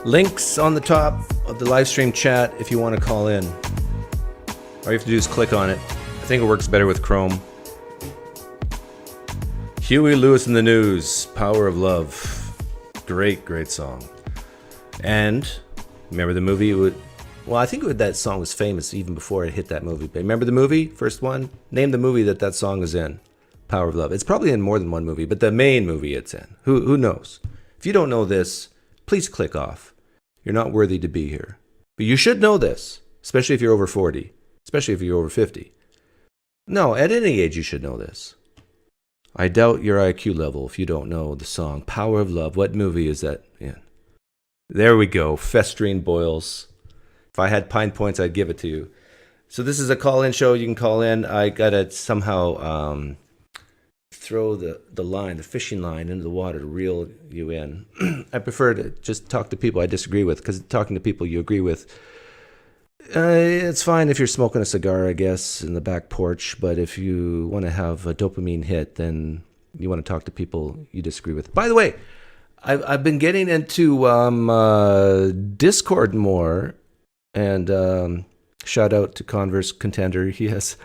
Links on the top of the live stream chat if you want to call in. All you have to do is click on it. I think it works better with Chrome. Huey Lewis in the News, Power of Love. Great, great song. And remember the movie? Well, I think that song was famous even before it hit that movie. But remember the movie? First one? Name the movie that song is in. Power of Love. It's probably in more than one movie, but the main movie it's in. Who knows? If you don't know this, please click off. You're not worthy to be here. But you should know this, especially if you're over 40, especially if you're over 50. No, at any age you should know this. I doubt your IQ level if you don't know the song Power of Love. What movie is that in? There we go. Festering boils. If I had pine points, I'd give it to you. So this is a call-in show. You can call in. I got to somehow throw the line, the fishing line, into the water to reel you in. I prefer to just talk to people I disagree with, because talking to people you agree with, it's fine if you're smoking a cigar, I guess, in the back porch. But if you want to have a dopamine hit, then you want to talk to people you disagree with. By the way, I've been getting into Discord more, and shout out to Converse Contender. He has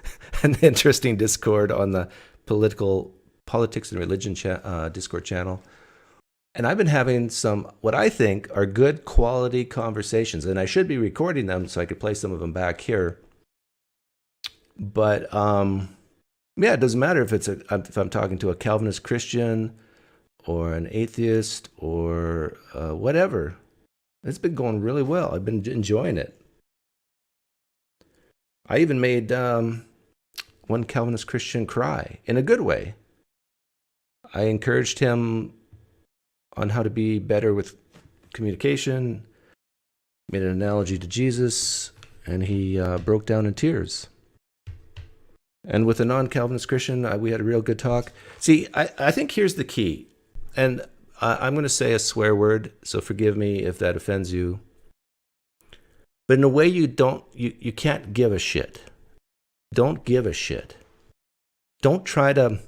an interesting Discord on the politics and religion Discord channel. And I've been having some, what I think are good quality conversations, and I should be recording them so I could play some of them back here. But yeah, it doesn't matter if I'm talking to a Calvinist Christian or an atheist or whatever. It's been going really well. I've been enjoying it. I even made one Calvinist Christian cry in a good way. I encouraged him on how to be better with communication, made an analogy to Jesus, and he broke down in tears. And with a non-Calvinist Christian, we had a real good talk. See, I think here's the key, and I'm going to say a swear word, so forgive me if that offends you. But in a way you can't give a shit. Don't give a shit. Don't try to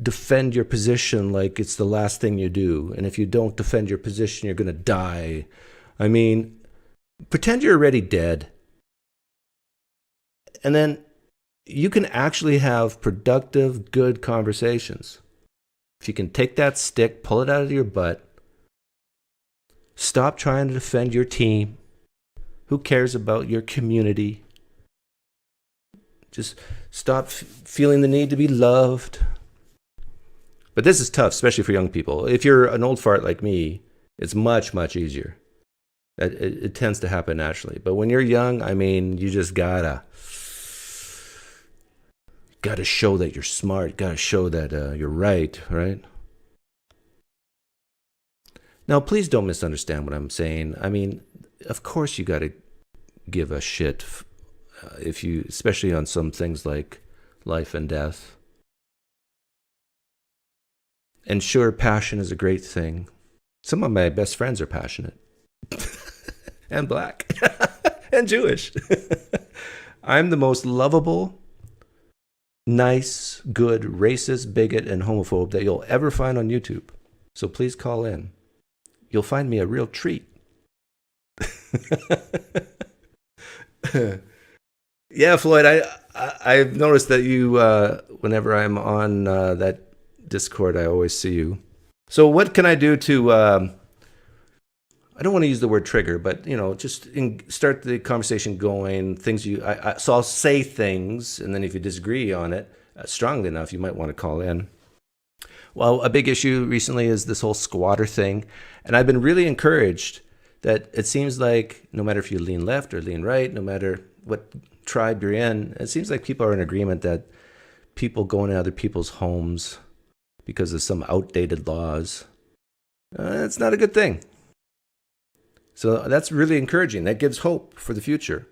defend your position like it's the last thing you do. And if you don't defend your position, you're going to die. I mean, pretend you're already dead. And then you can actually have productive, good conversations. If you can take that stick, pull it out of your butt, stop trying to defend your team. Who cares about your community? Just stop feeling the need to be loved. But this is tough, especially for young people. If you're an old fart like me, it's much, much easier. It tends to happen naturally. But when you're young, I mean, you just gotta show that you're smart. Gotta show that you're right? Now, please don't misunderstand what I'm saying. I mean, of course you gotta give a shit especially on some things like life and death. And sure, passion is a great thing. Some of my best friends are passionate. And black. And Jewish. I'm the most lovable, nice, good, racist, bigot, and homophobe that you'll ever find on YouTube. So please call in. You'll find me a real treat. Yeah, Floyd, I've noticed that you, whenever I'm on that Discord, I always see you. So what can I do to, I don't want to use the word trigger, but, just start the conversation going, so I'll say things, and then if you disagree on it strongly enough, you might want to call in. Well, a big issue recently is this whole squatter thing, and I've been really encouraged that it seems like no matter if you lean left or lean right, no matter what tribe you're in, it seems like people are in agreement that people go into other people's homes because of some outdated laws, it's not a good thing. So that's really encouraging. That gives hope for the future.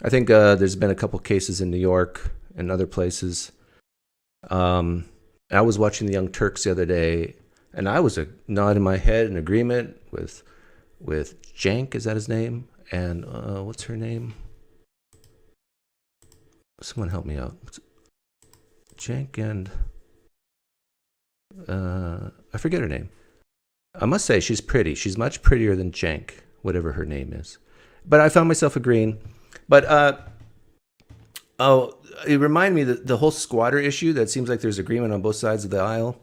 I think there's been a couple cases in New York and other places. I was watching the Young Turks the other day, and I was nodding my head in agreement with Jank, is that his name? And what's her name? Someone help me out. Jank and I forget her name. I must say, she's pretty. She's much prettier than Cenk, whatever her name is. But I found myself agreeing. But it reminded me that the whole squatter issue, that seems like there's agreement on both sides of the aisle.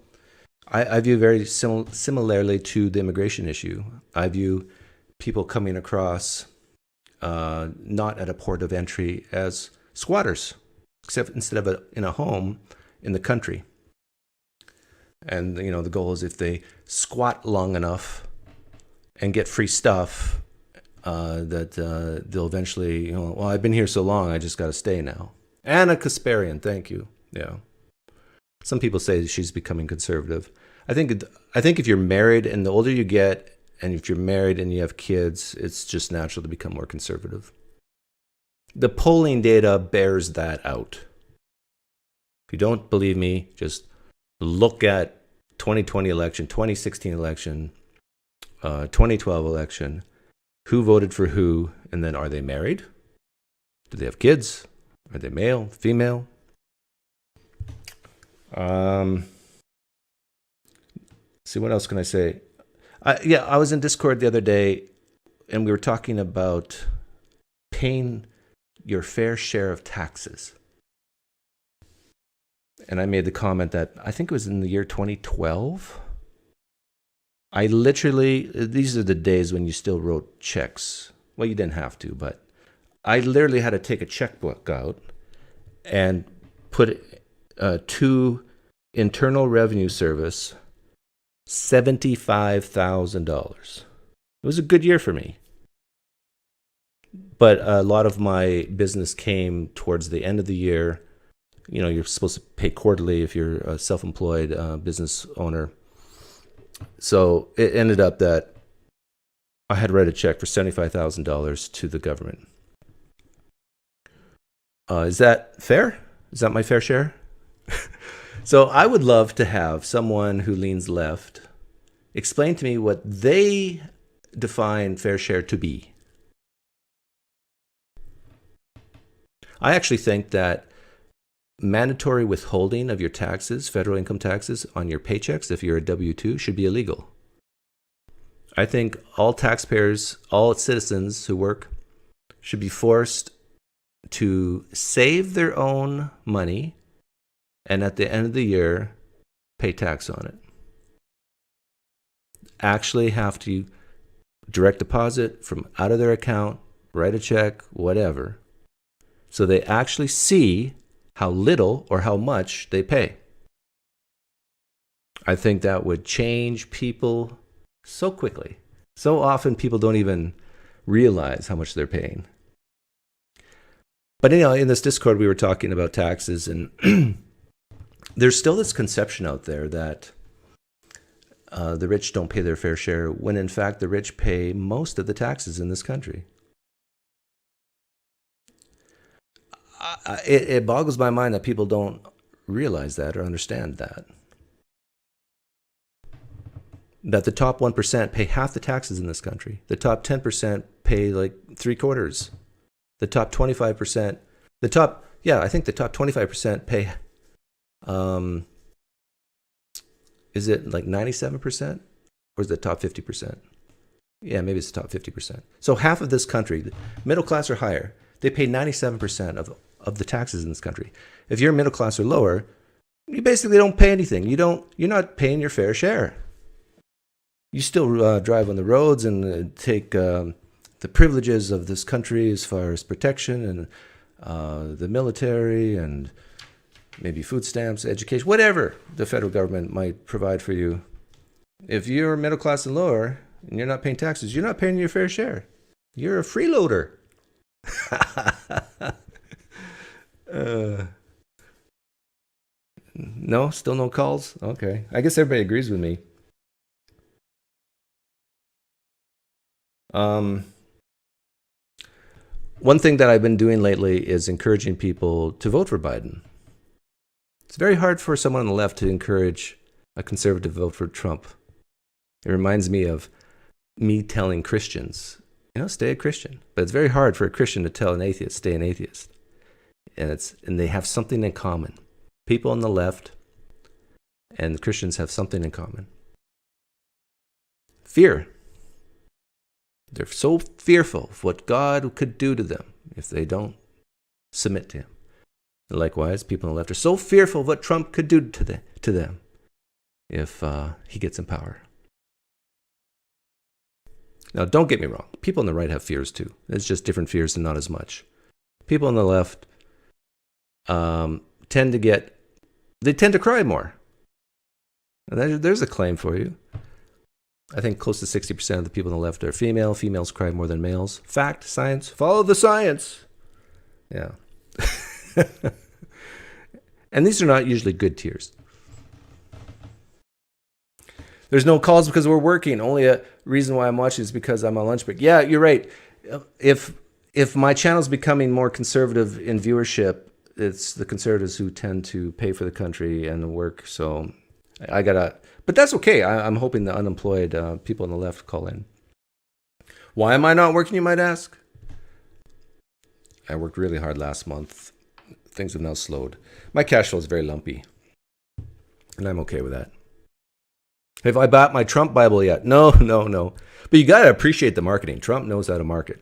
I view very similarly to the immigration issue. I view people coming across not at a port of entry as squatters, except instead of in a home in the country. And the goal is if they squat long enough and get free stuff, that they'll eventually, well, I've been here so long, I just got to stay now. Anna Kasparian, thank you. Yeah. Some people say she's becoming conservative. I think if you're married, and the older you get, and if you're married and you have kids, it's just natural to become more conservative. The polling data bears that out. If you don't believe me, just look at 2020 election, 2016 election, 2012 election, who voted for who, and then are they married? Do they have kids? Are they male, female? See, what else can I say? I was in Discord the other day, and we were talking about paying your fair share of taxes. And I made the comment that I think it was in the year 2012. I literally, these are the days when you still wrote checks. Well, you didn't have to, but I literally had to take a checkbook out and put to Internal Revenue Service $75,000. It was a good year for me. But a lot of my business came towards the end of the year. You're supposed to pay quarterly if you're a self-employed business owner. So it ended up that I had to write a check for $75,000 to the government. Is that fair? Is that my fair share? So I would love to have someone who leans left explain to me what they define fair share to be. I actually think that mandatory withholding of your taxes, federal income taxes, on your paychecks, if you're a W-2, should be illegal. I think all taxpayers, all citizens who work, should be forced to save their own money and at the end of the year, pay tax on it. Actually have to direct deposit from out of their account, write a check, whatever, so they actually see how little or how much they pay. I think that would change people so quickly. So often people don't even realize how much they're paying. But in this Discord, we were talking about taxes, and there's still this conception out there that the rich don't pay their fair share, when in fact the rich pay most of the taxes in this country. It boggles my mind that people don't realize that or understand that. That the top 1% pay half the taxes in this country. The top 10% pay like 3/4. The top 25%, I think the top 25% pay, is it like 97%? Or is it the top 50%? Yeah, maybe it's the top 50%. So half of this country, middle class or higher, they pay 97% of the taxes in this country. If you're middle class or lower, you basically don't pay anything. You're not paying your fair share. You still drive on the roads and take the privileges of this country as far as protection and the military and maybe food stamps, education, whatever the federal government might provide for you. If you're middle class and lower and you're not paying taxes, you're not paying your fair share. You're a freeloader. No, still no calls? Okay. I guess everybody agrees with me. One thing that I've been doing lately is encouraging people to vote for Biden. It's very hard for someone on the left to encourage a conservative to vote for Trump. It reminds me of me telling Christians, stay a Christian. But it's very hard for a Christian to tell an atheist, stay an atheist. And they have something in common. People on the left and the Christians have something in common. Fear. They're so fearful of what God could do to them if they don't submit to him. Likewise, people on the left are so fearful of what Trump could do to them if he gets in power. Now, don't get me wrong. People on the right have fears too. It's just different fears and not as much. People on the left tend to cry more. And there's a claim for you. I think close to 60% of the people on the left are female. Females cry more than males. Fact, science, follow the science. Yeah. And these are not usually good tears. There's no calls because we're working. Only a reason why I'm watching is because I'm on lunch break. Yeah, you're right. If my channel's becoming more conservative in viewership, it's the conservatives who tend to pay for the country and the work. So but that's okay. I'm hoping the unemployed people on the left call in. Why am I not working, you might ask? I worked really hard last month. Things have now slowed. My cash flow is very lumpy. And I'm okay with that. Have I bought my Trump Bible yet? No. But you got to appreciate the marketing. Trump knows how to market.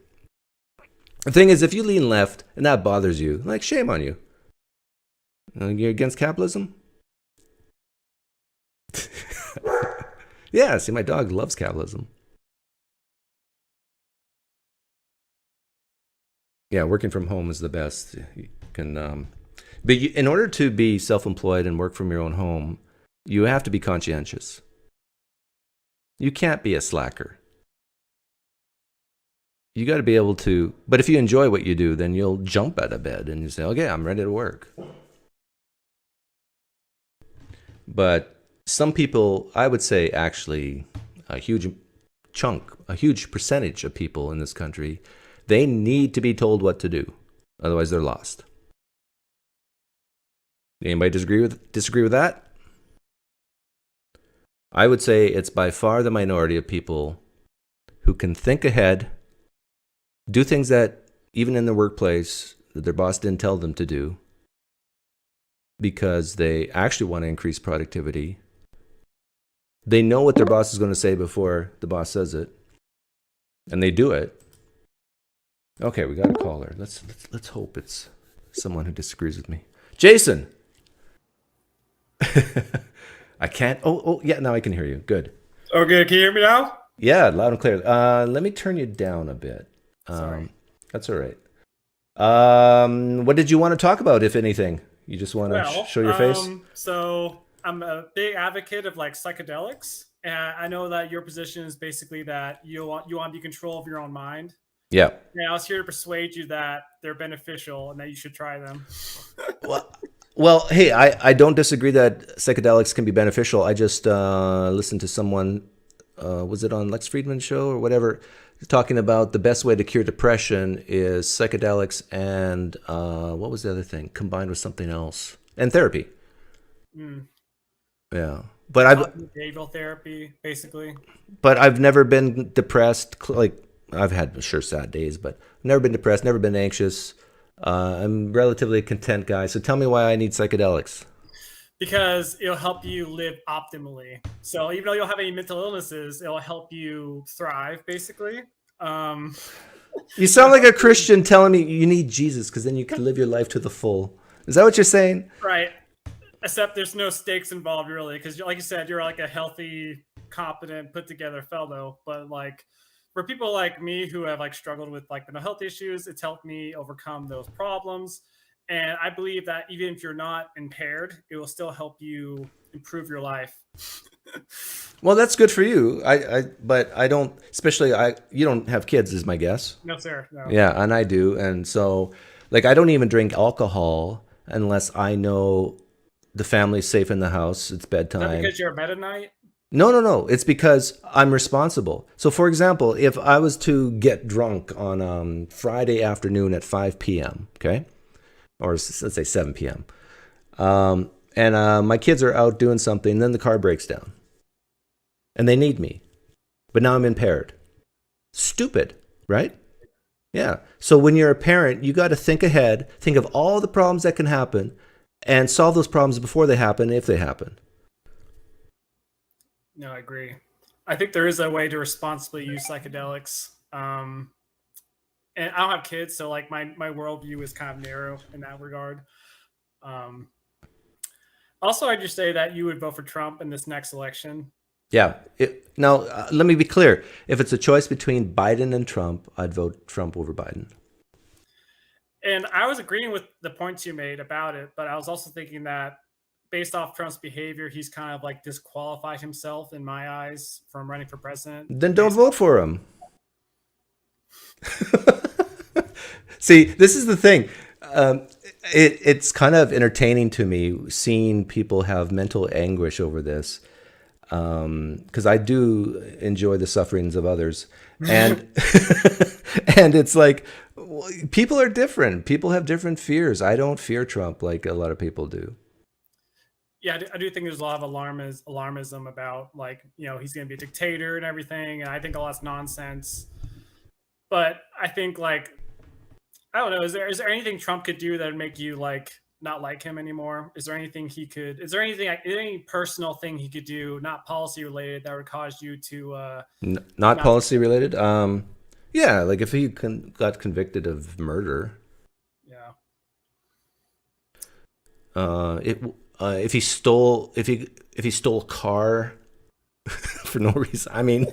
The thing is, if you lean left and that bothers you, like, shame on you. You're against capitalism? Yeah, see, my dog loves capitalism. Yeah, working from home is the best. You can, but in order to be self-employed and work from your own home, you have to be conscientious. You can't be a slacker. You got to be able to, but if you enjoy what you do, then you'll jump out of bed and you say, okay, I'm ready to work. But some people, I would say actually a huge percentage of people in this country, they need to be told what to do. Otherwise, they're lost. Anybody disagree with that? I would say it's by far the minority of people who can think ahead, do things that even in the workplace that their boss didn't tell them to do because they actually want to increase productivity. They know what their boss is going to say before the boss says it, and they do it. Okay, we got a caller. Let's hope it's someone who disagrees with me. Jason. I can't. Oh, yeah. Now I can hear you. Good. Okay, can you hear me now? Yeah, loud and clear. Let me turn you down a bit. Sorry. That's all right. What did you want to talk about, if anything? You just want to show your face? So I'm a big advocate of like psychedelics, and I know that your position is basically that you want to be in control of your own mind. Yeah. Yeah, I was here to persuade you that they're beneficial and that you should try them. Well, hey, I don't disagree that psychedelics can be beneficial. I just listened to someone, was it on Lex Friedman's show or whatever, talking about the best way to cure depression is psychedelics and what was the other thing? Combined with something else. And therapy. Yeah. But behavioral therapy, basically. But I've never been depressed. Like, I've had sure sad days, but never been depressed, never been anxious. I'm relatively a content guy. So tell me why I need psychedelics. Because it'll help you live optimally. So even though you don't have any mental illnesses, it'll help you thrive, basically. You sound like a Christian telling me you need Jesus because then you can live your life to the full. Is that what you're saying? Right. Except there's no stakes involved, really, because like you said, you're like a healthy, competent, put together fellow. But like for people like me who have like struggled with like mental health issues, it's helped me overcome those problems. And I believe that even if you're not impaired, it will still help you improve your life. Well, that's good for you. But I don't, especially you don't have kids is my guess. No, sir. No. Yeah, and I do. And so like I don't even drink alcohol unless I know the family's safe in the house. It's bedtime. Is that because you're a Mennonite? No. It's because I'm responsible. So, for example, if I was to get drunk on Friday afternoon at 5 p.m., okay, or let's say 7 p.m., and my kids are out doing something, then the car breaks down, and they need me, but now I'm impaired. Stupid, right? Yeah. So when you're a parent, you got to think ahead, think of all the problems that can happen, and solve those problems before they happen, if they happen. No, I agree. I think there is a way to responsibly use psychedelics. And I don't have kids, so like my worldview is kind of narrow in that regard. Um, Also, I just say that you would vote for Trump in this next election. Yeah. Now, let me be clear. If it's a choice between Biden and Trump, I'd vote Trump over Biden. And I was agreeing with the points you made about it, but I was also thinking that based off Trump's behavior, he's kind of like disqualified himself in my eyes from running for president. Then don't vote for him. See, this is the thing. It's kind of entertaining to me seeing people have mental anguish over this, because I do enjoy the sufferings of others, and and it's like people are different. People have different fears. I don't fear Trump like a lot of people do. Yeah, I do think there's a lot of alarmism about like, he's going to be a dictator and everything, and I think all that's nonsense. But I think like, I don't know, is there anything Trump could do that would make you like not like him anymore? Is there any personal thing he could do, not policy related, that would cause you to not policy related? Yeah, like if he got convicted of murder. Yeah. If he stole a car for no reason. I mean,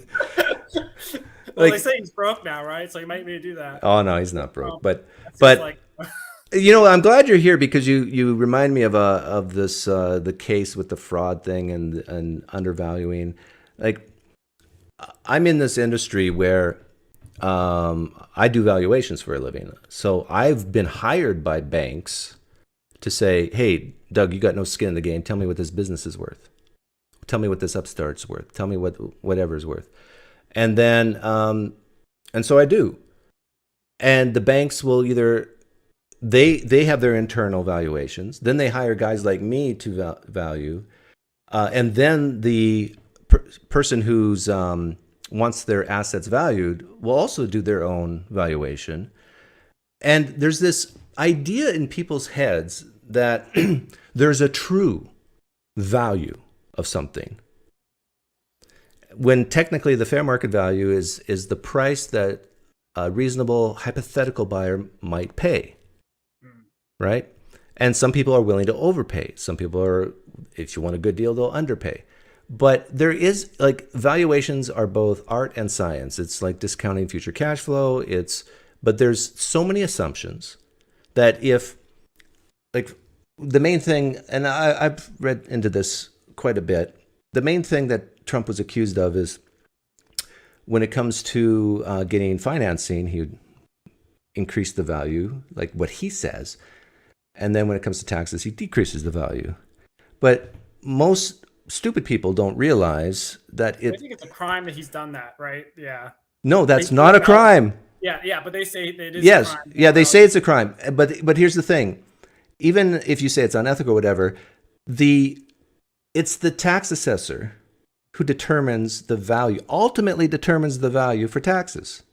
well, they say he's broke now, right? So he might be able to do that. Oh no, he's not broke. But like... I'm glad you're here because you remind me of this the case with the fraud thing and undervaluing. Like, I'm in this industry where I do valuations for a living. So I've been hired by banks to say, hey, Doug, you got no skin in the game. Tell me what this business is worth. Tell me what this upstart's worth. Tell me whatever is worth. And then, and so I do. And the banks will either, they have their internal valuations. Then they hire guys like me to value. And then the person who's wants their assets valued will also do their own valuation. And there's this idea in people's heads that there's a true value of something, when technically the fair market value is the price that a reasonable hypothetical buyer might pay, right? And some people are willing to overpay. Some people are, if you want a good deal, they'll underpay. But there is, like, valuations are both art and science. It's like discounting future cash flow. But there's so many assumptions that if, like, the main thing, and I've read into this quite a bit, the main thing that Trump was accused of is when it comes to getting financing, he would increase the value, like what he says. And then when it comes to taxes, he decreases the value. But most stupid people don't realize that I think it's a crime that he's done that, right? Yeah. No, that's not a crime. Yeah, but they say it is yes, a crime. Yeah, they say it's a crime. But here's the thing. Even if you say it's unethical or whatever, it's the tax assessor who determines the value, ultimately determines the value for taxes.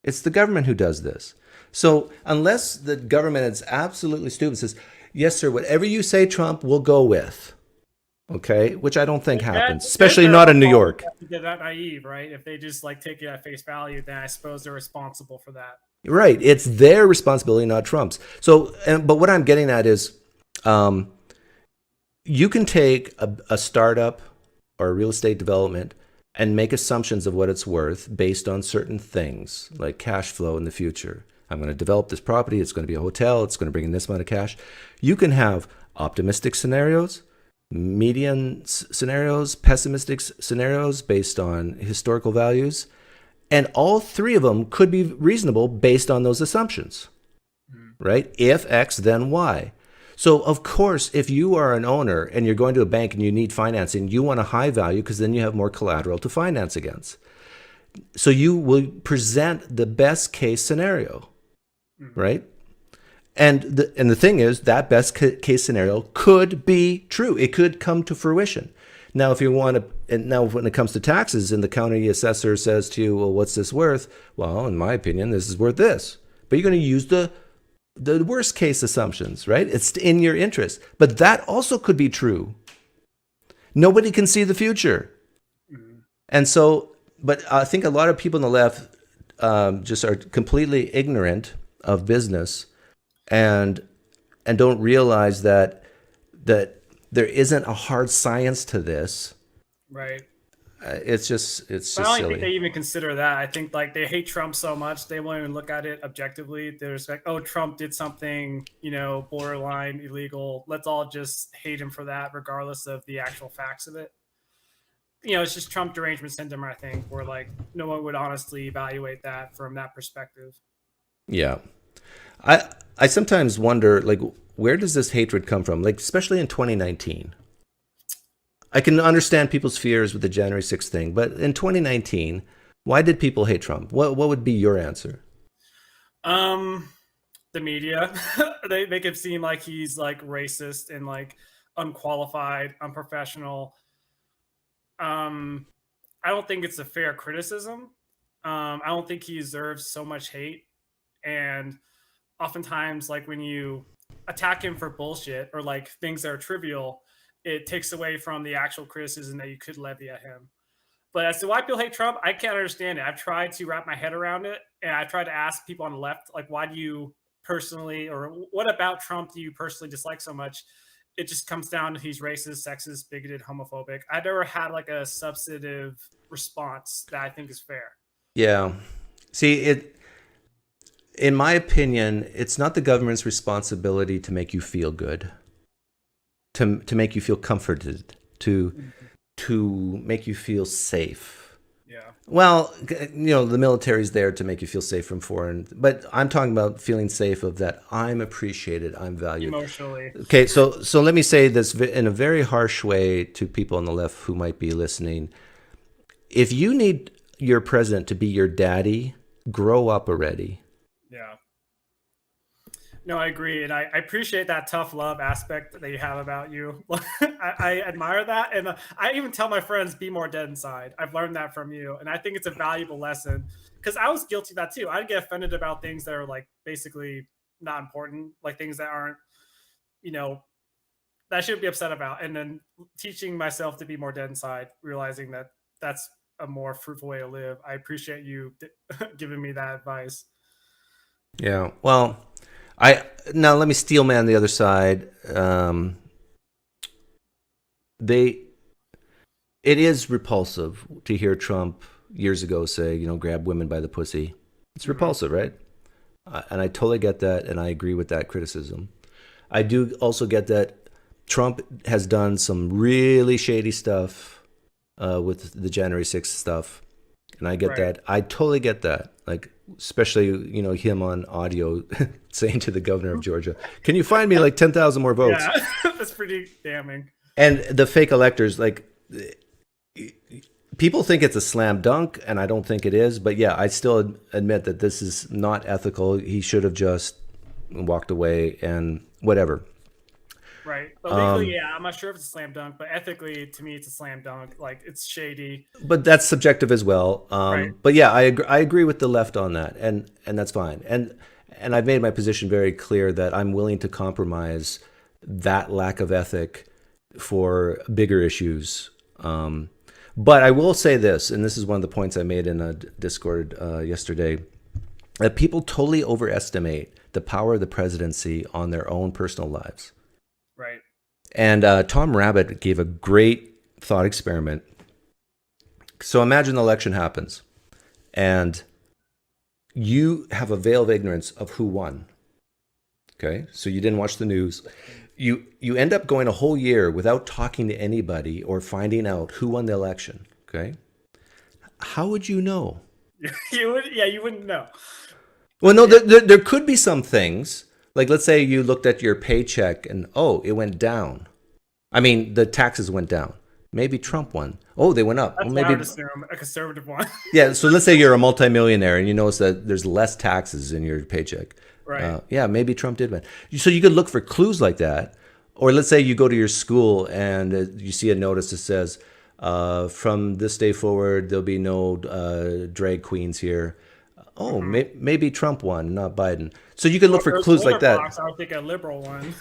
It's the government who does this. So unless the government is absolutely stupid, says, yes, sir, whatever you say, Trump, we'll go with. Okay, which I don't think happens, especially not in New York. They're that naive, right? If they just like take it at face value, then I suppose they're responsible for that. Right, it's their responsibility, not Trump's. So, but what I'm getting at is, you can take a startup or a real estate development and make assumptions of what it's worth based on certain things, like cash flow in the future. I'm going to develop this property. It's going to be a hotel. It's going to bring in this amount of cash. You can have optimistic scenarios, median scenarios, pessimistic scenarios based on historical values. And all three of them could be reasonable based on those assumptions, right? If X, then Y. So, of course, if you are an owner and you're going to a bank and you need financing, you want a high value because then you have more collateral to finance against. So you will present the best case scenario, right? And the thing is, that best case scenario could be true. It could come to fruition. Now, if you want to, and now when it comes to taxes and the county assessor says to you, well, what's this worth? Well, in my opinion, this is worth this. But you're going to use the worst case assumptions, right? It's in your interest. But that also could be true. Nobody can see the future. And so, but I think a lot of people on the left just are completely ignorant of business and don't realize that there isn't a hard science to this. Right. It's just But I don't even think silly. they even consider that. I think like they hate Trump so much they won't even look at it objectively. There's like, oh, Trump did something, borderline illegal. Let's all just hate him for that, regardless of the actual facts of it. It's just Trump derangement syndrome, I think, where like no one would honestly evaluate that from that perspective. Yeah. I sometimes wonder, like, where does this hatred come from? Like, especially in 2019. I can understand people's fears with the January 6th thing, but in 2019, why did people hate Trump? What would be your answer? Um, the media, they make it seem like he's like racist and like unqualified, unprofessional. Um, I don't think it's a fair criticism. I don't think he deserves so much hate. And oftentimes, like when you attack him for bullshit or like things that are trivial, it takes away from the actual criticism that you could levy at him. But as to why people hate Trump, I can't understand it. I've tried to wrap my head around it, and I tried to ask people on the left, like, why do you personally, or what about Trump do you personally dislike so much? It just comes down to he's racist, sexist, bigoted, homophobic. I've never had like a substantive response that I think is fair. Yeah. See, in my opinion, it's not the government's responsibility to make you feel good, to make you feel comforted, to make you feel safe. Yeah. Well, the military's there to make you feel safe from foreign, but I'm talking about feeling safe of that I'm appreciated, I'm valued. Emotionally. Okay, so let me say this in a very harsh way to people on the left who might be listening. If you need your president to be your daddy, grow up already. Yeah. No, I agree. And I appreciate that tough love aspect that you have about you. I admire that. And I even tell my friends, be more dead inside. I've learned that from you. And I think it's a valuable lesson because I was guilty of that too. I'd get offended about things that are like basically not important, like things that aren't, that I shouldn't be upset about. And then teaching myself to be more dead inside, realizing that that's a more fruitful way to live. I appreciate you giving me that advice. Yeah. Well, now let me steelman the other side. It is repulsive to hear Trump years ago say, grab women by the pussy. It's repulsive, right? And I totally get that, and I agree with that criticism. I do also get that Trump has done some really shady stuff with the January 6th stuff, and I get that. I totally get that. Like, especially, him on audio saying to the governor of Georgia, can you find me like 10,000 more votes? Yeah, that's pretty damning. And the fake electors, like, people think it's a slam dunk, and I don't think it is. But yeah, I still admit that this is not ethical. He should have just walked away and whatever. Right. But legally, yeah, I'm not sure if it's a slam dunk, but ethically, to me, it's a slam dunk. Like, it's shady. But that's subjective as well. Right. But yeah, I agree with the left on that, and that's fine. And I've made my position very clear that I'm willing to compromise that lack of ethic for bigger issues. But I will say this, and this is one of the points I made in a Discord yesterday, that people totally overestimate the power of the presidency on their own personal lives. Right. And TomRabbittt gave a great thought experiment. So imagine the election happens, and you have a veil of ignorance of who won. Okay, so you didn't watch the news. You end up going a whole year without talking to anybody or finding out who won the election. Okay, how would you know? You wouldn't know. Well, no, there could be some things. Like, let's say you looked at your paycheck and, it went down. I mean, the taxes went down. Maybe Trump won. Oh, they went up. That's well, what I maybe would assume, a conservative one. Yeah, so let's say you're a multimillionaire and you notice that there's less taxes in your paycheck. Right. Yeah, maybe Trump did win. So you could look for clues like that. Or let's say you go to your school and you see a notice that says, from this day forward, there'll be no drag queens here. Oh, maybe Trump won, not Biden. So you can look for clues like that. I would think a liberal one.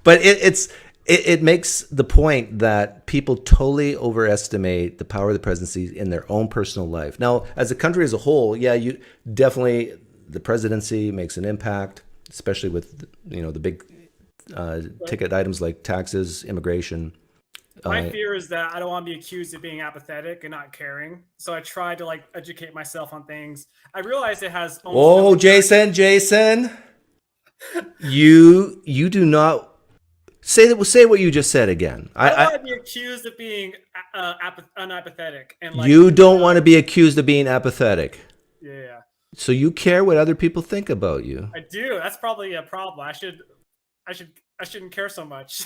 But it's it makes the point that people totally overestimate the power of the presidency in their own personal life. Now, as a country as a whole, yeah, you definitely, the presidency makes an impact, especially with, the big ticket items like taxes, immigration. My fear is that I don't want to be accused of being apathetic and not caring. So I try to educate myself on things. I realize it has almost Jason, you do not say what you just said again. I don't want to be accused of being unapathetic, and you don't want to be accused of being apathetic. Yeah. So you care what other people think about you. I do. That's probably a problem. I shouldn't care so much.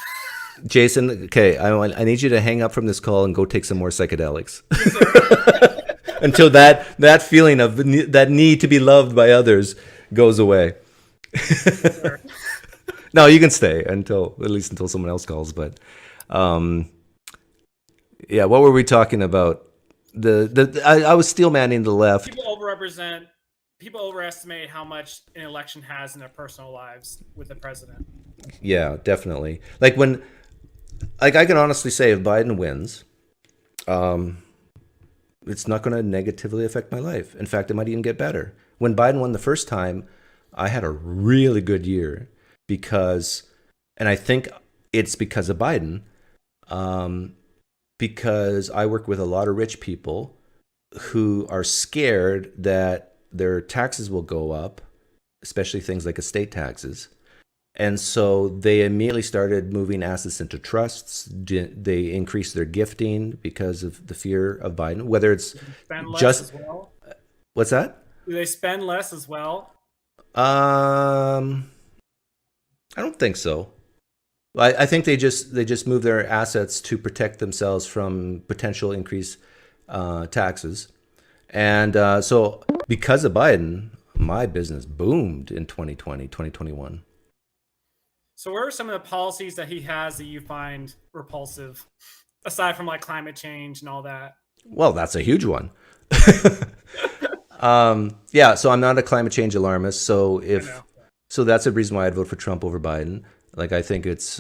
Jason, okay, I need you to hang up from this call and go take some more psychedelics. Until that feeling of that need to be loved by others goes away. Sure. No, you can stay at least until someone else calls. But yeah, what were we talking about? I was steelmanning the left. People overestimate how much an election has in their personal lives with the president. Yeah, definitely. I can honestly say if Biden wins, it's not going to negatively affect my life. In fact, it might even get better. When Biden won the first time, I had a really good year and I think it's because of Biden, because I work with a lot of rich people who are scared that their taxes will go up, especially things like estate taxes. And so they immediately started moving assets into trusts. They increased their gifting because of the fear of Biden, whether it's just... As well? What's that? Do they spend less as well? I don't think so. I think they just move their assets to protect themselves from potential increased taxes. And so because of Biden, my business boomed in 2020, 2021. So what are some of the policies that he has that you find repulsive, aside from climate change and all that? Well, that's a huge one. Yeah, so I'm not a climate change alarmist. So that's a reason why I'd vote for Trump over Biden. I think it's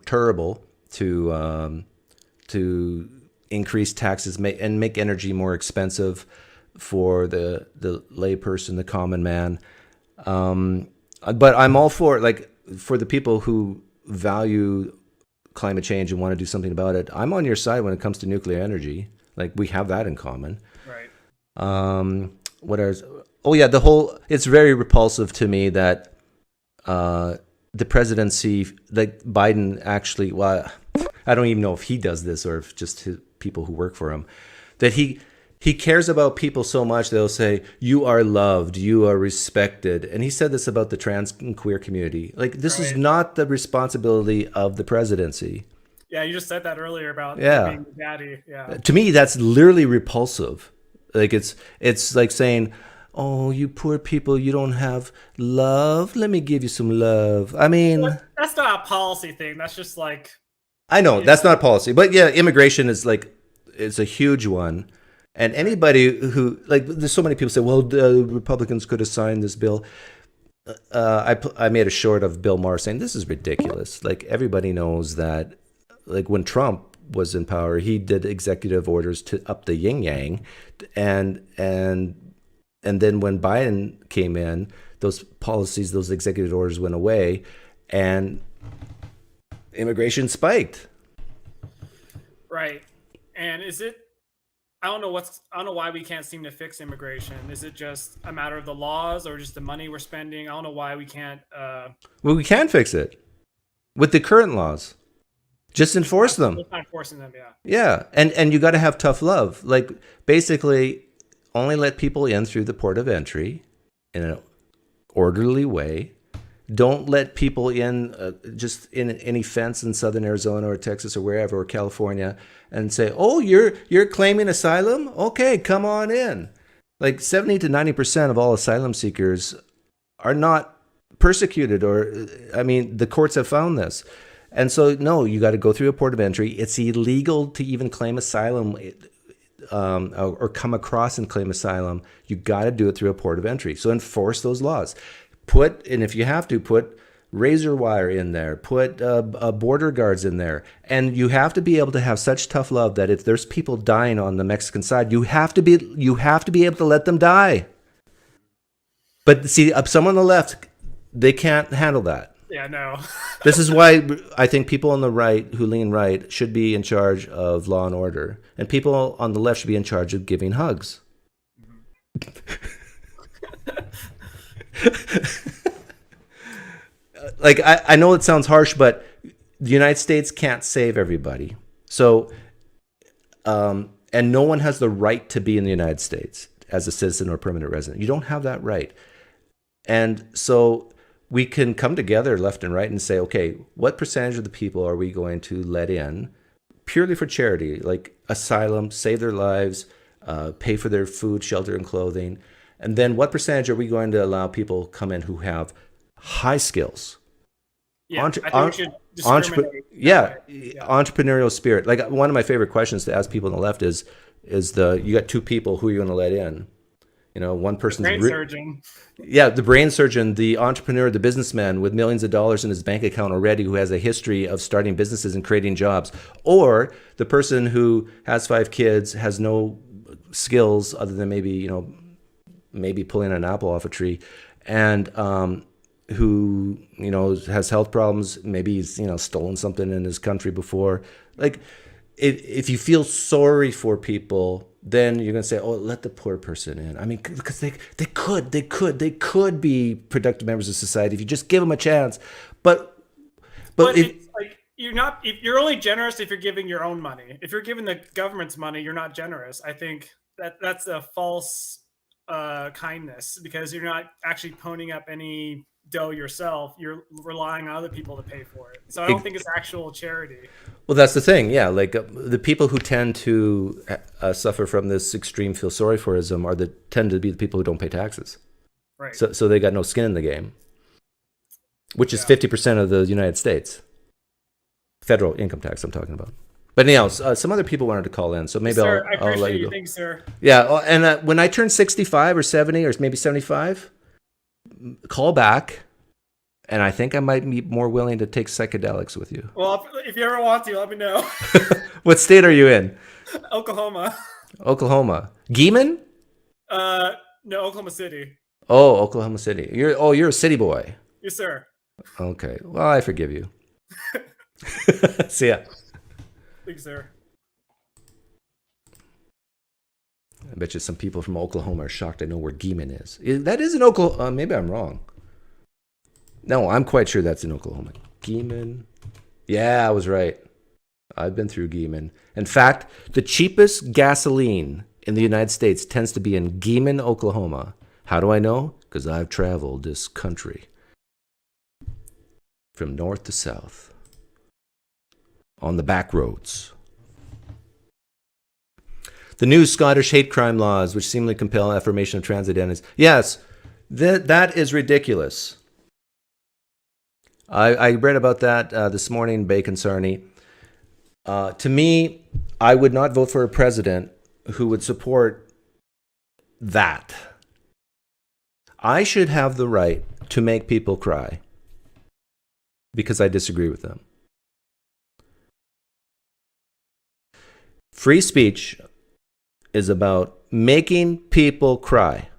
terrible to increase taxes and make energy more expensive for the layperson, the common man. But I'm all for the people who value climate change and want to do something about it. I'm on your side when it comes to nuclear energy. We have that in common. Right. What else? Oh yeah, it's very repulsive to me that the presidency, Biden actually, well, I don't even know if he does this or if just his people who work for him, that he cares about people so much they'll say, you are loved, you are respected. And he said this about the trans and queer community. This is not the responsibility of the presidency. Yeah, you just said that earlier about being the daddy. Yeah. To me, that's literally repulsive. It's like saying, oh, you poor people, you don't have love. Let me give you some love. I mean... Well, that's not a policy thing. That's just I know, that's not policy. But yeah, immigration is it's a huge one. And anybody who, there's so many people say, well, the Republicans could have signed this bill. I made a short of Bill Maher saying, this is ridiculous. Everybody knows that, when Trump was in power, he did executive orders to up the yin-yang. And then when Biden came in, those policies, those executive orders went away, and immigration spiked. Right. And I don't know why we can't seem to fix immigration. Is it just a matter of the laws or just the money we're spending? I don't know why we can't. Well, we can fix it with the current laws. Just enforce them. Just not enforcing them, yeah. Yeah, and you got to have tough love. Basically, only let people in through the port of entry in an orderly way. Don't let people in just in any fence in southern Arizona or Texas or wherever, or California, and say, oh, you're claiming asylum? Okay, come on in. 70 to 90% of all asylum seekers are not persecuted, or, the courts have found this. And so, no, you got to go through a port of entry. It's illegal to even claim asylum or come across and claim asylum. You got to do it through a port of entry. So enforce those laws. And if you have to, put razor wire in there, put border guards in there, and you have to be able to have such tough love that if there's people dying on the Mexican side, you have to be able to let them die. But see, someone on the left, they can't handle that. Yeah, no. This is why I think people on the right who lean right should be in charge of law and order, and people on the left should be in charge of giving hugs. Like, I know it sounds harsh, but the United States can't save everybody. So, and no one has the right to be in the United States as a citizen or permanent resident. You don't have that right. And so we can come together left and right and say, okay, what percentage of the people are we going to let in purely for charity, like asylum, save their lives, pay for their food, shelter, and clothing? And then what percentage are we going to allow people come in who have high skills? Yeah, I think we should discriminate. Entrepreneurial spirit. Like, one of my favorite questions to ask people on the left is you got two people, who are you going to let in? You know, one person's brain surgeon. Yeah, the brain surgeon, the entrepreneur, the businessman with millions of dollars in his bank account already, who has a history of starting businesses and creating jobs, or the person who has 5 kids, has no skills other than maybe pulling an apple off a tree, and who has health problems. Maybe he's stolen something in his country before. Like, if you feel sorry for people, then you're going to say, oh, let the poor person in. I mean, because they could be productive members of society if you just give them a chance. But it's like, you're only generous if you're giving your own money. If you're giving the government's money, you're not generous. I think that's a false kindness, because you're not actually ponying up any dough yourself. You're relying on other people to pay for it. So I don't think it's actual charity. Well, that's the thing. Yeah, like the people who tend to suffer from this extreme feel sorry forism tend to be the people who don't pay taxes. Right. So they got no skin in the game, which is 50% of the United States. Federal income tax I'm talking about. But anyhow, some other people wanted to call in, so maybe sir, I'll let you go. Thanks, sir. Yeah, and when I turn 65 or 70 or maybe 75, call back, and I think I might be more willing to take psychedelics with you. Well, if you ever want to, let me know. What state are you in? Oklahoma. Geeman? No, Oklahoma City. Oh, Oklahoma City. You're a city boy. Yes, sir. Okay. Well, I forgive you. See ya. Thanks, sir. I bet you some people from Oklahoma are shocked I know where Geeman is. That is in Oklahoma. Maybe I'm wrong. No, I'm quite sure that's in Oklahoma. Geeman. Yeah, I was right. I've been through Geeman. In fact, the cheapest gasoline in the United States tends to be in Geeman, Oklahoma. How do I know? Because I've traveled this country from north to south on the back roads. The new Scottish hate crime laws, which seemingly compel affirmation of trans identities. Yes, that is ridiculous. I read about that this morning, Bacon Sarney. To me, I would not vote for a president who would support that. I should have the right to make people cry because I disagree with them. Free speech is about making people cry.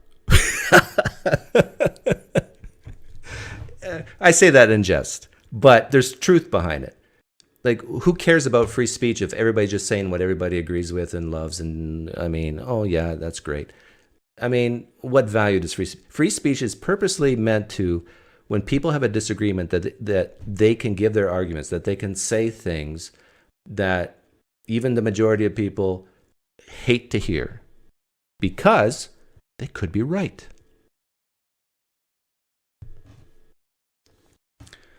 I say that in jest, but there's truth behind it. Like, who cares about free speech if everybody's just saying what everybody agrees with and loves? And I mean, oh yeah, that's great. I mean, what value does free speech is purposely meant to, when people have a disagreement, that they can give their arguments, that they can say things that even the majority of people hate to hear because they could be right.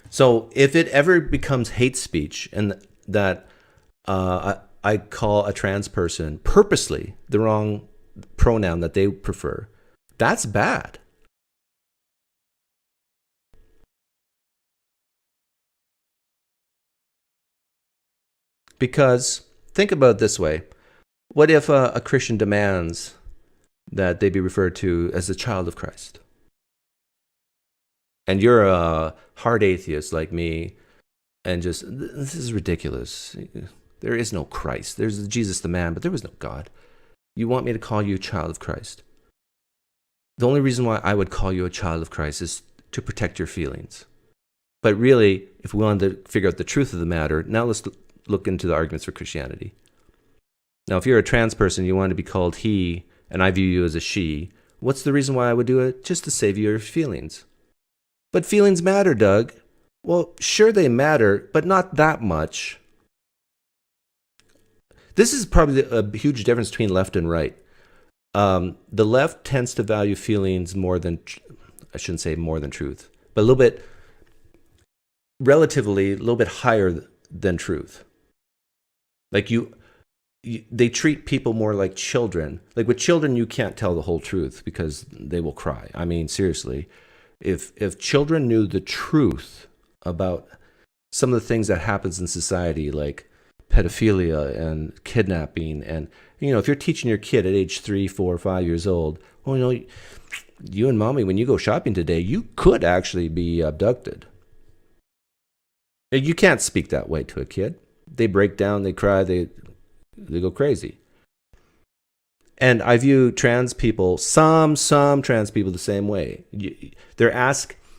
So if it ever becomes hate speech and that I call a trans person purposely the wrong pronoun that they prefer, that's bad. Because think about it this way. What if a Christian demands that they be referred to as a child of Christ? and you're a hard atheist like me, and just, this is ridiculous. There is no Christ. There's Jesus the man, but there was no God. You want me to call you a child of Christ? The only reason why I would call you a child of Christ is to protect your feelings. But really, if we wanted to figure out the truth of the matter, now let's look into the arguments for Christianity. Now, if you're a trans person, you want to be called he, and I view you as a she, what's the reason why I would do it? Just to save your feelings. But feelings matter, Doug. Well, sure they matter, but not that much. This is probably a huge difference between left and right. The left tends to value feelings more than, I shouldn't say more than truth, but a little bit, relatively, a little bit higher than truth. Like they treat people more like children. Like with children, you can't tell the whole truth because they will cry. I mean, seriously, if children knew the truth about some of the things that happens in society, like pedophilia and kidnapping, and if you're teaching your kid at age 3, 4, 5 years old, well, you and mommy, when you go shopping today, you could actually be abducted. You can't speak that way to a kid. They break down, they cry, they go crazy. And I view trans people, some trans people, the same way.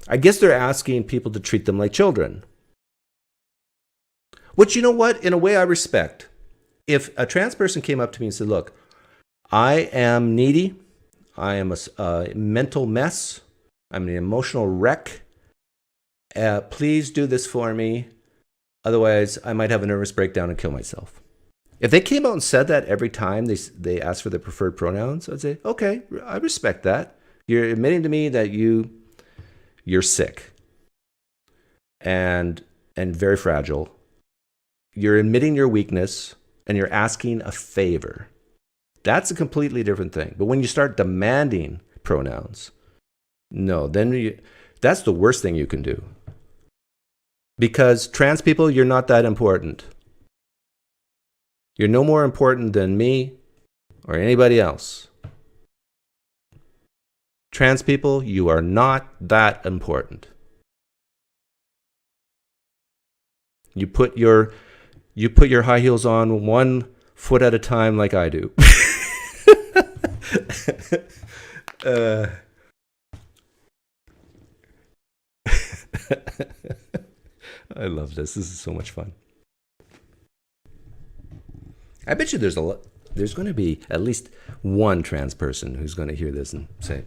I guess they're asking people to treat them like children. Which, you know what? In a way, I respect. If a trans person came up to me and said, look, I am needy. I am a mental mess. I'm an emotional wreck. Please do this for me. Otherwise, I might have a nervous breakdown and kill myself. If they came out and said that every time they asked for their preferred pronouns, I'd say, okay, I respect that. You're admitting to me that you're sick and very fragile. You're admitting your weakness and you're asking a favor. That's a completely different thing. But when you start demanding pronouns, no, then that's the worst thing you can do. Because trans people, you're not that important. You're no more important than me or anybody else. Trans people, you are not that important. You put your high heels on 1 foot at a time like I do. I love this. This is so much fun. I bet you there's going to be at least one trans person who's going to hear this and say,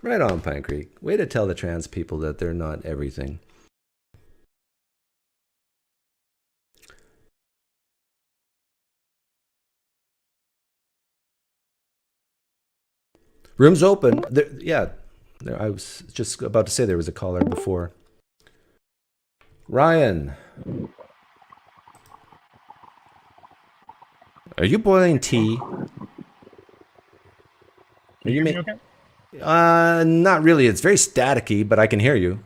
right on, PineCreek. Way to tell the trans people that they're not everything. Room's open. I was just about to say there was a caller before. Ryan. Are you boiling tea? Can you hear me okay? Not really. It's very staticky, but I can hear you.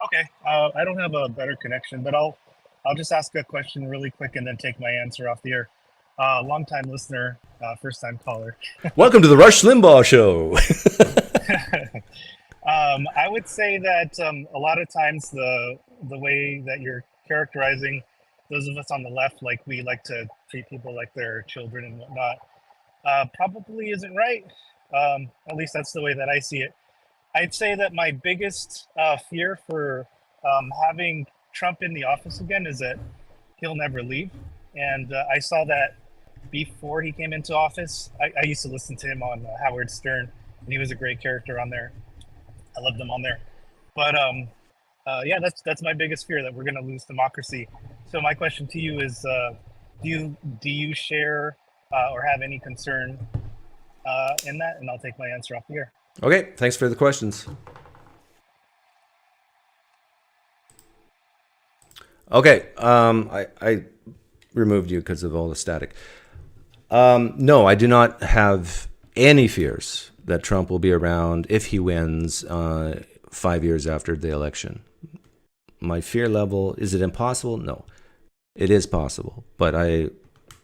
Okay. I don't have a better connection, but I'll just ask a question really quick and then take my answer off the air. Long-time listener, first-time caller. Welcome to the Rush Limbaugh Show. I would say that a lot of times the way that you're characterizing those of us on the left, like we like to treat people like they're children and whatnot, probably isn't right. At least that's the way that I see it. I'd say that my biggest fear for having Trump in the office again is that he'll never leave. And I saw that before he came into office. I used to listen to him on Howard Stern, and he was a great character on there. I loved him on there. But yeah, that's my biggest fear, that we're going to lose democracy. So my question to you is, do you share or have any concern in that? And I'll take my answer off the air. Okay, thanks for the questions. Okay, I removed you because of all the static. No, I do not have any fears that Trump will be around if he wins 5 years after the election. My fear level, is it impossible? No, it is possible, but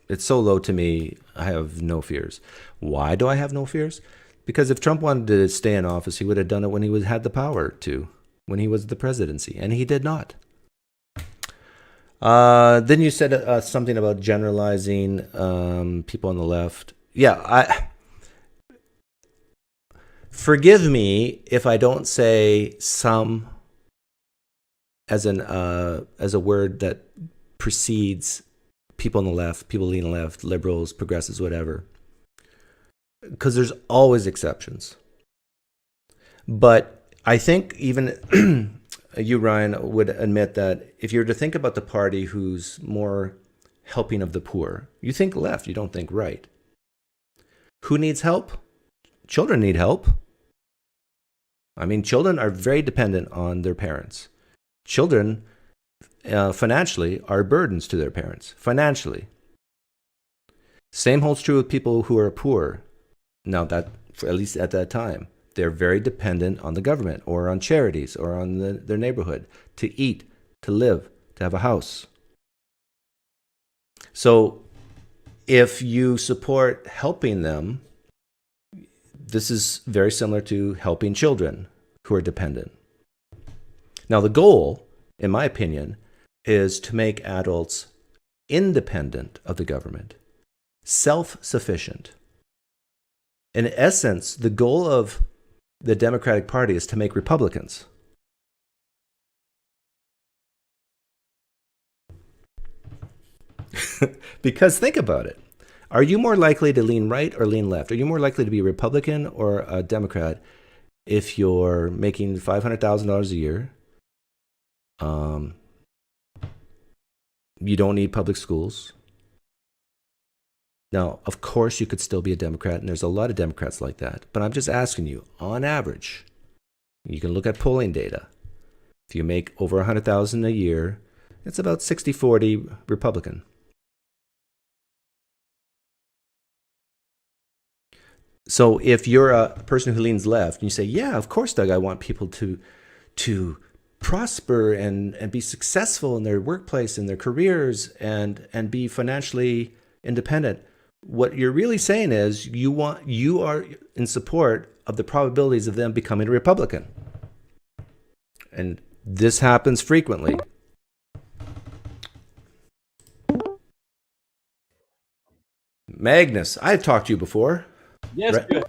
it's so low to me, I have no fears. Why do I have no fears? Because if Trump wanted to stay in office, he would have done it when he had the power to, when he was the presidency, and he did not. Then you said something about generalizing people on the left. Yeah, forgive me if I don't say some as a word that precedes people on the left, people leaning left, liberals, progressives, whatever. Because there's always exceptions. But I think even you, Ryan, would admit that if you were to think about the party who's more helping of the poor, you think left, you don't think right. Who needs help? Children need help. I mean, children are very dependent on their parents. Children, financially, are burdens to their parents, financially. Same holds true with people who are poor. Now, that, at least at that time, they're very dependent on the government or on charities or on their neighborhood to eat, to live, to have a house. So if you support helping them, this is very similar to helping children who are dependent. Now, the goal, in my opinion, is to make adults independent of the government, self-sufficient. In essence, the goal of the Democratic Party is to make Republicans. Because think about it. Are you more likely to lean right or lean left? Are you more likely to be a Republican or a Democrat if you're making $500,000 a year? You don't need public schools. Now, of course, you could still be a Democrat, and there's a lot of Democrats like that. But I'm just asking you, on average, you can look at polling data. If you make over $100,000 a year, it's about 60-40 Republican. So if you're a person who leans left, and you say, yeah, of course, Doug, I want people to prosper and be successful in their workplace, in their careers, and be financially independent. What you're really saying is you are in support of the probabilities of them becoming a Republican. And this happens frequently. Magnus, I've talked to you before. Yes, Right? good.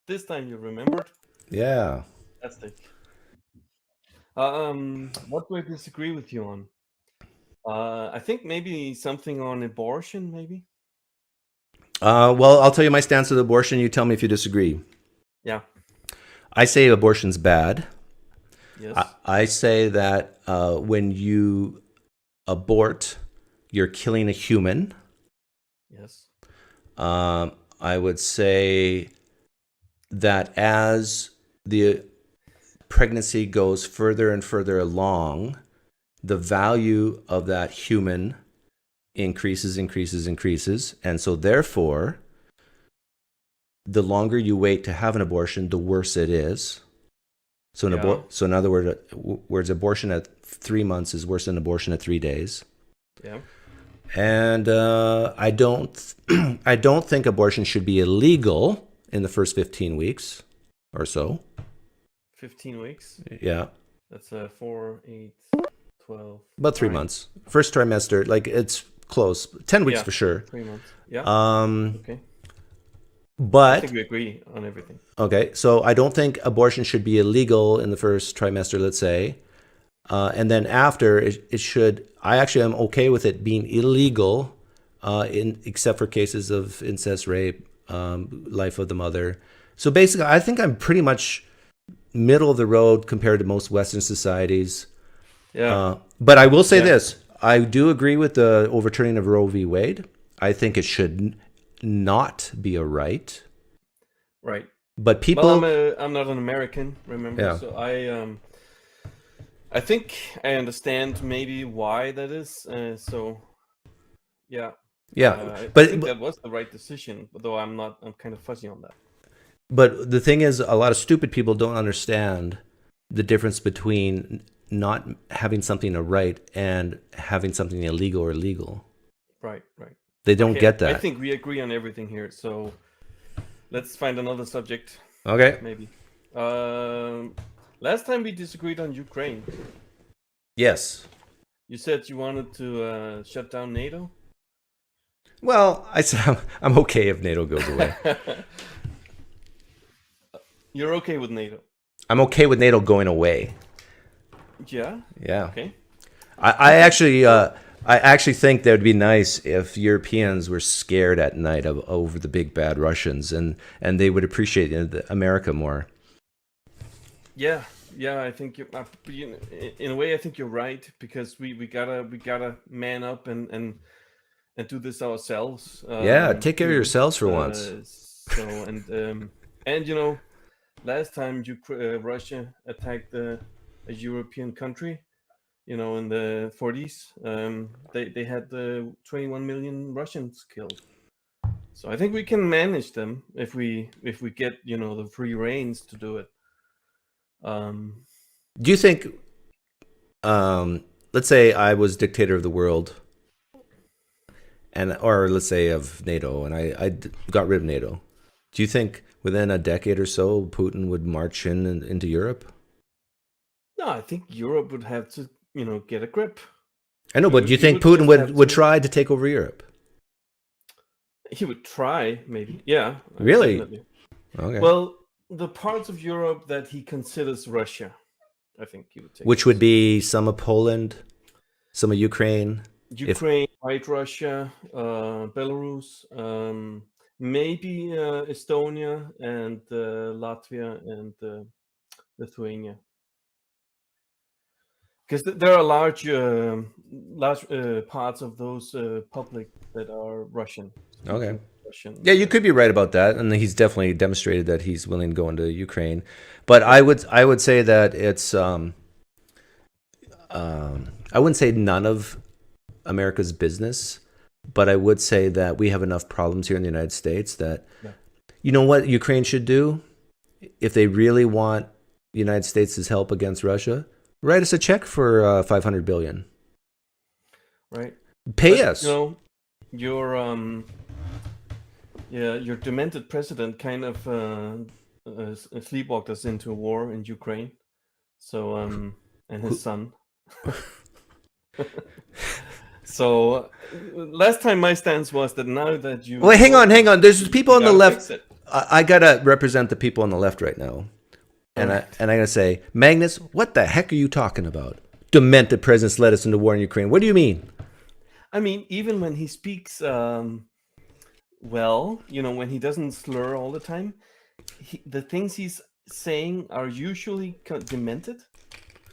This time you remembered. Yeah. Fantastic. What do I disagree with you on? I think maybe something on abortion, maybe. Well, I'll tell you my stance on abortion. You tell me if you disagree. Yeah. I say abortion's bad. Yes. I say that when you abort, you're killing a human. Yes. I would say that as the pregnancy goes further and further along, the value of that human increases. And so therefore, the longer you wait to have an abortion, the worse it is. So in other words, abortion at 3 months is worse than abortion at 3 days. Yeah. And I don't think abortion should be illegal in the first 15 weeks or so. 15 weeks. Yeah. That's 4, 8, 12. About 3 months. First trimester, like it's close. 10 weeks for sure. 3 months. Yeah. Okay. I But think we agree on everything. okay, so I don't think abortion should be illegal in the first trimester, let's say. And then after, it should. I actually am okay with it being illegal, except for cases of incest, rape, life of the mother. So basically, I think I'm pretty much middle of the road compared to most Western societies. Yeah. But I will say this: I do agree with the overturning of Roe v. Wade. I think it should not be a right. Right. But people. Well, I'm not an American, remember? Yeah. So I think I understand maybe why that is. So, yeah. Yeah, I think that was the right decision, though I'm kind of fuzzy on that. But the thing is, a lot of stupid people don't understand the difference between not having something a right and having something illegal or legal. Right. They don't get that. I think we agree on everything here. So, let's find another subject, Okay. maybe. Last time we disagreed on Ukraine. Yes. You said you wanted to shut down NATO. Well, I said I'm okay if NATO goes away. You're okay with NATO? I'm okay with NATO going away. Yeah. Yeah. Okay. I actually think that would be nice if Europeans were scared at night over the big bad Russians, and they would appreciate America more. Yeah, I think in a way I think you're right, because we gotta man up and do this ourselves. Yeah, take care of yourselves for once. So and last time Russia attacked a European country, in the 40s, they had 21 million Russians killed. So I think we can manage them if we get the free reins to do it. Do you think, let's say I was dictator of the world, or let's say of NATO, and I got rid of NATO. Do you think within a decade or so Putin would march into Europe? No, I think Europe would have to get a grip. I know, but do you think Putin would try to take over Europe? He would try, maybe. Yeah. Really? Definitely. Okay. Well, the parts of Europe that he considers Russia, I think he would take. Which would be some of Poland, some of Ukraine. White Russia, Belarus, maybe Estonia and Latvia and Lithuania. Because there are large parts of those public that are Russian. Okay. Russian. Yeah, you could be right about that, and he's definitely demonstrated that he's willing to go into Ukraine. But I would say that it's I wouldn't say none of America's business, but I would say that we have enough problems here in the United States that you know what Ukraine should do if they really want the United States' help against Russia. Write us a check for $500 billion. Right. Pay us. Your demented president kind of sleepwalked us into a war in Ukraine. So and his son. So last time my stance was that now that you. Wait, hang on. There's people on the left. I gotta represent the people on the left right now. And I gotta say, Magnus, what the heck are you talking about? Demented presidents led us into war in Ukraine. What do you mean? I mean, even when he speaks, when he doesn't slur all the time, the things he's saying are usually demented.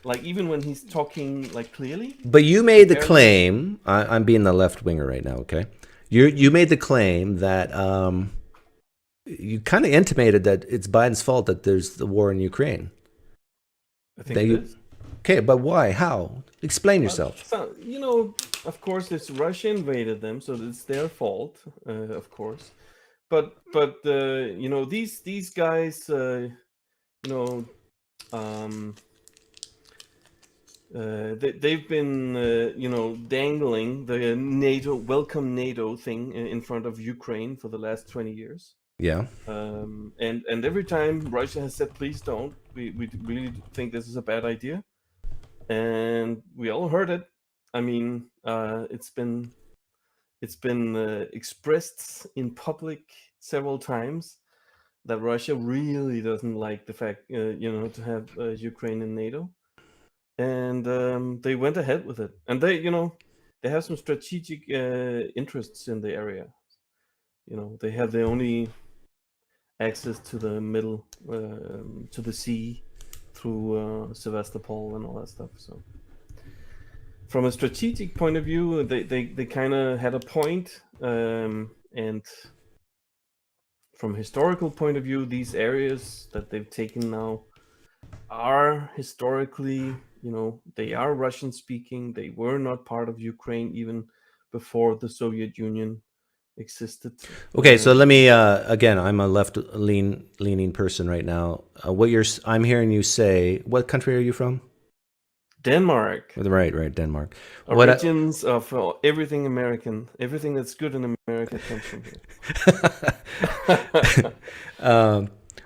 Like even when he's talking like clearly. But you made the claim. I'm being the left winger right now. Okay, you made the claim that. You kind of intimated that it's Biden's fault that there's the war in Ukraine. I think it is. Okay, but why? How? Explain yourself. So, of course, it's Russia invaded them, so it's their fault, of course. But these guys, they've been dangling the welcome NATO thing in front of Ukraine for the last 20 years. Yeah. And every time Russia has said, please don't, we really think this is a bad idea. And we all heard it. I mean, it's been expressed in public several times that Russia really doesn't like the fact, to have Ukraine in NATO. And they went ahead with it. And they have some strategic interests in the area. They have the only access to the middle, to the sea through Sevastopol and all that stuff. So from a strategic point of view, they kind of had a point. And from a historical point of view, these areas that they've taken now are historically, they are Russian speaking. They were not part of Ukraine even before the Soviet Union existed. Okay, so let me again. I'm a leaning person right now. I'm hearing you say, what country are you from? Denmark. Right, Denmark. What? Origins of everything American. Everything that's good in America comes from here.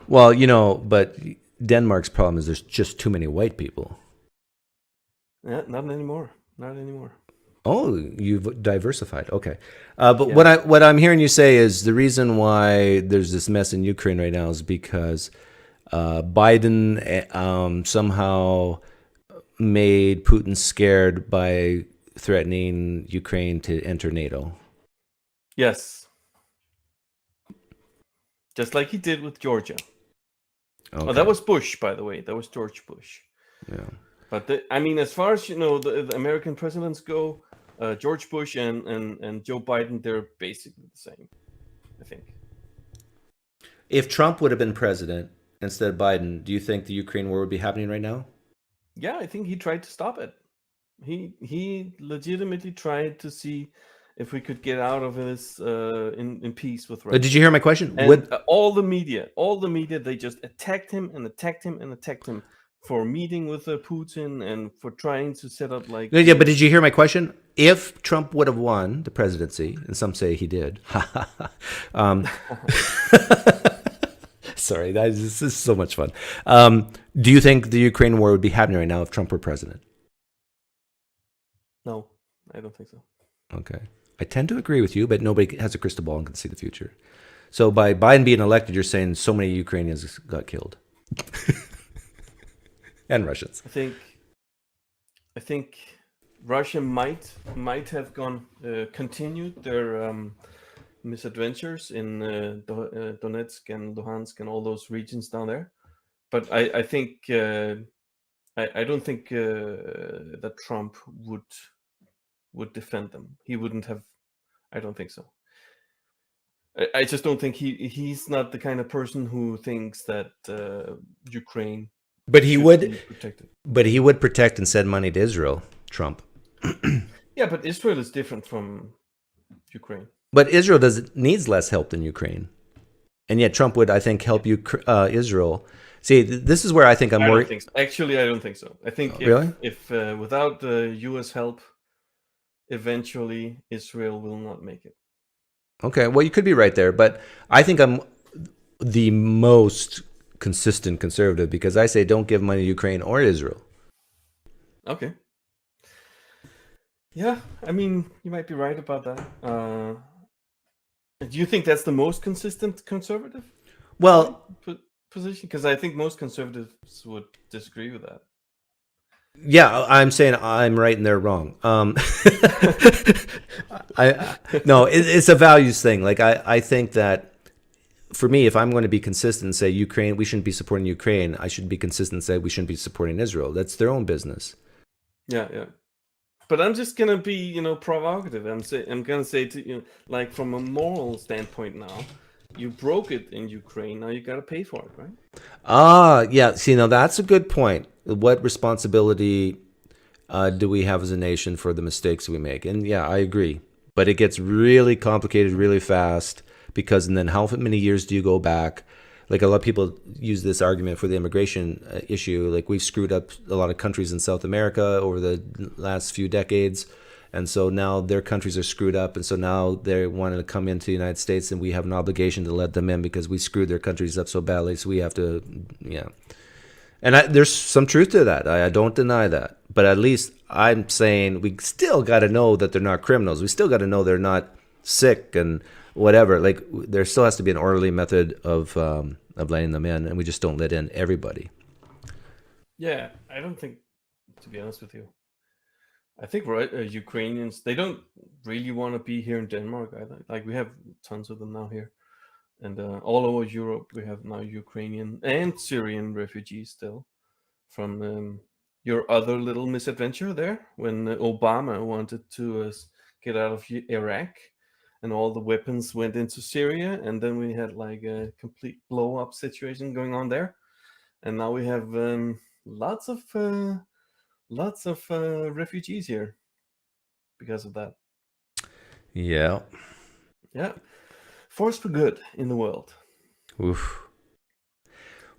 Well, but Denmark's problem is there's just too many white people. Yeah, not anymore. Not anymore. Oh, you've diversified. Okay, but what I'm hearing you say is the reason why there's this mess in Ukraine right now is because Biden somehow made Putin scared by threatening Ukraine to enter NATO. Yes. Just like he did with Georgia. Okay. Oh, that was Bush, by the way. That was George Bush. Yeah. But as far as the American presidents go, George Bush and Joe Biden, they're basically the same, I think. If Trump would have been president instead of Biden, do you think the Ukraine war would be happening right now? Yeah, I think he tried to stop it. He legitimately tried to see if we could get out of this in peace with Russia. Did you hear my question? And all the media, they just attacked him for meeting with Putin and for trying to set up like... Yeah, but did you hear my question? If Trump would have won the presidency, and some say he did. Sorry, this is so much fun. Do you think the Ukraine war would be happening right now if Trump were president? No, I don't think so. Okay. I tend to agree with you, but nobody has a crystal ball and can see the future. So by Biden being elected, you're saying so many Ukrainians got killed. And Russians. I think Russia might have continued their misadventures in Donetsk and Luhansk and all those regions down there. But I think I don't think that Trump would defend them. He wouldn't have. I don't think so. I just don't think he's not the kind of person who thinks that Ukraine. But he would. Protected. But he would protect and send money to Israel. Trump. Yeah, but Israel is different from Ukraine. But Israel needs less help than Ukraine, and yet Trump would, I think, help Israel. See, this is where I think I'm more. Actually, I don't think so. I think if without U.S. help, eventually Israel will not make it. Okay, well, you could be right there, but I think I'm the most consistent conservative because I say don't give money to Ukraine or Israel. Okay. Yeah, I mean, you might be right about that. Do you think that's the most consistent conservative? Well, position? Because I think most conservatives would disagree with that. Yeah, I'm saying I'm right and they're wrong. It's a values thing. Like I think that for me, if I'm going to be consistent and say Ukraine, we shouldn't be supporting Ukraine, I should be consistent and say we shouldn't be supporting Israel. That's their own business. Yeah. But I'm just gonna be, provocative. I'm gonna say to you, like from a moral standpoint now, you broke it in Ukraine. Now you gotta pay for it, right? Yeah. See, now that's a good point. What responsibility do we have as a nation for the mistakes we make? And yeah, I agree. But it gets really complicated really fast because and then how many years do you go back? Like a lot of people use this argument for the immigration issue. Like we've screwed up a lot of countries in South America over the last few decades. And so now their countries are screwed up. And so now they want to come into the United States and we have an obligation to let them in because we screwed their countries up so badly. So we have to, yeah. And there's some truth to that. I don't deny that. But at least I'm saying we still got to know that they're not criminals. We still got to know they're not sick and whatever. Like there still has to be an orderly method of letting them in. And we just don't let in everybody. Yeah, I don't think, to be honest with you, I think Ukrainians, they don't really want to be here in Denmark either. Like we have tons of them now here. And all over Europe, we have now Ukrainian and Syrian refugees still from your other little misadventure there when Obama wanted to get out of Iraq and all the weapons went into Syria. And then we had like a complete blow up situation going on there. And now we have lots of refugees here because of that. Yeah. Force for good in the world. Oof.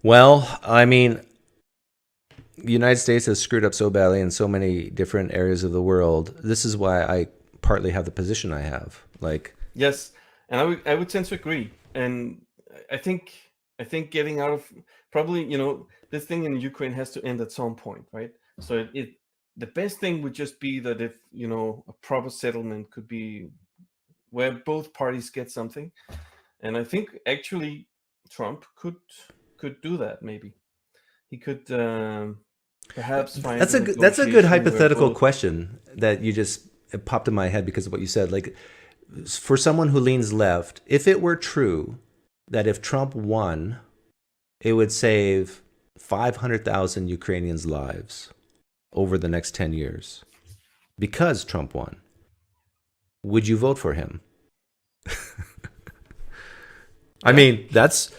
Well, I mean, the United States has screwed up so badly in so many different areas of the world. This is why I partly have the position I have. Like, Yes, and I would tend to agree. And I think getting out of probably, this thing in Ukraine has to end at some point, right? So the best thing would just be that if a proper settlement could be where both parties get something, and I think actually Trump could do that. Maybe he could perhaps find that's a good negotiation where hypothetical both- question that you just it popped in my head because of what you said. Like, for someone who leans left, if it were true that if Trump won, it would save 500,000 Ukrainians' lives over the next 10 years because Trump won, would you vote for him? I mean, that's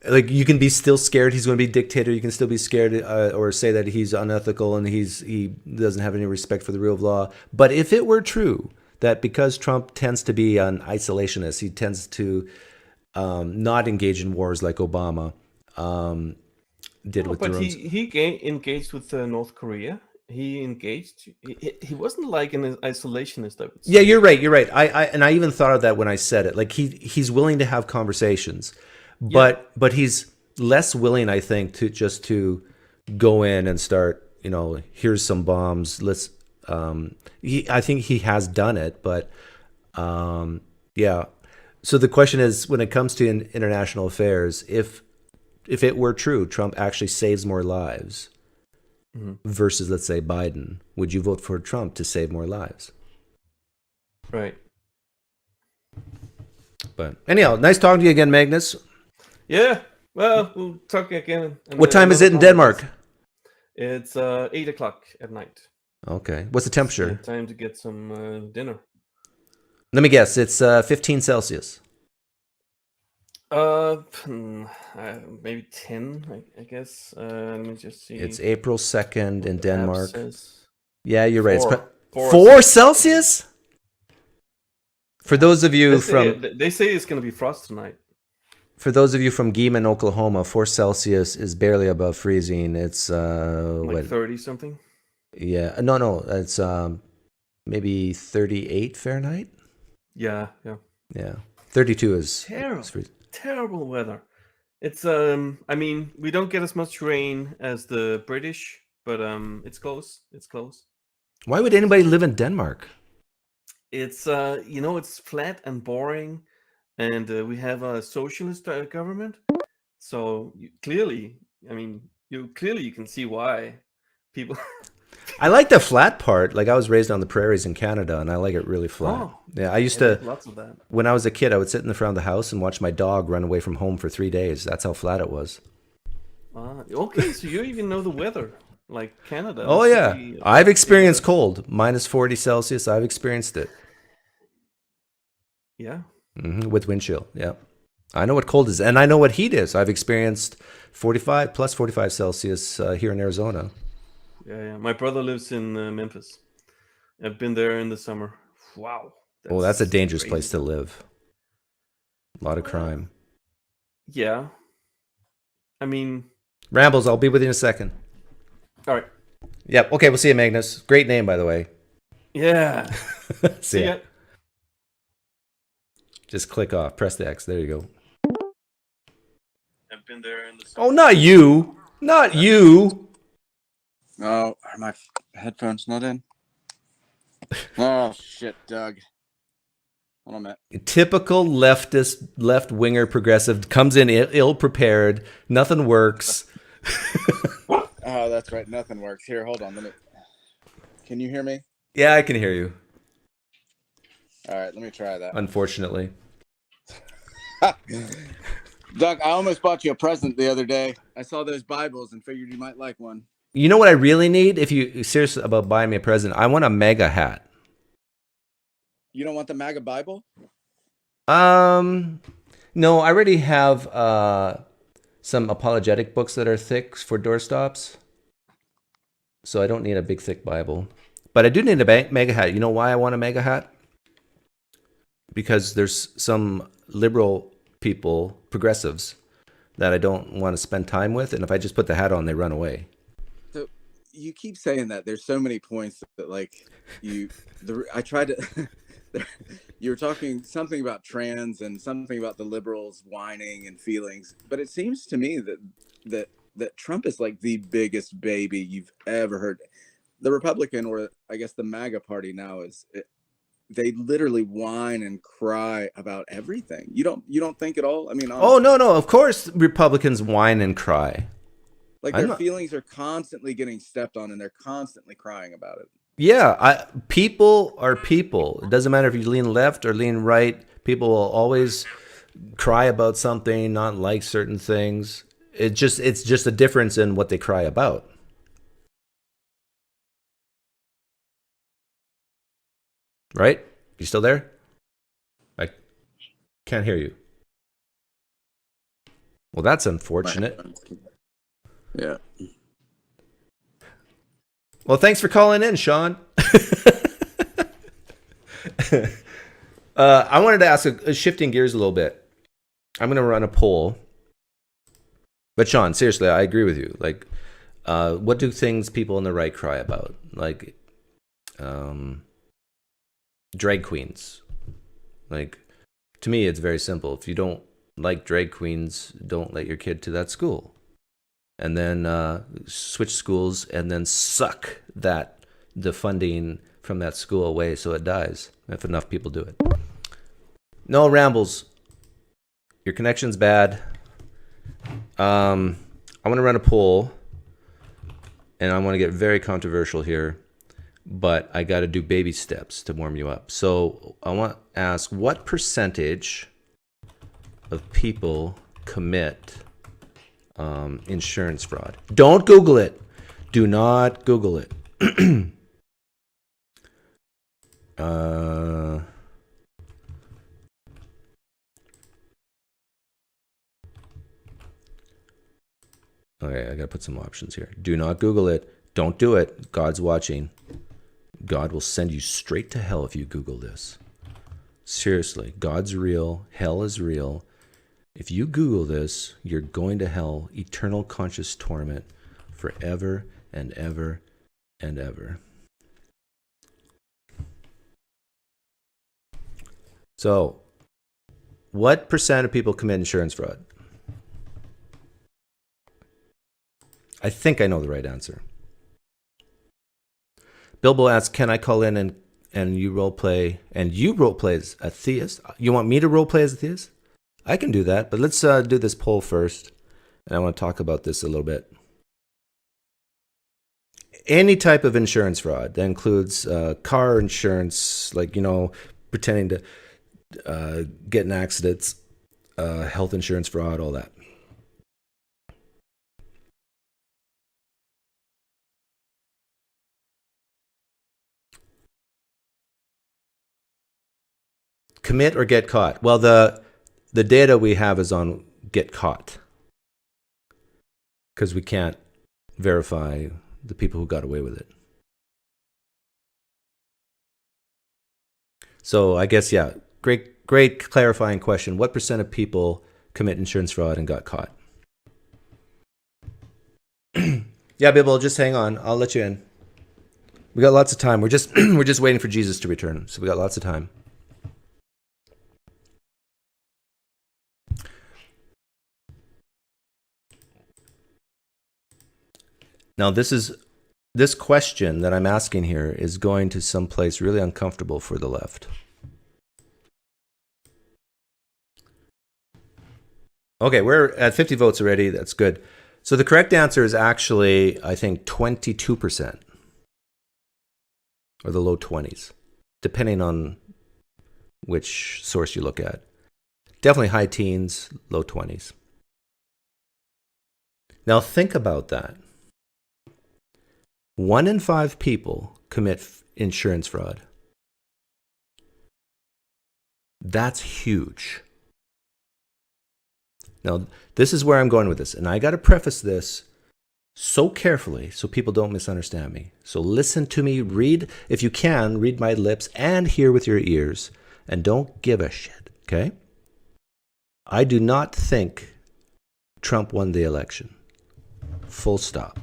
like, you can be still scared he's going to be dictator. You can still be scared or say that he's unethical and he doesn't have any respect for the rule of law. But if it were true that because Trump tends to be an isolationist, he tends to not engage in wars like Obama did with but drones. he engaged with North Korea. He engaged. He wasn't like an isolationist, I would say. Yeah, you're right. You're right. I even thought of that when I said it. Like, he's willing to have conversations, but he's less willing, I think, to go in and start. Here's some bombs. Let's. I think he has done it, but yeah. So the question is, when it comes to international affairs, if it were true, Trump actually saves more lives. Mm-hmm. Versus, let's say, Biden, would you vote for Trump to save more lives? Right. But anyhow, nice talking to you again, Magnus. Yeah. Well, we'll talk again. What time is it in Denmark? It's 8:00 at night. Okay. What's the temperature? Time to get some dinner. Let me guess. It's 15 Celsius. Maybe 10, I guess. Let me just see. It's April 2nd in Denmark. Says. Yeah, you're right. Four 4 Celsius? For those of you they say it's going to be frost tonight. For those of you from Guillemot, Oklahoma, 4 Celsius is barely above freezing. It's like 30 something. Yeah, no, it's maybe 38 Fahrenheit. Yeah. 32 is terrible weather. It's I mean, we don't get as much rain as the British, but it's close. It's close. Why would anybody live in Denmark? It's it's flat and boring, and we have a socialist government. So you can see why people. I like the flat part. Like, I was raised on the prairies in Canada, and I like it really flat. Oh, yeah, I used to. Lots of that. When I was a kid, I would sit in the front of the house and watch my dog run away from home for 3 days. That's how flat it was. Okay, so you even know the weather, like Canada. Oh yeah, I've experienced cold, minus 40 Celsius. I've experienced it. Yeah. With wind chill. Yeah, I know what cold is, and I know what heat is. I've experienced 45 plus 45 Celsius here in Arizona. Yeah. My brother lives in Memphis. I've been there in the summer. Wow. That's a dangerous place to live. A lot of crime. Yeah. I mean... Rambles, I'll be with you in a second. All right. Yep. Okay, we'll see you, Magnus. Great name, by the way. Yeah. See ya. Just click off. Press the X. There you go. I've been there in the summer. Oh, not you. Not you. Oh, are my headphones not in? Oh, shit, Doug. Hold on a minute. Typical leftist, left-winger progressive comes in ill-prepared. Nothing works. Oh, that's right. Nothing works. Here, hold on. Can you hear me? Yeah, I can hear you. All right, let me try that. Unfortunately. Doug, I almost bought you a present the other day. I saw those Bibles and figured you might like one. You know what I really need? If you're serious about buying me a present, I want a MAGA hat. You don't want the MAGA Bible? No, I already have some apologetic books that are thick for doorstops. So I don't need a big, thick Bible. But I do need a MAGA hat. You know why I want a MAGA hat? Because there's some liberal people, progressives, that I don't want to spend time with. And if I just put the hat on, they run away. you keep saying that. There's so many points that like I tried to. You were talking something about trans and something about the liberals whining and feelings, but it seems to me that Trump is like the biggest baby you've ever heard. The Republican, or I guess the MAGA party now, they literally whine and cry about everything. You don't think at all? I mean, Oh, no, of course Republicans whine and cry. like their feelings are constantly getting stepped on and they're constantly crying about it. Yeah, people are people. It doesn't matter if you lean left or lean right. People will always cry about something, not like certain things. It's just a difference in what they cry about. Right? You still there? I can't hear you. Well, that's unfortunate. Yeah. Well, thanks for calling in, Sean. I wanted to ask, shifting gears a little bit. I'm going to run a poll. But Sean, seriously, I agree with you. Like, what do things people on the right cry about? Like, drag queens. Like, to me, it's very simple. If you don't like drag queens, don't let your kid to that school. And then switch schools and then suck the funding from that school away so it dies, if enough people do it. No rambles. Your connection's bad. I want to run a poll, and I want to get very controversial here, but I got to do baby steps to warm you up. So I want to ask, what percentage of people commit insurance fraud? Don't Google it. Do not Google it. Okay, I gotta put some options here. Do not Google it. Don't do it. God's watching. God will send you straight to hell if you Google this. Seriously, God's real. Hell is real. If you Google this, you're going to hell, eternal conscious torment, forever and ever and ever. So, what percent of people commit insurance fraud? I think I know the right answer. Bilbo asks, can I call in and you role play, and you role play as a theist? You want me to role play as a theist? I can do that, but let's do this poll first, and I want to talk about this a little bit. Any type of insurance fraud that includes car insurance, like, pretending to get in accidents, health insurance fraud, all that. Commit or get caught? Well, the data we have is on get caught, because we can't verify the people who got away with it. So I guess, yeah, great clarifying question. What percent of people commit insurance fraud and got caught? Yeah, Bilbo, just hang on. I'll let you in. We got lots of time. We're just waiting for Jesus to return, so we got lots of time. Now, this question that I'm asking here is going to someplace really uncomfortable for the left. Okay, we're at 50 votes already. That's good. So the correct answer is actually, I think, 22%, or the low 20s, depending on which source you look at. Definitely high teens, low 20s. Now think about that. 1 in 5 people commit insurance fraud. That's huge. Now, this is where I'm going with this, and I got to preface this so carefully so people don't misunderstand me. So listen to me, read, if you can, read my lips and hear with your ears, and don't give a shit, okay? I do not think Trump won the election. Full stop.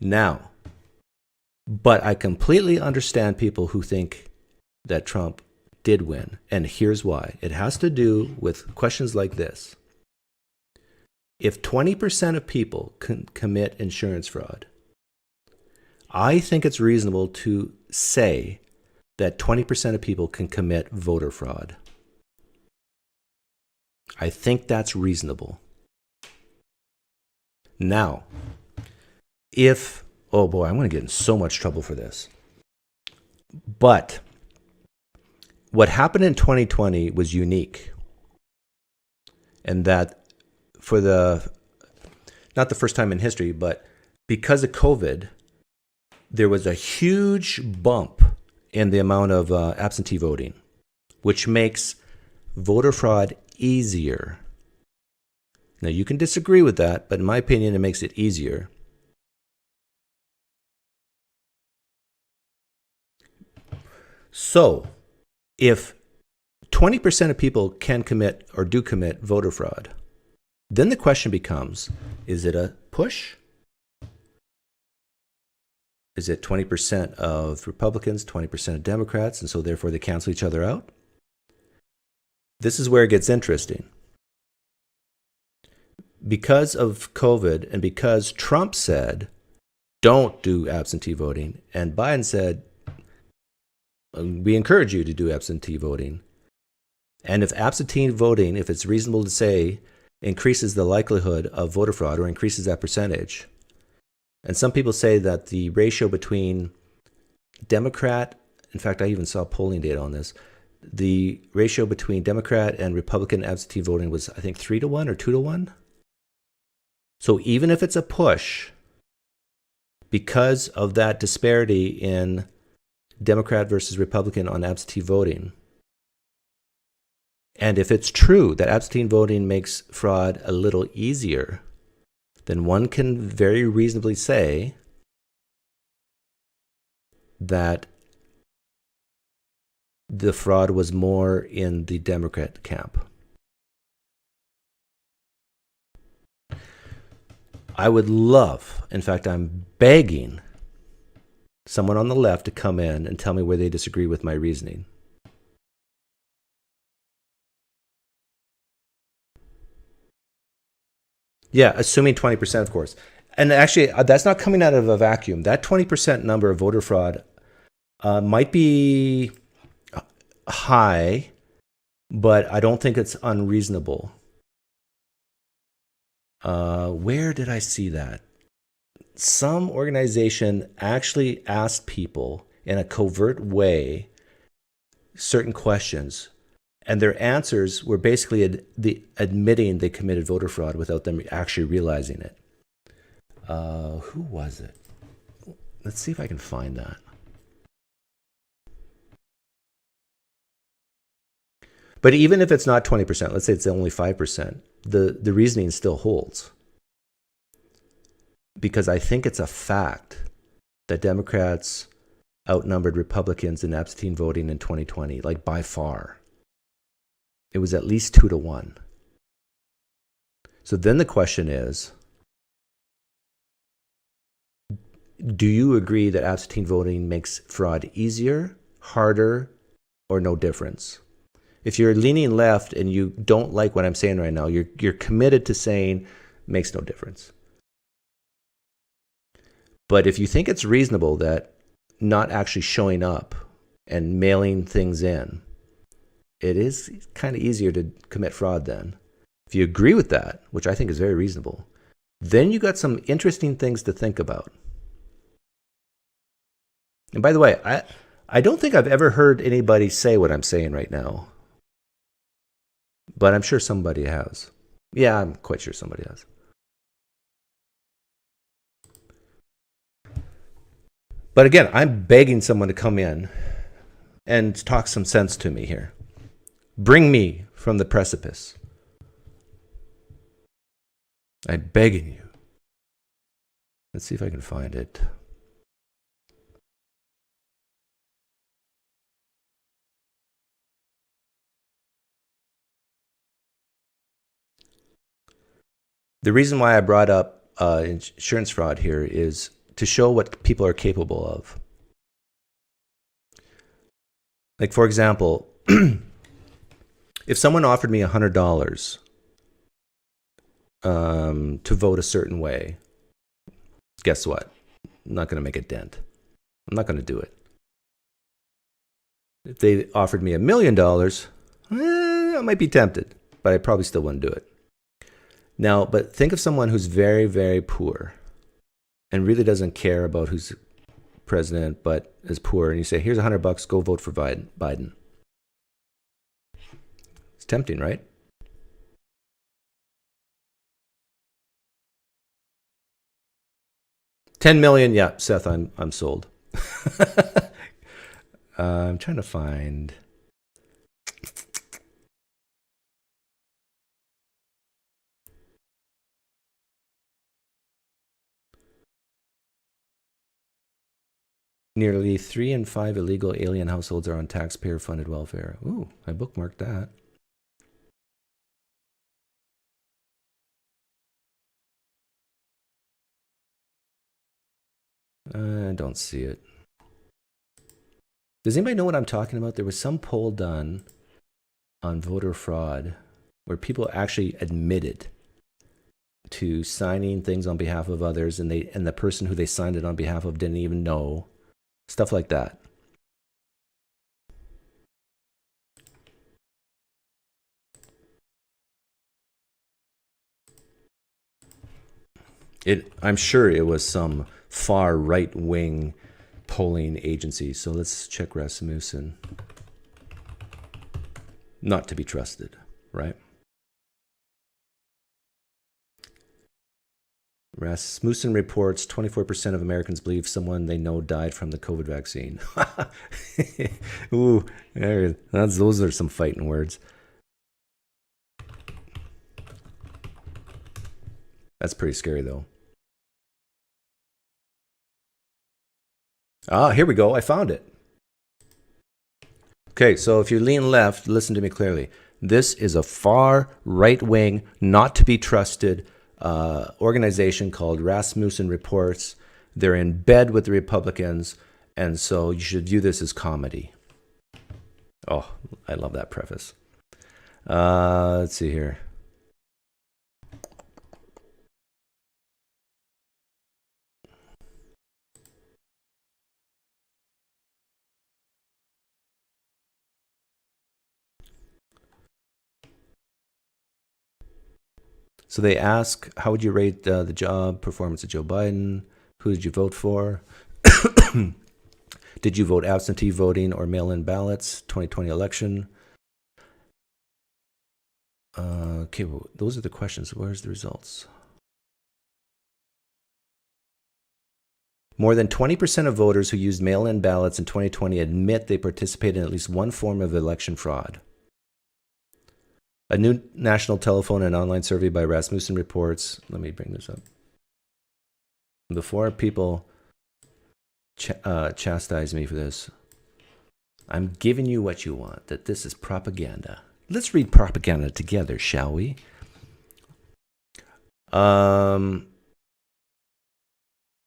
Now, but I completely understand people who think that Trump did win. And here's why. It has to do with questions like this. If 20% of people can commit insurance fraud, I think it's reasonable to say that 20% of people can commit voter fraud. I think that's reasonable. Now, if, oh boy, I'm going to get in so much trouble for this. But what happened in 2020 was unique. And that for not the first time in history, but because of COVID, there was a huge bump in the amount of absentee voting, which makes voter fraud easier. Now, you can disagree with that, but in my opinion, it makes it easier. So, if 20% of people can commit or do commit voter fraud, then the question becomes, is it a push? Is it 20% of Republicans, 20% of Democrats, and so therefore they cancel each other out? This is where it gets interesting. Because of COVID and because Trump said, don't do absentee voting, and Biden said, we encourage you to do absentee voting. And if absentee voting, if it's reasonable to say, increases the likelihood of voter fraud or increases that percentage, and some people say that the ratio between Democrat, in fact, I even saw polling data on this, the ratio between Democrat and Republican absentee voting was, I think, 3-1 or 2-1. So even if it's a push, because of that disparity in Democrat versus Republican on absentee voting, and if it's true that absentee voting makes fraud a little easier, then one can very reasonably say that the fraud was more in the Democrat camp. I would love, in fact, I'm begging someone on the left to come in and tell me where they disagree with my reasoning. Yeah, assuming 20%, of course. And actually, that's not coming out of a vacuum. That 20% number of voter fraud might be high, but I don't think it's unreasonable. Where did I see that? Some organization actually asked people in a covert way certain questions, and their answers were basically admitting they committed voter fraud without them actually realizing it. Who was it? Let's see if I can find that. But even if it's not 20%, let's say it's only 5%, the reasoning still holds. Because I think it's a fact that Democrats outnumbered Republicans in absentee voting in 2020, like by far. It was at least 2-1. So then the question is, do you agree that absentee voting makes fraud easier, harder, or no difference? If you're leaning left and you don't like what I'm saying right now, you're committed to saying makes no difference. But if you think it's reasonable that not actually showing up and mailing things in, it is kind of easier to commit fraud then. If you agree with that, which I think is very reasonable, then you got some interesting things to think about. And by the way, I don't think I've ever heard anybody say what I'm saying right now. But I'm sure somebody has. Yeah, I'm quite sure somebody has. But again, I'm begging someone to come in and talk some sense to me here. Bring me from the precipice. I'm begging you. Let's see if I can find it. The reason why I brought up insurance fraud here is to show what people are capable of. Like, for example, if someone offered me $100 to vote a certain way, guess what? I'm not going to make a dent. I'm not going to do it. If they offered me $1 million, I might be tempted, but I probably still wouldn't do it. Now, but think of someone who's very, very poor and really doesn't care about who's president, but is poor, and you say, here's $100, go vote for Biden. It's tempting, right? $10 million, yeah, Seth, I'm sold. I'm trying to find. Nearly 3 in 5 illegal alien households are on taxpayer-funded welfare. Ooh, I bookmarked that. I don't see it. Does anybody know what I'm talking about? There was some poll done on voter fraud where people actually admitted to signing things on behalf of others, and the person who they signed it on behalf of didn't even know. Stuff like that. I'm sure it was some far right-wing polling agency. So let's check Rasmussen. Not to be trusted, right? Rasmussen reports 24% of Americans believe someone they know died from the COVID vaccine. Ooh, those are some fighting words. That's pretty scary, though. Ah, here we go. I found it. Okay, so if you lean left, listen to me clearly. This is a far right-wing, not to be trusted organization called Rasmussen Reports. They're in bed with the Republicans, and so you should view this as comedy. Oh, I love that preface. Let's see here. So they ask, how would you rate the job performance of Joe Biden? Who did you vote for? Did you vote absentee voting or mail-in ballots? 2020 election. Okay, well, those are the questions. Where's the results? More than 20% of voters who used mail-in ballots in 2020 admit they participated in at least one form of election fraud. A new national telephone and online survey by Rasmussen reports, let me bring this up. Before people chastise me for this, I'm giving you what you want, that this is propaganda. Let's read propaganda together, shall we?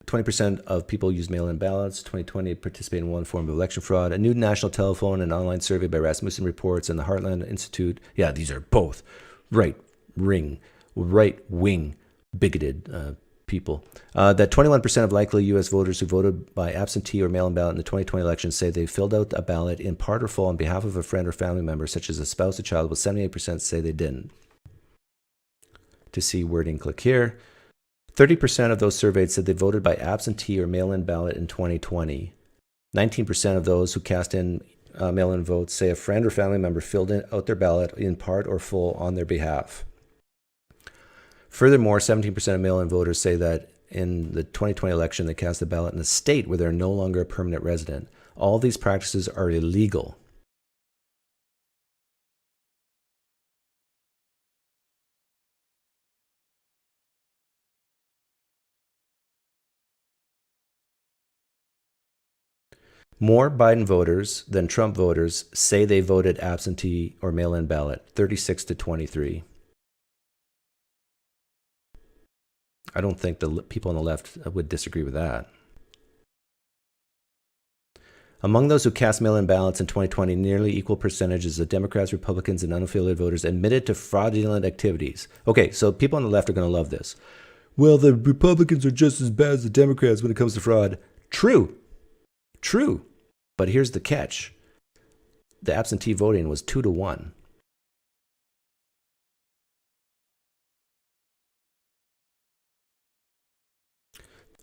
20% of people use mail-in ballots. 2020 participated in one form of election fraud. A new national telephone and online survey by Rasmussen reports and the Heartland Institute. Yeah, these are both right-wing, bigoted people. That 21% of likely U.S. voters who voted by absentee or mail-in ballot in the 2020 election say they filled out a ballot in part or full on behalf of a friend or family member, such as a spouse or child, but 78% say they didn't. To see wording, click here. 30% of those surveyed said they voted by absentee or mail-in ballot in 2020. 19% of those who cast in mail-in votes say a friend or family member filled out their ballot in part or full on their behalf. Furthermore, 17% of mail-in voters say that in the 2020 election they cast a ballot in a state where they're no longer a permanent resident. All these practices are illegal. More Biden voters than Trump voters say they voted absentee or mail-in ballot, 36 to 23. I don't think the people on the left would disagree with that. Among those who cast mail-in ballots in 2020, nearly equal percentages of Democrats, Republicans, and unaffiliated voters admitted to fraudulent activities. Okay, so people on the left are going to love this. Well, the Republicans are just as bad as the Democrats when it comes to fraud. True. But here's the catch. The absentee voting was 2-1.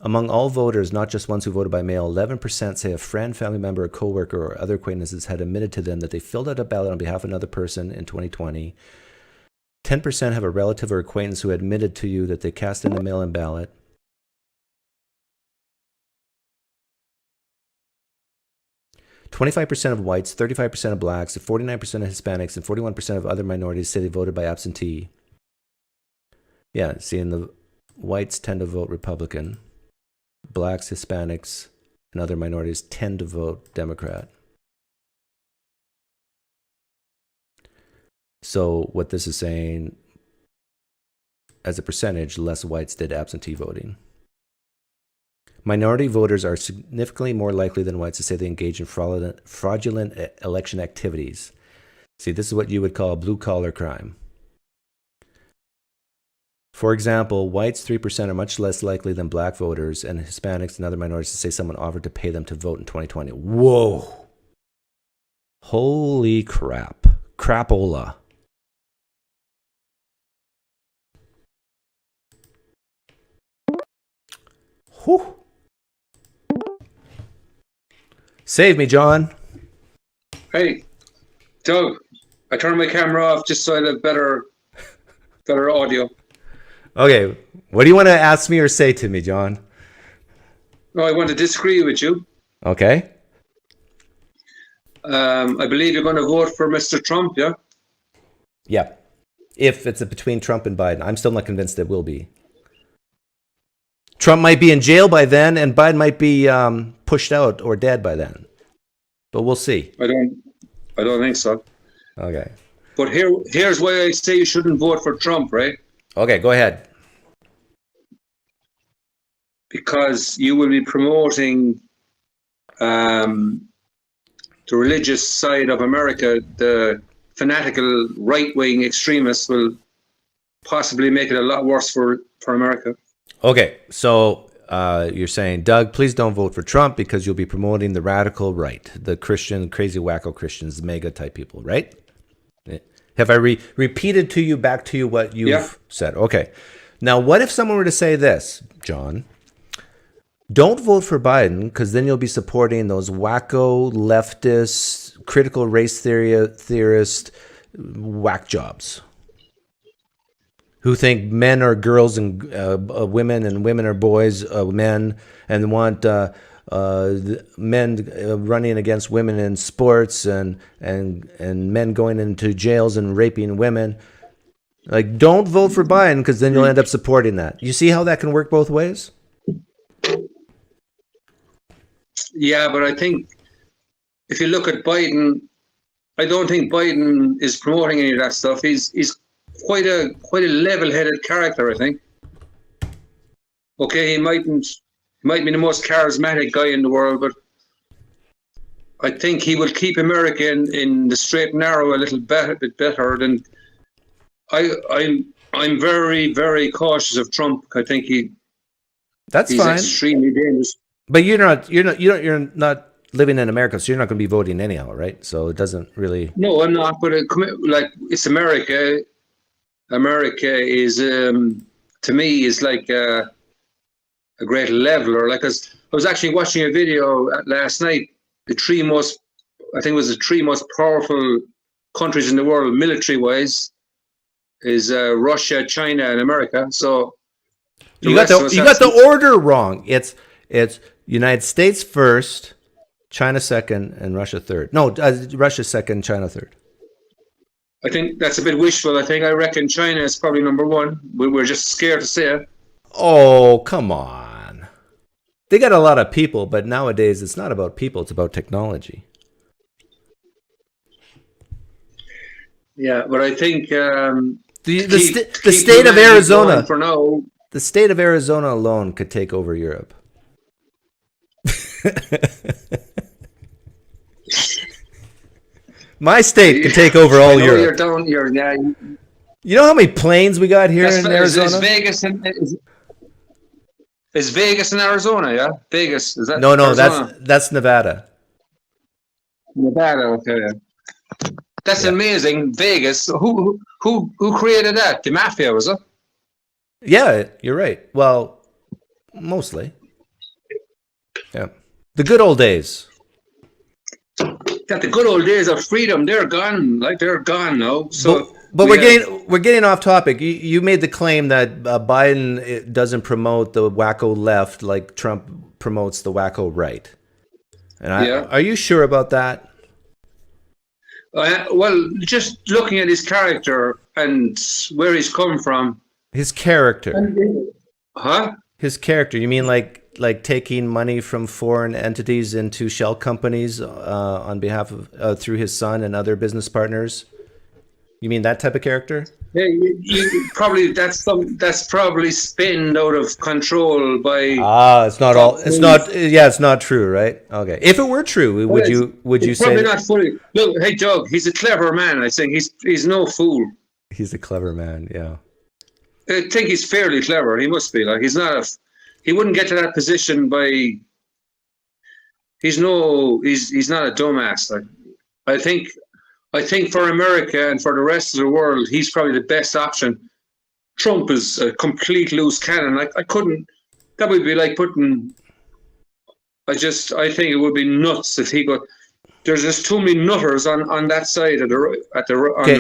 Among all voters, not just ones who voted by mail, 11% say a friend, family member, a coworker, or other acquaintances had admitted to them that they filled out a ballot on behalf of another person in 2020. 10% have a relative or acquaintance who admitted to you that they cast in a mail-in ballot. "25% of whites, 35% of blacks, 49% of Hispanics, and 41% of other minorities say they voted by absentee." Yeah, see, and the whites tend to vote Republican. Blacks, Hispanics, and other minorities tend to vote Democrat. So what this is saying, as a percentage, less whites did absentee voting. Minority voters are significantly more likely than whites to say they engage in fraudulent election activities. See, this is what you would call blue-collar crime. For example, whites, 3%, are much less likely than black voters and Hispanics and other minorities to say someone offered to pay them to vote in 2020. Whoa. Holy crap. Crapola. Whew. Save me, John. Hey, Doug, I turned my camera off just so I'd have better audio. Okay, what do you want to ask me or say to me, John? No, I want to disagree with you. Okay. I believe you're going to vote for Mr. Trump, yeah? Yeah. If it's between Trump and Biden. I'm still not convinced it will be. Trump might be in jail by then, and Biden might be pushed out or dead by then. But we'll see. I don't think so. Okay. But here's why I say you shouldn't vote for Trump, right? Okay, go ahead. Because you will be promoting the religious side of America. The fanatical right-wing extremists will possibly make it a lot worse for America. Okay, so you're saying, Doug, please don't vote for Trump because you'll be promoting the radical right, the Christian, crazy wacko Christians, mega type people, right? Have I repeated to you, back to you what you've said? Okay. Now, what if someone were to say this, John? Don't vote for Biden because then you'll be supporting those wacko, leftist, critical race theorist whack jobs who think men are girls and women and women are boys, men, and want men running against women in sports and men going into jails and raping women. Like, don't vote for Biden because then you'll end up supporting that. You see how that can work both ways? Yeah, but I think if you look at Biden, I don't think Biden is promoting any of that stuff. He's quite a level-headed character, I think. Okay, he might be the most charismatic guy in the world, but I think he will keep America in the straight and narrow a little bit better than I'm very, very cautious of Trump. I think he's fine. Extremely dangerous. But you're not living in America, so you're not going to be voting anyhow, right? So it doesn't really. No, I'm not. But it's America. America is, to me, is like a great leveler. Like, I was actually watching a video last night. The three most powerful countries in the world, military-wise, is Russia, China, and America. So you got the order wrong. It's United States first, China second, and Russia third. No, Russia second, China third. I think that's a bit wishful. I reckon China is probably number one. We're just scared to say it. Oh, come on. They got a lot of people, but nowadays it's not about people, it's about technology. Yeah, but I think the state of Arizona for now. The state of Arizona alone could take over Europe. My state can take over all You're Europe. down. Yeah. You know how many planes we got here in Arizona? Is Vegas in Arizona? Yeah, Vegas is that? No, Arizona? that's Nevada. Nevada. Okay. Yeah. That's amazing. Vegas. Who created that? The mafia, was it? Yeah, you're right. Well, mostly. Yeah. The good old days. That the good old days of freedom, they're gone. Like they're gone now. So, but we're getting off topic. You made the claim that Biden doesn't promote the wacko left like Trump promotes the wacko right. And are you sure about that? Well, just looking at his character and where he's come from. His character. Huh? His character. You mean like taking money from foreign entities into shell companies on behalf of through his son and other business partners? You mean that type of character? Yeah, you probably that's probably spinned out of control by. It's not all. It's not. Yeah, it's not true, right? Okay. If it were true, would you say? Probably not fully. Look, hey Doug, he's a clever man. I think he's no fool. He's a clever man. Yeah. I think he's fairly clever. He must be. Like he's not he wouldn't get to that position by. He's not a dumbass. Like I think for America and for the rest of the world, he's probably the best option. Trump is a complete loose cannon. I couldn't. That would be like putting. I think it would be nuts if he got. There's just too many nutters on that side on the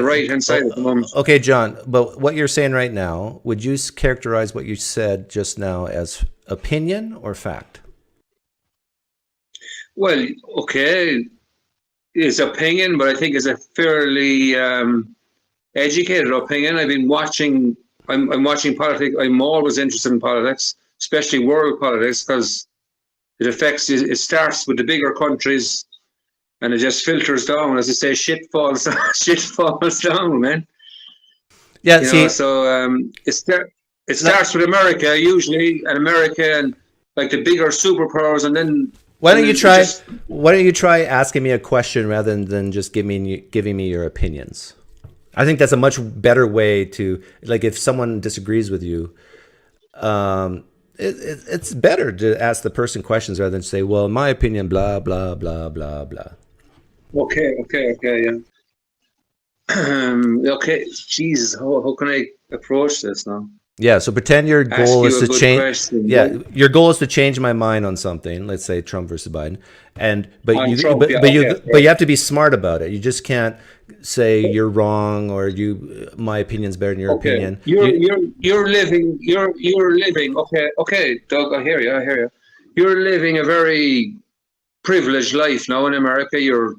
right hand side at the moment. Okay, John, but what you're saying right now, would you characterize what you said just now as opinion or fact? Well, okay, it's opinion, but I think it's a fairly educated opinion. I've been watching. I'm watching politics. I'm always interested in politics, especially world politics, because it affects. It starts with the bigger countries. And it just filters down, as I say, shit falls down, man. Yeah, it starts with America usually, and like the bigger superpowers, and then. Why don't you try asking me a question rather than just giving me your opinions? I think that's a much better way to, like, if someone disagrees with you, it's better to ask the person questions rather than say, well, in my opinion, blah blah blah blah blah. Okay, yeah. Okay, Jesus, how can I approach this now? Yeah, so pretend your goal is to change. Question. Yeah, your goal is to change my mind on something. Let's say Trump versus Biden, but you have to be smart about it. You just can't say you're wrong or my opinion's better than your opinion. You're living. Okay, Doug, I hear you. You're living a very privileged life now in America. You're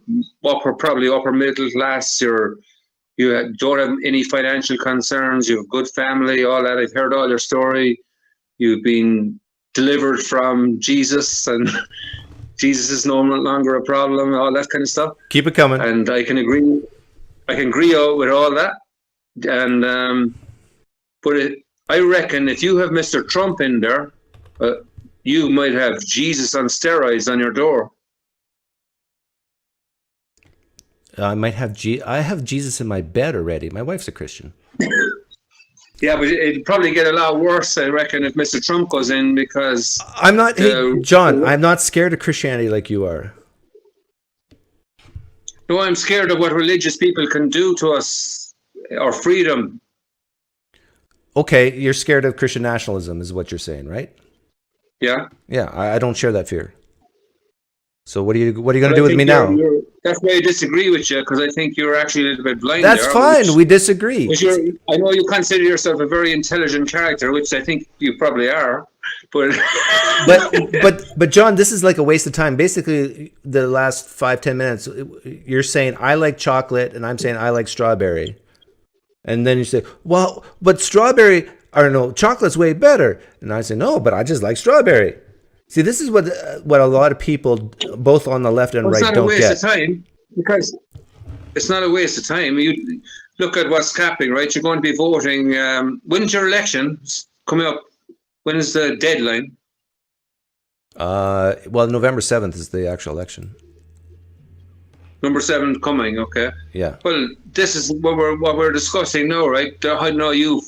probably upper middle class. You don't have any financial concerns. You have good family, all that. I've heard all your story. You've been delivered from Jesus, and Jesus is no longer a problem. All that kind of stuff. Keep it coming. And I can agree with all that. And I reckon if you have Mr. Trump in there, you might have Jesus on steroids on your door. I have Jesus in my bed already. My wife's a Christian. Yeah, but it'd probably get a lot worse, I reckon, if Mr. Trump goes in, because I'm not. Hey, John, I'm not scared of Christianity like you are. No, I'm scared of what religious people can do to us, our freedom. Okay, you're scared of Christian nationalism, is what you're saying, right? Yeah. Yeah, I don't share that fear. So what are you going to do with me now? That's why I disagree with you, because I think you're actually a little bit blind. That's fine. We disagree. I know you consider yourself a very intelligent character, which I think you probably are. But John, this is like a waste of time. Basically, the last 5-10 minutes, you're saying I like chocolate, and I'm saying I like strawberry, and then you say, well, but chocolate's way better, and I say no, but I just like strawberry. See, this is what a lot of people, both on the left and right, don't get. It's not a waste of time, because it's not a waste of time. You look at what's happening, right? You're going to be voting. When's your election coming up? When is the deadline? Well, November 7th is the actual election. Number 7 coming. Okay. Yeah. Well, this is what we're discussing now, right? I know you,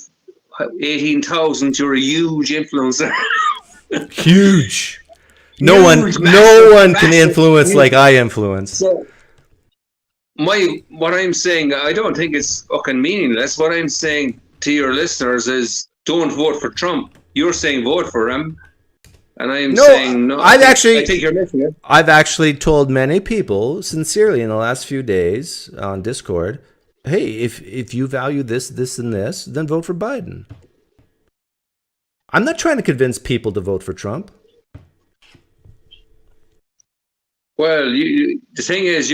18,000. You're a huge influencer. Huge. No Huge, one can massive, influence huge. like I influence. So, what I'm saying, I don't think it's fucking meaningless. What I'm saying to your listeners is, don't vote for Trump. You're saying vote for him, and I'm saying no. I think you're missing it. I've actually told many people sincerely in the last few days on Discord, hey, if you value this, and this, then vote for Biden. I'm not trying to convince people to vote for Trump. Well, the thing is,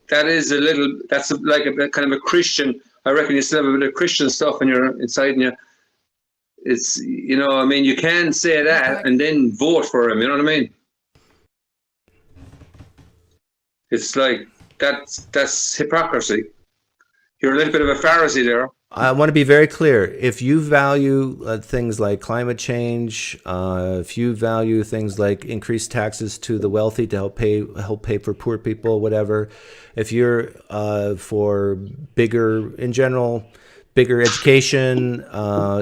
that's like a kind of a Christian. I reckon you still have a bit of Christian stuff inside you. It's, I mean, you can say that and then vote for him. You know what I mean? It's like that's hypocrisy. You're a little bit of a Pharisee there. I want to be very clear. If you value things like climate change, if you value things like increased taxes to the wealthy to help pay for poor people, whatever, if you're for bigger education,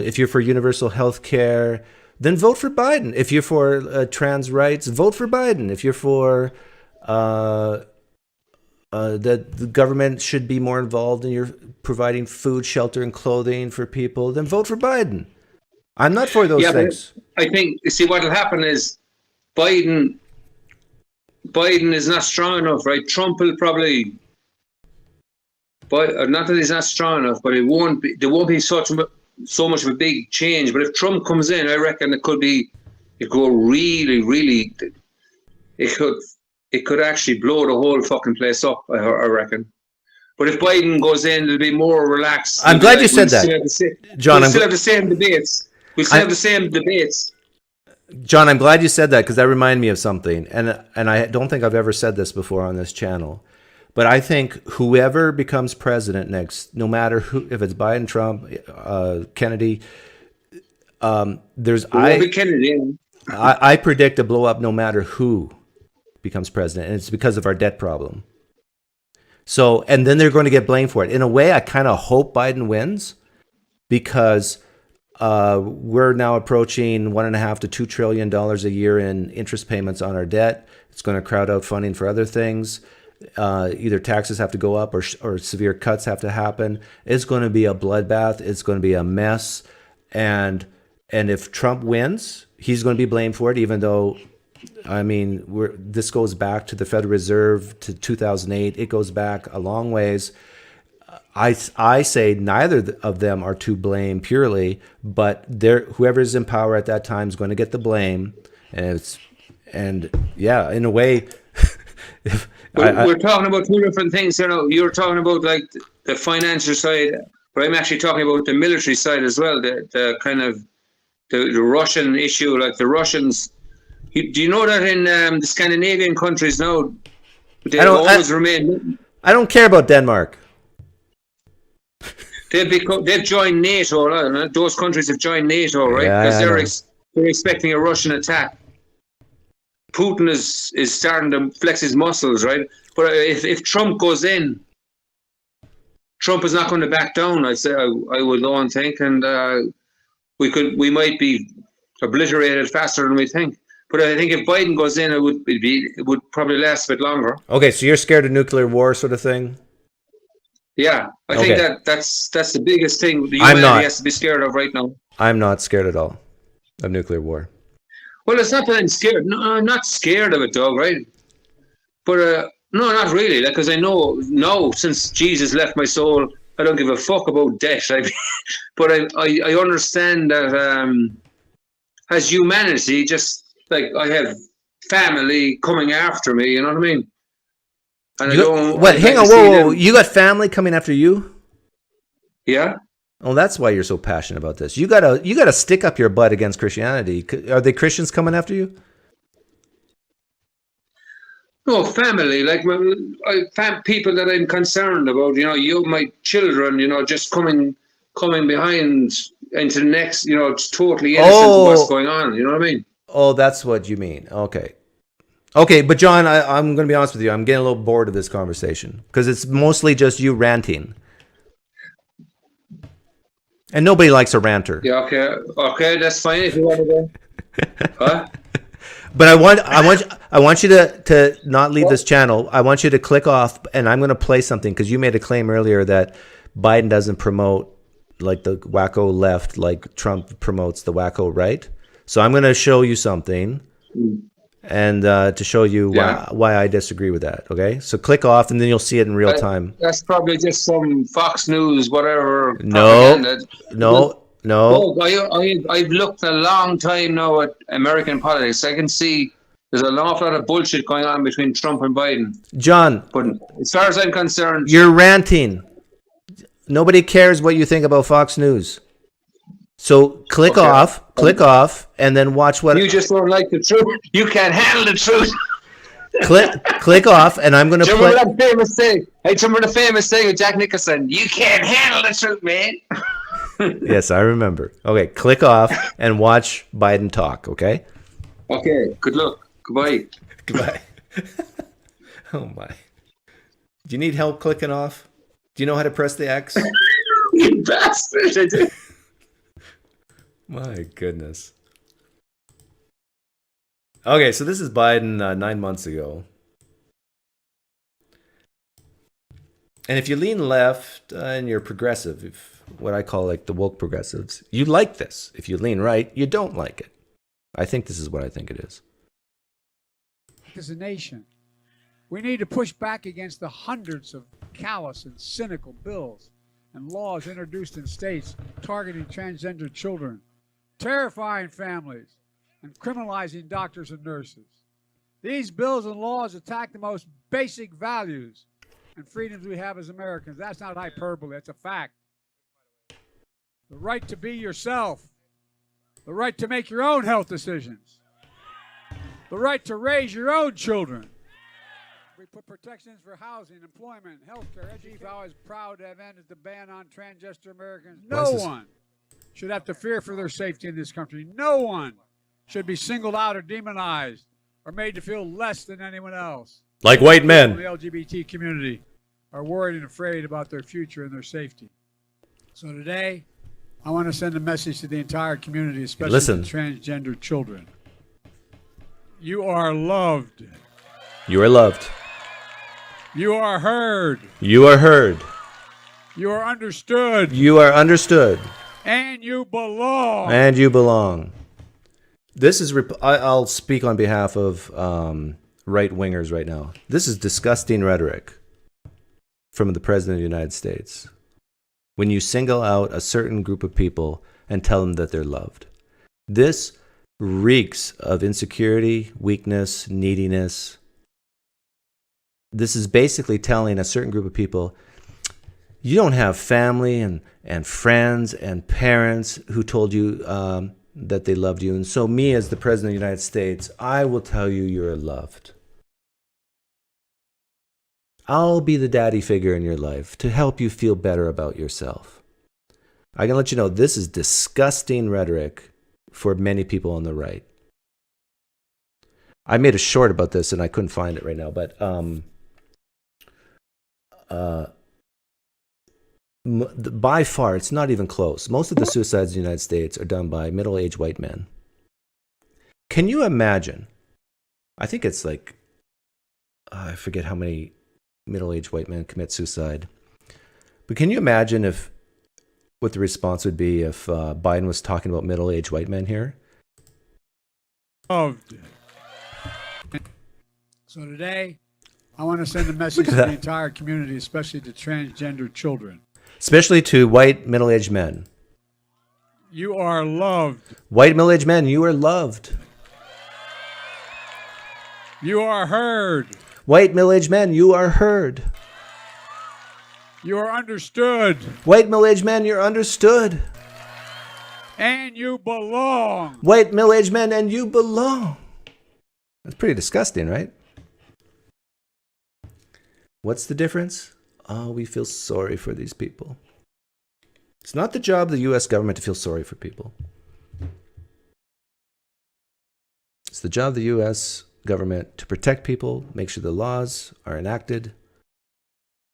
if you're for universal health care, then vote for Biden. If you're for trans rights, vote for Biden. If you're for that the government should be more involved in your providing food, shelter, and clothing for people, then vote for Biden. I'm not for those things. I think, see, what will happen is Biden is not strong enough, right? Trump will probably, but not that he's not strong enough, but there won't be so much of a big change. But if Trump comes in, I reckon it could go really, really, it could actually blow the whole fucking place up, I reckon. But if Biden goes in, it'll be more relaxed. I'm glad you said that, John. We'll still have the same debates. John, I'm glad you said that, because that reminded me of something. And I don't think I've ever said this before on this channel. But I think whoever becomes president next, no matter who, if it's Biden, Trump, Kennedy, I predict a blow up no matter who becomes president, and it's because of our debt problem. So, and then they're going to get blamed for it. In a way, I kind of hope Biden wins, because we're now approaching $1.5 to $2 trillion a year in interest payments on our debt. It's going to crowd out funding for other things. Either taxes have to go up or severe cuts have to happen. It's going to be a bloodbath. It's going to be a mess. And if Trump wins, he's going to be blamed for it, even though, I mean, this goes back to the Federal Reserve, to 2008. It goes back a long ways. I say neither of them are to blame purely, but whoever's in power at that time is going to get the blame. And yeah, in a way, we're talking about two different things. You're talking about like the financial side, but I'm actually talking about the military side as well. The kind of the Russian issue, like the Russians. Do you know that in the Scandinavian countries now, they always remain. I don't care about Denmark. They've joined NATO. Those countries have joined NATO, right? Because they're expecting a Russian attack. Putin is starting to flex his muscles, right? But if Trump goes in, Trump is not going to back down. I would go and think, and we might be obliterated faster than we think. But I think if Biden goes in, it would probably last a bit longer. Okay, so you're scared of nuclear war, sort of thing. Yeah, I think that's the biggest thing the humanity has to be scared of right now. I'm not scared at all of nuclear war. Well, it's not that I'm scared. No, I'm not scared of it, Doug, right? But no, not really. Because I know now, since Jesus left my soul, I don't give a fuck about death. But I understand that as humanity, just like I have family coming after me, you know what I mean? And hang on, whoa! You got family coming after you? Yeah. Oh, that's why you're so passionate about this. You gotta stick up your butt against Christianity. Are they Christians coming after you? No, family, like people that I'm concerned about. My children. Just coming behind into the next. It's totally innocent of what's going on. You know what I mean? Oh, that's what you mean. Okay. Okay, but John, I'm going to be honest with you. I'm getting a little bored of this conversation because it's mostly just you ranting. And nobody likes a ranter. Yeah, okay, that's fine if you want to go. Huh? But I want you to not leave this channel. I want you to click off, and I'm going to play something because you made a claim earlier that Biden doesn't promote like the wacko left like Trump promotes the wacko right. So I'm going to show you something, and to show you why I disagree with that. Okay, so click off, and then you'll see it in real time. That's probably just some Fox News, whatever. No, propaganda. No, I've looked a long time now at American politics. I can see there's an awful lot of bullshit going on between Trump and Biden. John, But as far as I'm concerned, you're ranting. Nobody cares what you think about Fox News. So click off, and then watch what you just don't like the truth. You can't handle the truth. click off, and I'm going to play. Remember that famous thing? Hey, remember the famous thing of Jack Nicholson? You can't handle the truth, man. Yes, I remember. Okay, click off and watch Biden talk, okay? Okay, good luck. Goodbye. Goodbye. Oh, my. Do you need help clicking off? Do you know how to press the X? You bastard. I do. My goodness. Okay, so this is Biden 9 months ago. And if you lean left and you're progressive, what I call like the woke progressives, you like this. If you lean right, you don't like it. I think this is what I think it is. As a nation, we need to push back against the hundreds of callous and cynical bills and laws introduced in states targeting transgender children, terrifying families, and criminalizing doctors and nurses. These bills and laws attack the most basic values and freedoms we have as Americans. That's not hyperbole, that's a fact. The right to be yourself, the right to make your own health decisions, the right to raise your own children. We put protections for housing, employment, healthcare. Chief, I was proud to have ended the ban on transgender Americans. No one should have to fear for their safety in this country. No one should be singled out or demonized or made to feel less than anyone else. Like white men. The LGBT community are worried and afraid about their future and their safety. So today, I want to send a message to the entire community, especially to transgender children. You are loved. You are loved. You are heard. You are heard. You are understood. You are understood. And you belong. And you belong. This is, I'll speak on behalf of right-wingers right now. This is disgusting rhetoric from the President of the United States. When you single out a certain group of people and tell them that they're loved. This reeks of insecurity, weakness, neediness. This is basically telling a certain group of people, you don't have family and friends and parents who told you that they loved you. And so me, as the President of the United States, I will tell you you're loved. I'll be the daddy figure in your life to help you feel better about yourself. I can let you know this is disgusting rhetoric for many people on the right. I made a short about this and I couldn't find it right now, but by far, it's not even close. Most of the suicides in the United States are done by middle-aged white men. Can you imagine? I think it's like, I forget how many middle-aged white men commit suicide. But can you imagine what the response would be if Biden was talking about middle-aged white men here? So today, I want to send a message to the entire community, especially to transgender children. Especially to white middle-aged men. You are loved. White middle-aged men, you are loved. You are heard. White middle-aged men, you are heard. You are understood. White middle-aged men, you're understood. And you belong. White middle-aged men, and you belong. That's pretty disgusting, right? What's the difference? Oh, we feel sorry for these people. It's not the job of the U.S. government to feel sorry for people. It's the job of the U.S. government to protect people, make sure the laws are enacted.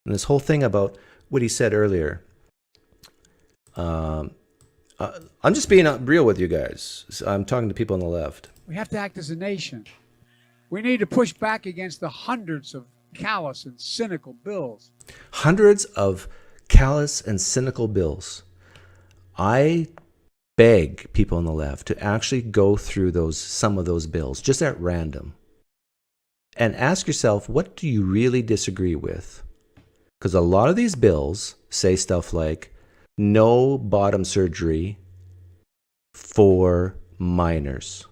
And this whole thing about what he said earlier. I'm just being real with you guys. I'm talking to people on the left. We have to act as a nation. We need to push back against the hundreds of callous and cynical bills. Hundreds of callous and cynical bills. I beg people on the left to actually go through some of those bills just at random and ask yourself, what do you really disagree with? Because a lot of these bills say stuff like no bottom surgery for minors.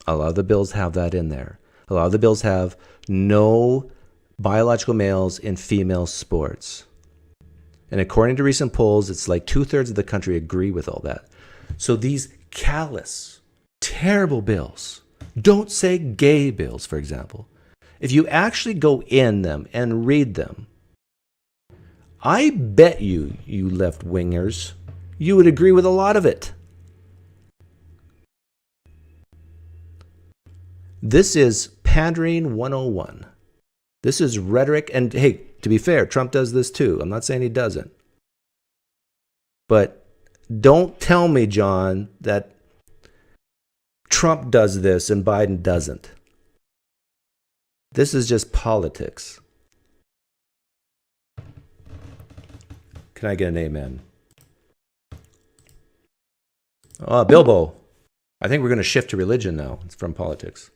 A lot of the bills have that in there. A lot of the bills have no biological males in female sports. And according to recent polls, it's like 2/3 of the country agree with all that. So these callous, terrible bills, don't say gay bills, for example. If you actually go in them and read them, I bet you left-wingers, you would agree with a lot of it. This is pandering 101. This is rhetoric. And hey, to be fair, Trump does this too. I'm not saying he doesn't. But don't tell me, John, that Trump does this and Biden doesn't. This is just politics. Can I get an amen? Oh, Bilbo. I think we're going to shift to religion now. It's from politics.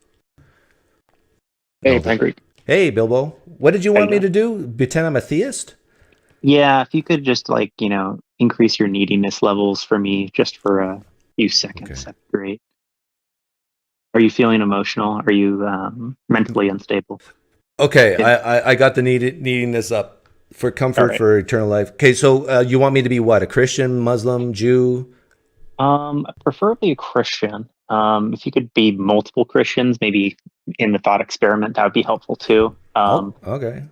Hey, PineCreek. Hey, Bilbo. What did you want me to do? Pretend I'm a theist? Yeah, if you could just increase your neediness levels for me just for a few seconds, Okay. that'd be great. Are you feeling emotional? Are you mentally unstable? Okay, I got the neediness up for comfort, All right. for eternal life. Okay, so you want me to be what? A Christian, Muslim, Jew? Preferably a Christian. If you could be multiple Christians, maybe in the thought experiment, that would be helpful too. Okay.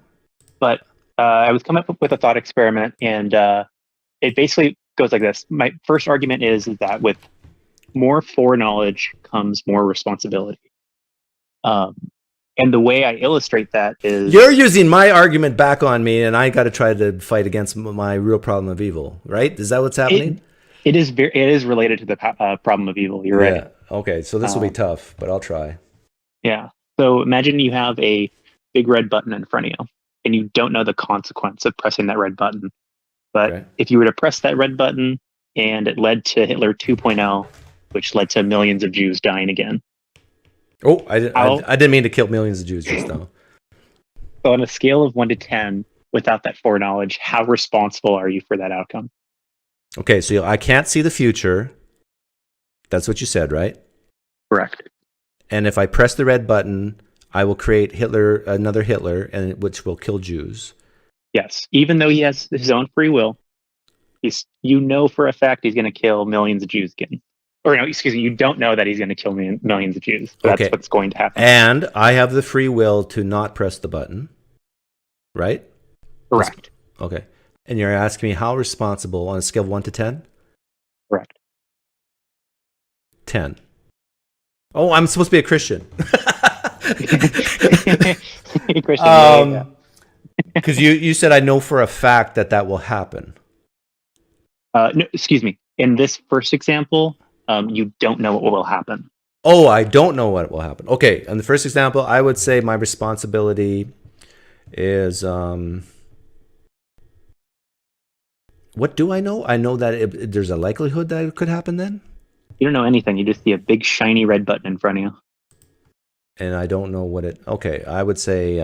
But I was coming up with a thought experiment, and it basically goes like this. My first argument is that with more foreknowledge comes more responsibility. And the way I illustrate that is... You're using my argument back on me, and I got to try to fight against my real problem of evil, right? Is that what's happening? It is related to the problem of evil. You're right. Yeah. Okay, so this will be tough, but I'll try. Yeah. So imagine you have a big red button in front of you, and you don't know the consequence of pressing that red button. But Okay. if you were to press that red button and it led to Hitler 2.0, which led to millions of Jews dying again. Oh, I didn't mean to kill millions of Jews just now. So on a scale of 1 to 10, without that foreknowledge, how responsible are you for that outcome? Okay, so I can't see the future. That's what you said, right? Correct. And if I press the red button, I will create another Hitler, which will kill Jews. Yes. Even though he has his own free will, you know for a fact he's going to kill millions of Jews again. Or no, excuse me, you don't know that he's going to kill millions of Jews. That's Okay. what's going to happen. And I have the free will to not press the button, right? Correct. Okay. And you're asking me how responsible on a scale of 1 to 10? Correct. 10. Oh, I'm supposed to be a Christian. Christian, Because you said I know for a fact that will happen. no, excuse me. In this first example, you don't know what will happen. Oh, I don't know what will happen. Okay, in the first example, I would say my responsibility is... what do I know? I know that there's a likelihood that it could happen then? You don't know anything. You just see a big shiny red button in front of you. And I don't know what it... Okay, I would say...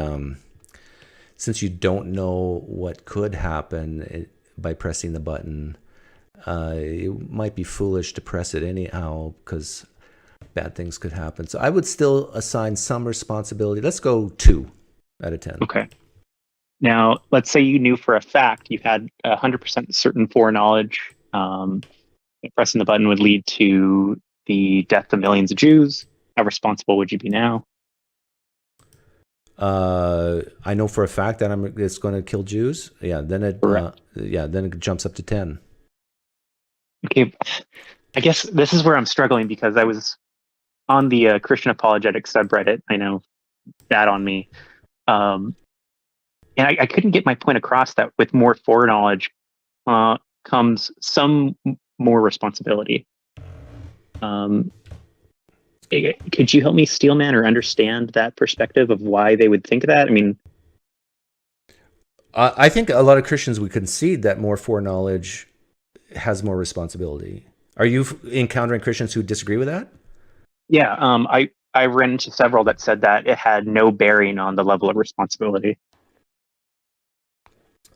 since you don't know what could happen by pressing the button, it might be foolish to press it anyhow because bad things could happen. So I would still assign some responsibility. Let's go 2 out of 10. Okay. Now, let's say you knew for a fact you had 100% certain foreknowledge. Pressing the button would lead to the death of millions of Jews. How responsible would you be now? I know for a fact that it's going to kill Jews. Yeah, then it jumps up to 10. Okay, I guess this is where I'm struggling because I was on the Christian apologetic subreddit, I know that on me. And I couldn't get my point across that with more foreknowledge comes some more responsibility. Could you help me, Steelman, or understand that perspective of why they would think that? I mean, I think a lot of Christians would concede that more foreknowledge has more responsibility. Are you encountering Christians who disagree with that? Yeah, I ran into several that said that it had no bearing on the level of responsibility.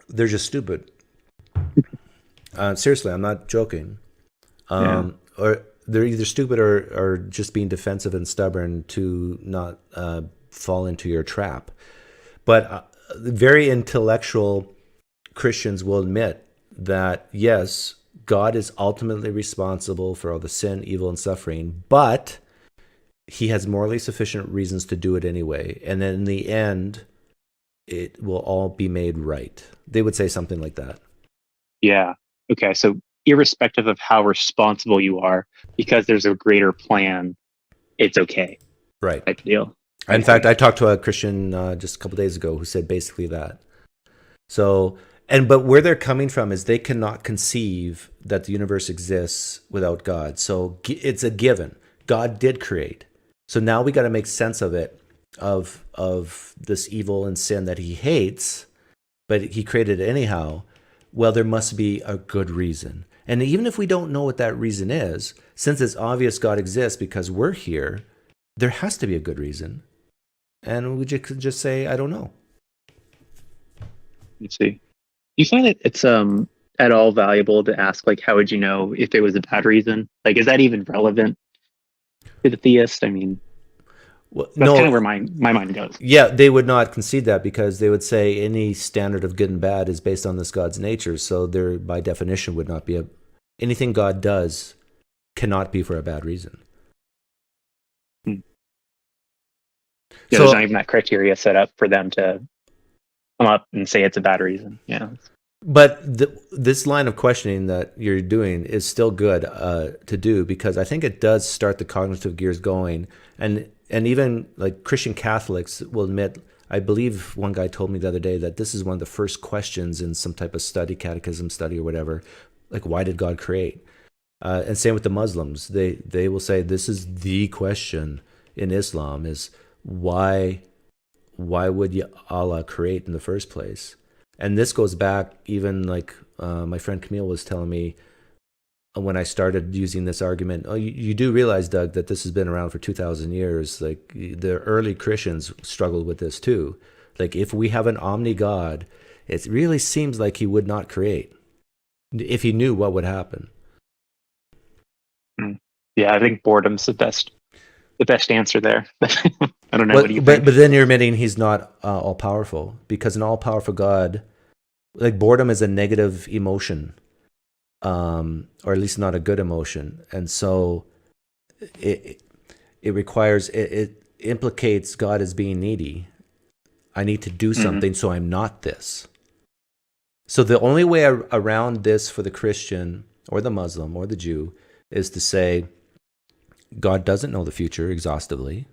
They're just stupid. Seriously, I'm not joking. Or they're either stupid or just being defensive and stubborn to not fall into your trap. But very intellectual Christians will admit that, yes, God is ultimately responsible for all the sin, evil, and suffering, but he has morally sufficient reasons to do it anyway. And then in the end, it will all be made right. They would say something like that. Yeah. Okay. So irrespective of how responsible you are, because there's a greater plan, it's okay. Right. Type deal. In fact, I talked to a Christian just a couple days ago who said basically that. So, but where they're coming from is they cannot conceive that the universe exists without God. So it's a given. God did create. So now we got to make sense of it, of this evil and sin that he hates, but he created it anyhow. Well, there must be a good reason. And even if we don't know what that reason is, since it's obvious God exists because we're here, there has to be a good reason. And we could just say, I don't know. Let's see. Do you find that it's at all valuable to ask, like, how would you know if it was a bad reason? Like, is that even relevant to the theist? I mean, well, that's kind of where my mind goes. Yeah, they would not concede that because they would say any standard of good and bad is based on this God's nature. So there, by definition, would not be anything God does cannot be for a bad reason. Yeah, so, there's not even that criteria set up for them to come up and say it's a bad reason. Yeah. But this line of questioning that you're doing is still good to do because I think it does start the cognitive gears going. And even like Christian Catholics will admit, I believe one guy told me the other day that this is one of the first questions in some type of study, catechism study or whatever, like why did God create? And same with the Muslims. They will say this is the question in Islam is why would Allah create in the first place? And this goes back even like my friend Camille was telling me when I started using this argument. Oh, you do realize, Doug, that this has been around for 2,000 years. Like the early Christians struggled with this too. Like if we have an omni God, it really seems like he would not create if he knew what would happen. Yeah, I think boredom's the best answer there. I don't know. What do you think? But then you're admitting he's not all powerful because an all powerful God, like boredom, is a negative emotion, or at least not a good emotion, and so it requires it implicates God as being needy. I need to do something, so I'm not this. So the only way around this for the Christian or the Muslim or the Jew is to say God doesn't know the future exhaustively.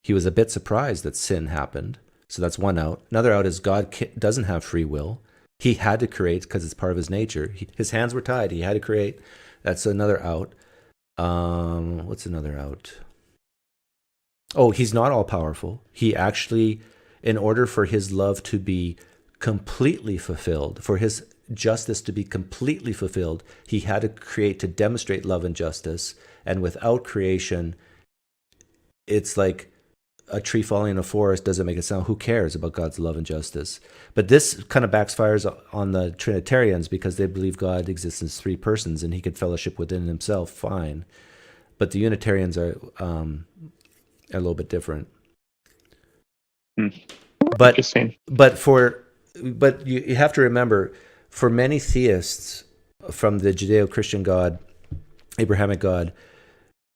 He was a bit surprised that sin happened. So that's one out. Another out is God doesn't have free will. He had to create because it's part of his nature. His hands were tied. He had to create. That's another out. What's another out? Oh, he's not all powerful. He actually, in order for his love to be completely fulfilled, for his justice to be completely fulfilled, he had to create to demonstrate love and justice. And without creation, it's like a tree falling in a forest doesn't make a sound. Who cares about God's love and justice? But this kind of backfires on the Trinitarians because they believe God exists as three persons and he could fellowship within himself, fine. But the Unitarians are a little bit different. But you have to remember, for many theists from the Judeo-Christian God, Abrahamic God,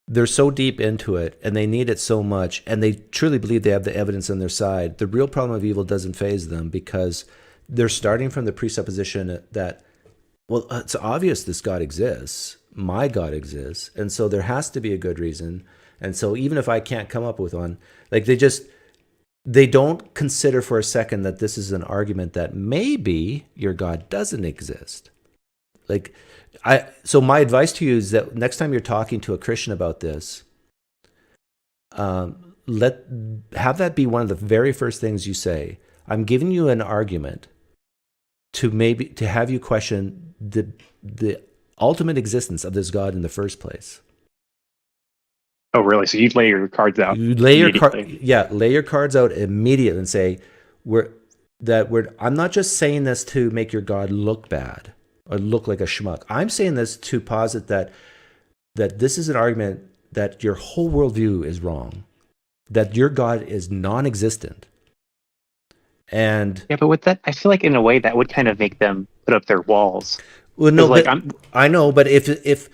they're so deep into it and they need it so much and they truly believe they have the evidence on their side. The real problem of evil doesn't faze them because they're starting from the presupposition that, well, it's obvious this God exists. My God exists. And so there has to be a good reason. And so even if I can't come up with one, like they don't consider for a second that this is an argument that maybe your God doesn't exist. So my advice to you is that next time you're talking to a Christian about this, have that be one of the very first things you say. I'm giving you an argument to have you question the ultimate existence of this God in the first place. Oh, really? So you'd lay your cards out. You lay your cards out immediately and say, I'm not just saying this to make your God look bad or look like a schmuck. I'm saying this to posit that this is an argument that your whole worldview is wrong, that your God is non-existent. And yeah, but with that, I feel like in a way that would kind of make them put up their walls. Well, no, I know, but if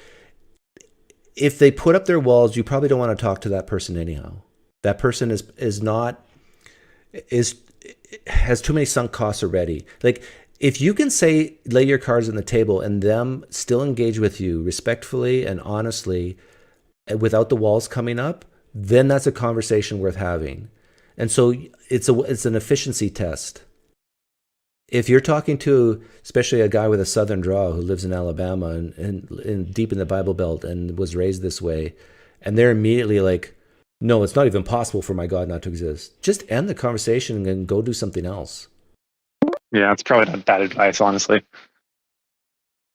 they put up their walls, you probably don't want to talk to that person anyhow. That person has too many sunk costs already. Like, if you can lay your cards on the table and them still engage with you respectfully and honestly without the walls coming up, then that's a conversation worth having. And so it's an efficiency test. If you're talking to, especially a guy with a southern drawl who lives in Alabama and deep in the Bible Belt and was raised this way, and they're immediately like, no, it's not even possible for my God not to exist. Just end the conversation and go do something else. Yeah, that's probably not bad advice, honestly.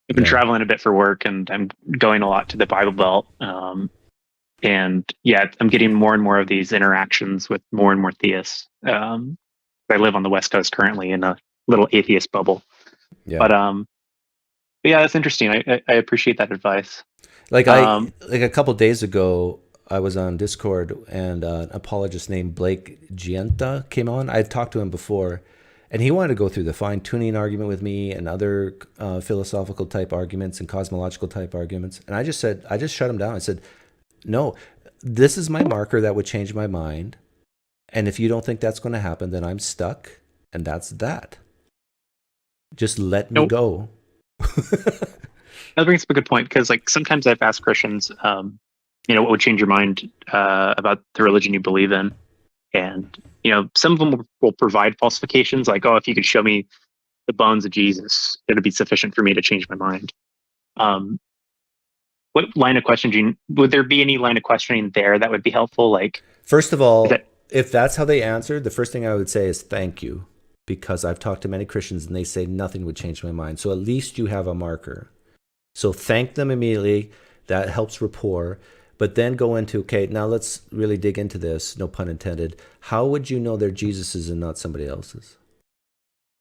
I've been traveling a bit for work, and I'm going a lot to the Bible Belt. And yeah, I'm getting more and more of these interactions with more and more theists. I live on the West Coast currently in a little atheist bubble. Yeah. But yeah, that's interesting. I appreciate that advice. Like a couple of days ago, I was on Discord and an apologist named Blake Gienta came on. I had talked to him before, and he wanted to go through the fine-tuning argument with me and other philosophical type arguments and cosmological type arguments. And I just shut him down. I said, no, this is my marker that would change my mind. And if you don't think that's going to happen, then I'm stuck. And that's that. Just let me go. That brings up a good point, because like sometimes I've asked Christians, what would change your mind about the religion you believe in? And, some of them will provide falsifications like, oh, if you could show me the bones of Jesus, it would be sufficient for me to change my mind. What line of questioning, would there be any line of questioning there that would be helpful? Like, first of all, if that's how they answered, the first thing I would say is thank you, because I've talked to many Christians and they say nothing would change my mind. So at least you have a marker. So thank them immediately. That helps rapport. But then go into, okay, now let's really dig into this, no pun intended. How would you know they're Jesus's and not somebody else's?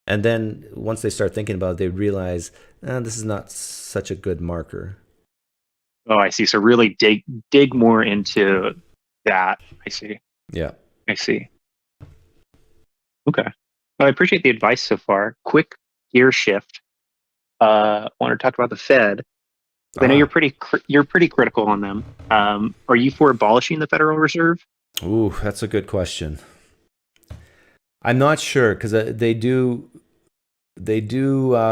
And then once they start thinking about it, they realize, this is not such a good marker. Oh, I see. So really dig more into that. I see. Yeah. I see. Okay. Well, I appreciate the advice so far. Quick gear shift. I want to talk about the Fed. I know you're pretty critical on them. Are you for abolishing the Federal Reserve? Ooh, that's a good question. I'm not sure, because they do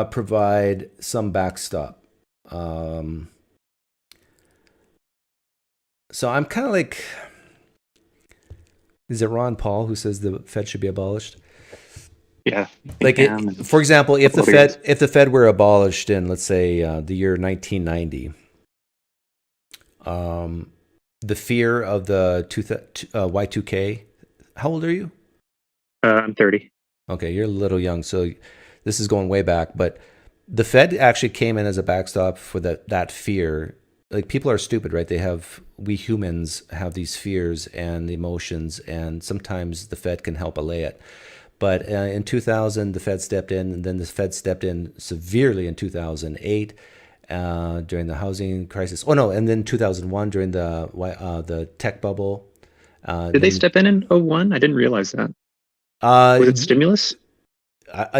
provide some backstop. So I'm kind of like, is it Ron Paul who says the Fed should be abolished? Yeah. Like, for example, if the Fed were abolished in, let's say, the year 1990, the fear of the Y2K. How old are you? I'm 30. Okay, you're a little young, so this is going way back. But the Fed actually came in as a backstop for that fear. Like, people are stupid, right? We humans have these fears and emotions, and sometimes the Fed can help allay it. But in 2000, the Fed stepped in, and then the Fed stepped in severely in 2008 during the housing crisis. Oh no, and then 2001 during the tech bubble. Did they step in 2001? I didn't realize that. Was it stimulus?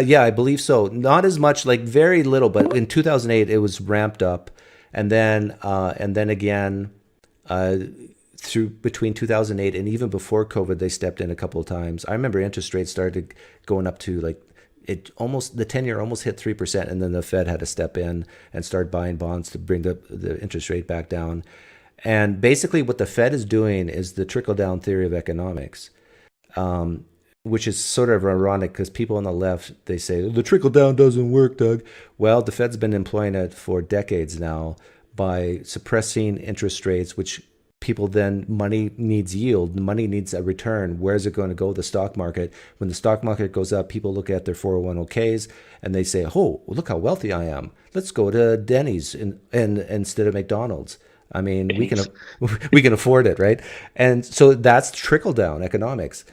Yeah, I believe so. Not as much, like very little, but in 2008 it was ramped up, and then again through between 2008 and even before COVID, they stepped in a couple of times. I remember interest rates started going up to the 10-year almost hit 3%, and then the Fed had to step in and start buying bonds to bring the interest rate back down. And basically what the Fed is doing is the trickle-down theory of economics, which is sort of ironic because people on the left, they say, the trickle-down doesn't work, Doug. Well, the Fed's been employing it for decades now by suppressing interest rates, which people then, money needs yield, money needs a return. Where's it going to go? The stock market. When the stock market goes up, people look at their 401ks and they say, oh, look how wealthy I am. Let's go to Denny's and instead of McDonald's. I mean, we can afford it, right? And so that's trickle down economics,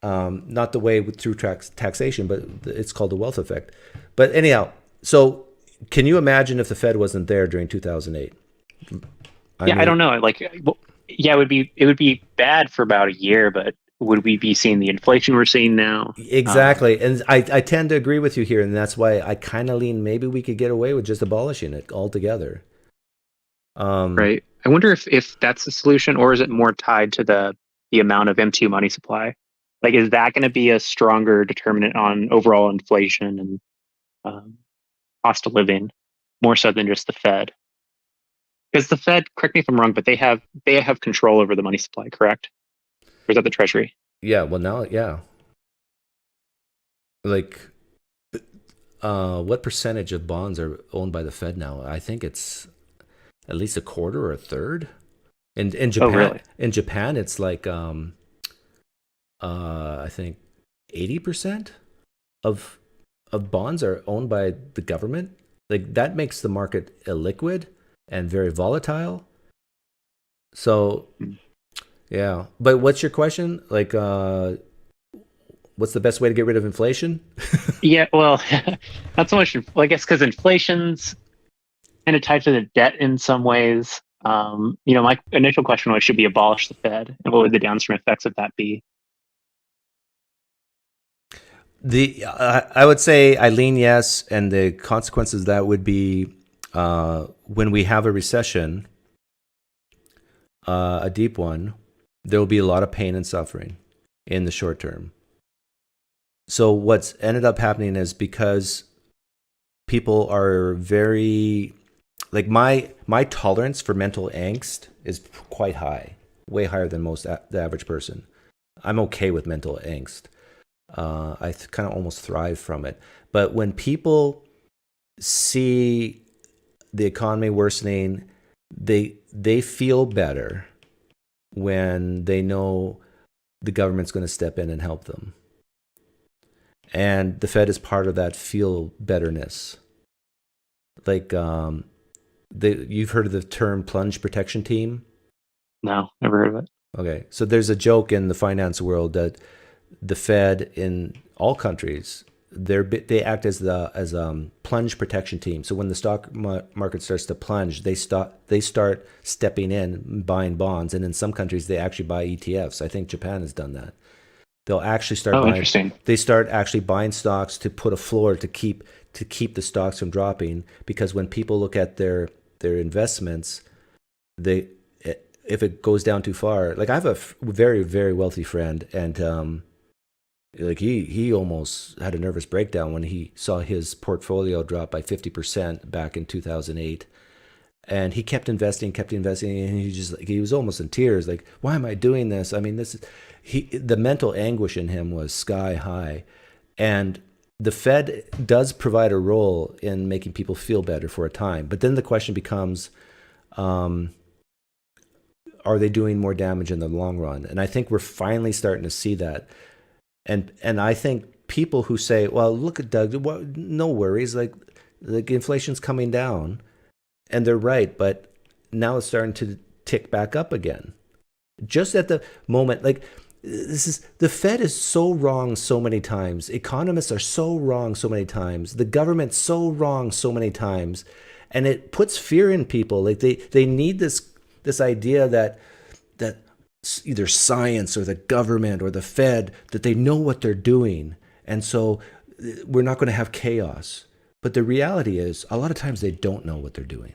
not the way through taxation, but it's called the wealth effect. But anyhow, so can you imagine if the Fed wasn't there during 2008? I don't know. Like, yeah, it would be bad for about a year, but would we be seeing the inflation we're seeing now? Exactly. And I tend to agree with you here. And that's why I kind of lean, maybe we could get away with just abolishing it altogether. Right. I wonder if that's the solution, or is it more tied to the amount of M2 money supply? Like, is that going to be a stronger determinant on overall inflation and cost of living, more so than just the Fed? Because the Fed, correct me if I'm wrong, but they have control over the money supply, correct? Or is that the Treasury? Yeah. Well, now, yeah. Like, what percentage of bonds are owned by the Fed now? I think it's at least a quarter or a third. In Japan, oh, really? In Japan, it's like I think 80% of bonds are owned by the government. Like, that makes the market illiquid and very volatile. So, yeah. But what's your question? Like, what's the best way to get rid of inflation? Yeah, well, not so much. Well, I guess because inflation's kind of tied to the debt in some ways. My initial question was, should we abolish the Fed, and what would the downstream effects of that be? I would say I lean yes, and the consequences of that would be when we have a recession, a deep one, there will be a lot of pain and suffering in the short term. So what's ended up happening is, because people are very, like, my tolerance for mental angst is quite high, way higher than the average person. I'm okay with mental angst. I kind of almost thrive from it. But when people see the economy worsening, they feel better when they know the government's going to step in and help them. And the Fed is part of that feel betterness. Like, you've heard of the term plunge protection team? No, never heard of it. Okay, so there's a joke in the finance world that the Fed in all countries, they act as plunge protection team. So when the stock market starts to plunge, they start stepping in, buying bonds, and in some countries they actually buy ETFs. I think Japan has done that. They'll actually start buying. Interesting. They start actually buying stocks to put a floor to keep the stocks from dropping, because when people look at their investments, if it goes down too far, like, I have a very, very wealthy friend, and like he almost had a nervous breakdown when he saw his portfolio drop by 50% back in 2008. And he kept investing, and he was almost in tears. Like, why am I doing this? I mean, the mental anguish in him was sky high. And the Fed does provide a role in making people feel better for a time. But then the question becomes, are they doing more damage in the long run? And I think we're finally starting to see that. And I think people who say, well, look at Doug, no worries, like inflation's coming down. And they're right, but now it's starting to tick back up again. Just at the moment, like, the Fed is so wrong so many times. Economists are so wrong so many times. The government's so wrong so many times. And it puts fear in people. Like, they need this idea that either science or the government or the Fed, that they know what they're doing. And so we're not going to have chaos. But the reality is, a lot of times they don't know what they're doing.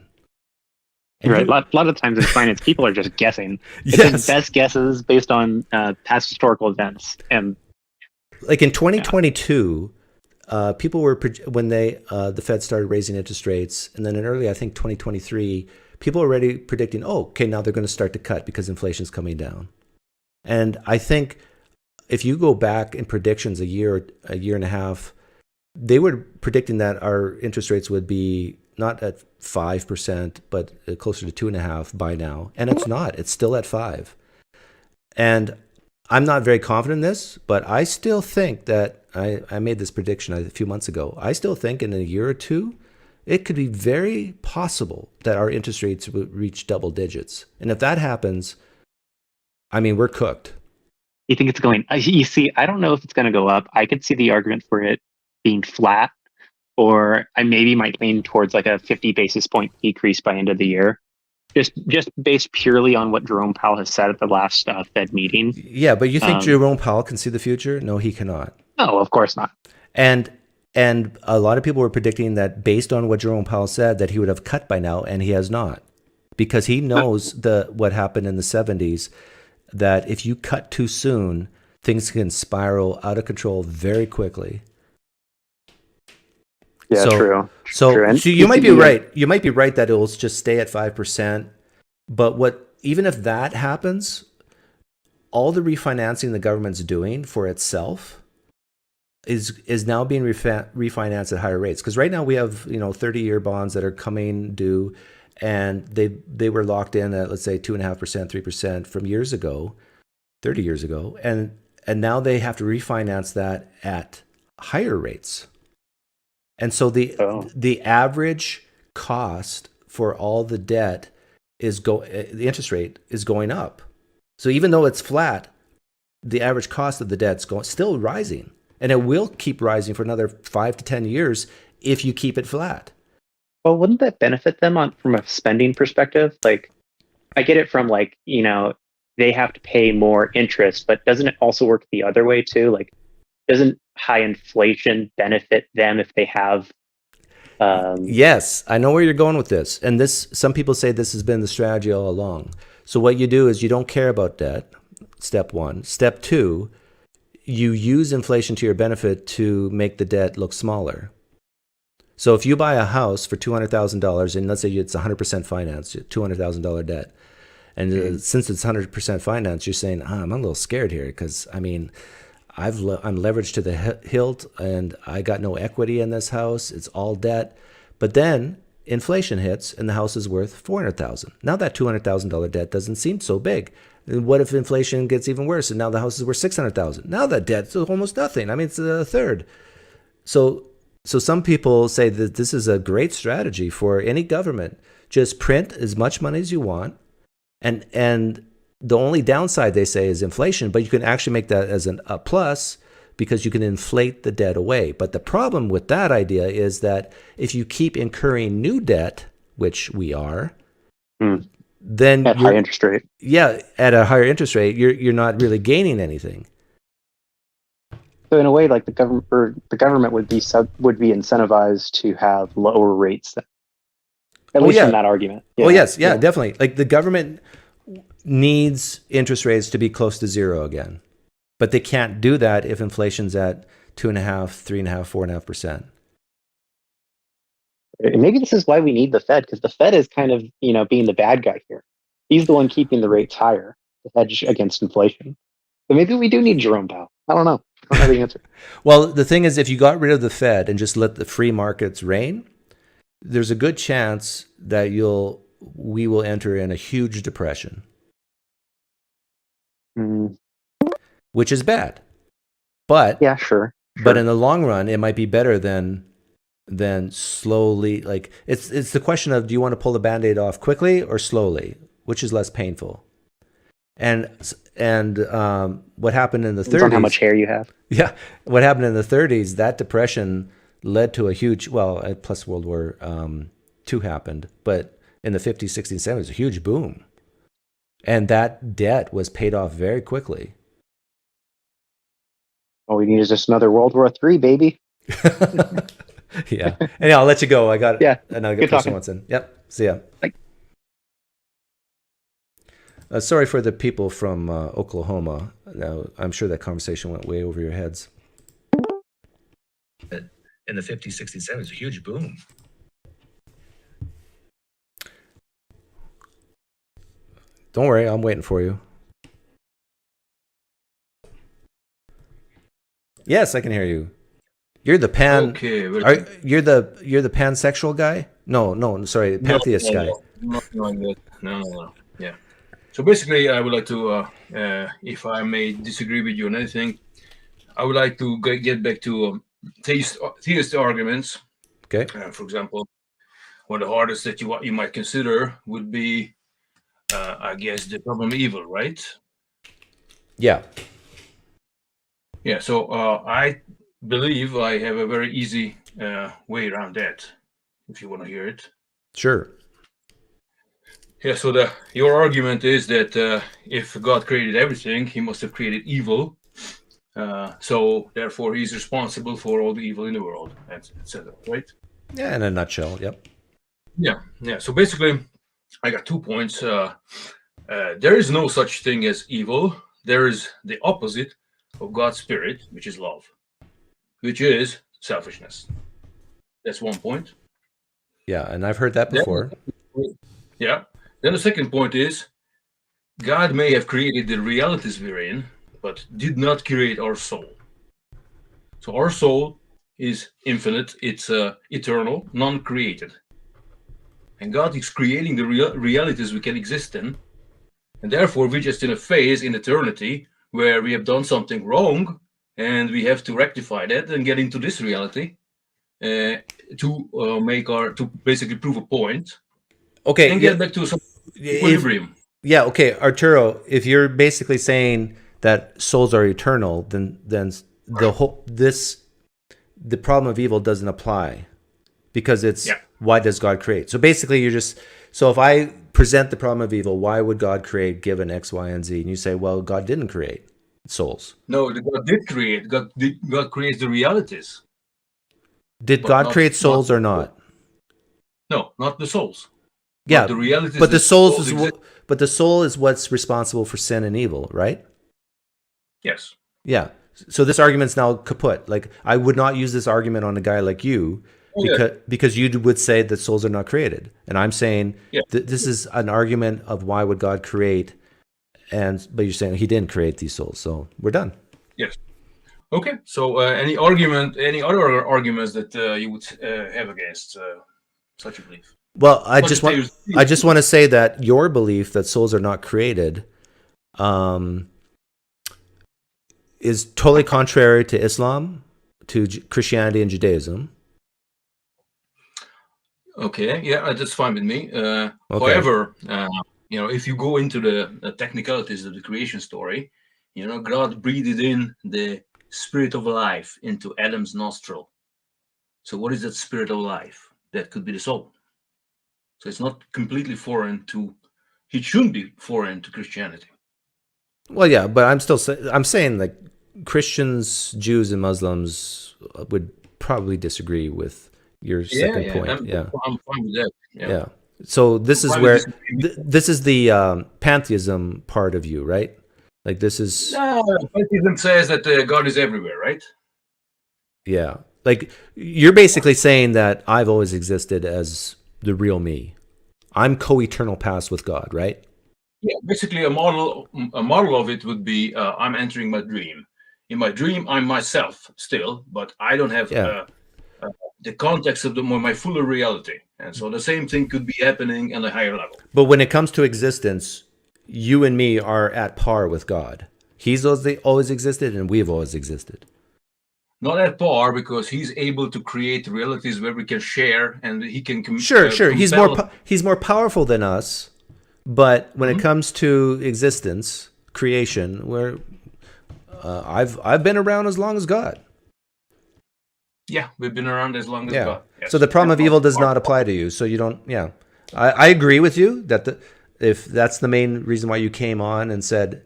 And right. A lot of times in finance, people are just guessing. It's Yes. best guesses based on past historical events. And like in 2022, people were when the Fed started raising interest rates, and then in early, I think 2023, people were already predicting, oh, okay, now they're going to start to cut because inflation's coming down. And I think if you go back in predictions a year and a half, they were predicting that our interest rates would be not at 5%, but closer to 2.5% by now. And it's not. It's still at 5%. And I'm not very confident in this, but I still think that I made this prediction a few months ago. I still think in a year or two, it could be very possible that our interest rates would reach double digits. And if that happens, I mean, we're cooked. You think it's going, you see, I don't know if it's going to go up. I could see the argument for it being flat, or I maybe might lean towards like a 50 basis point decrease by end of the year. Just based purely on what Jerome Powell has said at the last Fed meeting. Yeah, but you think Jerome Powell can see the future? No, he cannot. No, of course not. And a lot of people were predicting that based on what Jerome Powell said, that he would have cut by now, and he has not, because he knows what happened in the 70s, that if you cut too soon, things can spiral out of control very quickly. Yeah, true. So you might be right. You might be right that it will just stay at 5%. But even if that happens, all the refinancing the government's doing for itself is now being refinanced at higher rates. Because right now we have 30-year bonds that are coming due, and they were locked in at, let's say, 2.5%, 3% from years ago, 30 years ago, and now they have to refinance that at higher rates. And so the average cost for all the debt the interest rate is going up. So even though it's flat, the average cost of the debt's still rising, and it will keep rising for another 5 to 10 years if you keep it flat. Well, wouldn't that benefit them from a spending perspective? Like, I get it from they have to pay more interest, but doesn't it also work the other way too? Like, doesn't high inflation benefit them if they have? Yes, I know where you're going with this. And some people say this has been the strategy all along. So what you do is you don't care about debt, step one. Step two, you use inflation to your benefit to make the debt look smaller. So if you buy a house for $200,000, and let's say it's 100% finance, $200,000 debt, and since it's 100% finance, you're saying, I'm a little scared here because, I mean, I'm leveraged to the hilt, and I got no equity in this house. It's all debt. But then inflation hits, and the house is worth $400,000. Now that $200,000 debt doesn't seem so big. And what if inflation gets even worse, and now the house is worth $600,000? Now that debt's almost nothing. I mean, it's a third. So some people say that this is a great strategy for any government. Just print as much money as you want, and the only downside, they say, is inflation, but you can actually make that as a plus because you can inflate the debt away. But the problem with that idea is that if you keep incurring new debt, which we are, then at high interest rate. Yeah, at a higher interest rate, you're not really gaining anything. So in a way, like the government would be incentivized to have lower rates, at least in that argument. Yeah. Oh yes, yeah, definitely. Like the government needs interest rates to be close to zero again, but they can't do that if inflation's at 2.5%, 3.5%, 4.5%. Maybe this is why we need the Fed, because the Fed is kind of being the bad guy here. He's the one keeping the rates higher to hedge against inflation. So maybe we do need Jerome Powell. I don't know. I don't have the answer. Well, the thing is, if you got rid of the Fed and just let the free markets reign, there's a good chance that we will enter in a huge depression. Which is bad, but yeah, sure. But in the long run, it might be better than slowly. Like it's the question of, do you want to pull the Band-Aid off quickly or slowly, which is less painful? And what happened in the 30s? On how much hair you have. Yeah, what happened in the 30s? That depression led to a huge. Plus World War II happened, but in the 50s, 60s, 70s, a huge boom. And that debt was paid off very quickly. All we need is just another World War III, baby. Yeah. Anyhow, I'll let you go. I got another good person talking. wants in. Yep. See ya. Bye. Sorry for the people from Oklahoma. Now, I'm sure that conversation went way over your heads. in the 50s, 60s, 70s, a huge boom. Don't worry, I'm waiting for you. Yes, I can hear you. You're the pan. Okay. You're the pansexual guy? No, sorry, pantheist guy. Nothing like that. No. Yeah. So basically, I would like to, if I may disagree with you on anything, I would like to get back to theist arguments. Okay. For example, one of the hardest that you might consider would be, I guess, the problem of evil, right? Yeah. Yeah. So I believe I have a very easy way around that. If you want to hear it. Sure. Yeah, so your argument is that if God created everything, he must have created evil. So therefore, he's responsible for all the evil in the world, etc. Right? Yeah, in a nutshell. Yep. Yeah. So basically, I got 2 points. There is no such thing as evil. There is the opposite of God's spirit, which is love, which is selfishness. That's 1 point. Yeah, and I've heard that before. Yeah. Then the second point is, God may have created the realities we're in, but did not create our soul. So our soul is infinite, it's eternal, non-created. And God is creating the realities we can exist in. And therefore, we're just in a phase in eternity where we have done something wrong, and we have to rectify that and get into this reality to basically prove a point. Okay. And get back to some equilibrium. Yeah, okay, Arturo, if you're basically saying that souls are eternal, then the problem of evil doesn't apply, because it's why does God create? So basically so if I present the problem of evil, why would God create given X, Y, and Z? And you say, well, God didn't create souls. No, God did create. God creates the realities. Did God create souls or not? No, not the souls. Yeah, the realities, but the soul is what's responsible for sin and evil, right? Yes. Yeah. So this argument's now kaput. Like, I would not use this argument on a guy like you because you would say that souls are not created, and I'm saying this is an argument of why would God create, but you're saying he didn't create these souls, so we're done. Yes. Okay. So any other arguments that you would have against such a belief? Well, I just want to say that your belief that souls are not created is totally contrary to Islam, to Christianity and Judaism. Okay, yeah, that's fine with me. However, if you go into the technicalities of the creation story, God breathed in the spirit of life into Adam's nostril. So what is that spirit of life? That could be the soul. So it's not completely foreign it shouldn't be foreign to Christianity. Well, yeah, but I'm saying like Christians, Jews, and Muslims would probably disagree with your second point. I'm fine with that. Yeah. So this is where this is the pantheism part of you, right? Like this is. Pantheism says that God is everywhere, right? Yeah. Like you're basically saying that I've always existed as the real me. I'm co-eternal past with God, right? Yeah, basically a model of it would be I'm entering my dream. In my dream, I'm myself still, but I don't have the context of my fuller reality. And so the same thing could be happening on a higher level. But when it comes to existence, you and me are at par with God. He's always existed, and we've always existed. Not at par, because he's able to create realities where we can share, and he can sure. He's more powerful than us, but when it comes to existence, creation, where I've been around as long as God. Yeah, we've been around as long as God. Yes. So the problem of evil does not apply to you. So you don't. Yeah, I agree with you that if that's the main reason why you came on and said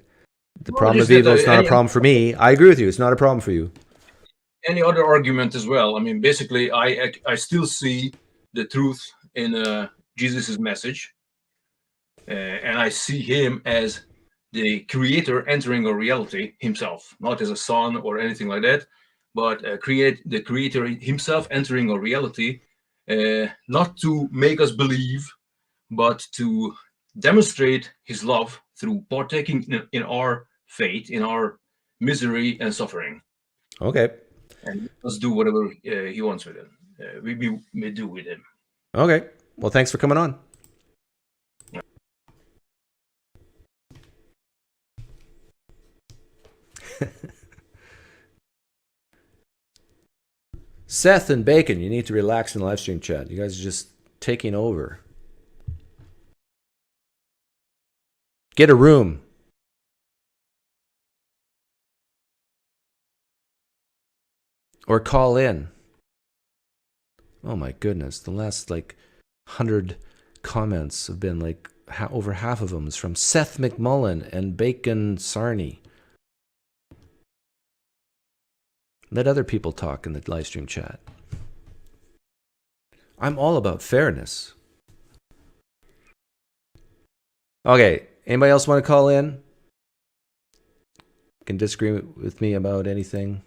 the problem of evil is not a problem for me, I agree with you. It's not a problem for you. Any other argument as well? I mean, basically, I still see the truth in Jesus's message, and I see him as the creator entering a reality himself, not as a son or anything like that, but create the creator himself entering our reality, not to make us believe, but to demonstrate his love through partaking in our fate, in our misery and suffering. Okay. And let's do whatever he wants with him. We may do with him. Okay. Well, thanks for coming on. Seth and Bacon, you need to relax in the live stream chat. You guys are just taking over. Get a room. Or call in. Oh my goodness. The last 100 comments have been over half of them is from Seth McMullen and Bacon Sarney. Let other people talk in the live stream chat. I'm all about fairness. Okay, anybody else want to call in? Can disagree with me about anything?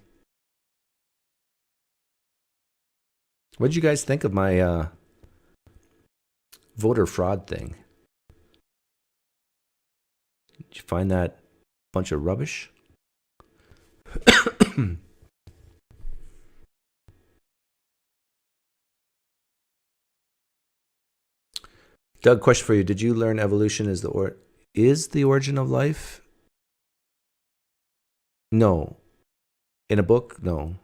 What did you guys think of my voter fraud thing? Did you find that bunch of rubbish? Doug, question for you. Did you learn evolution is the origin of life? No. In a book? No.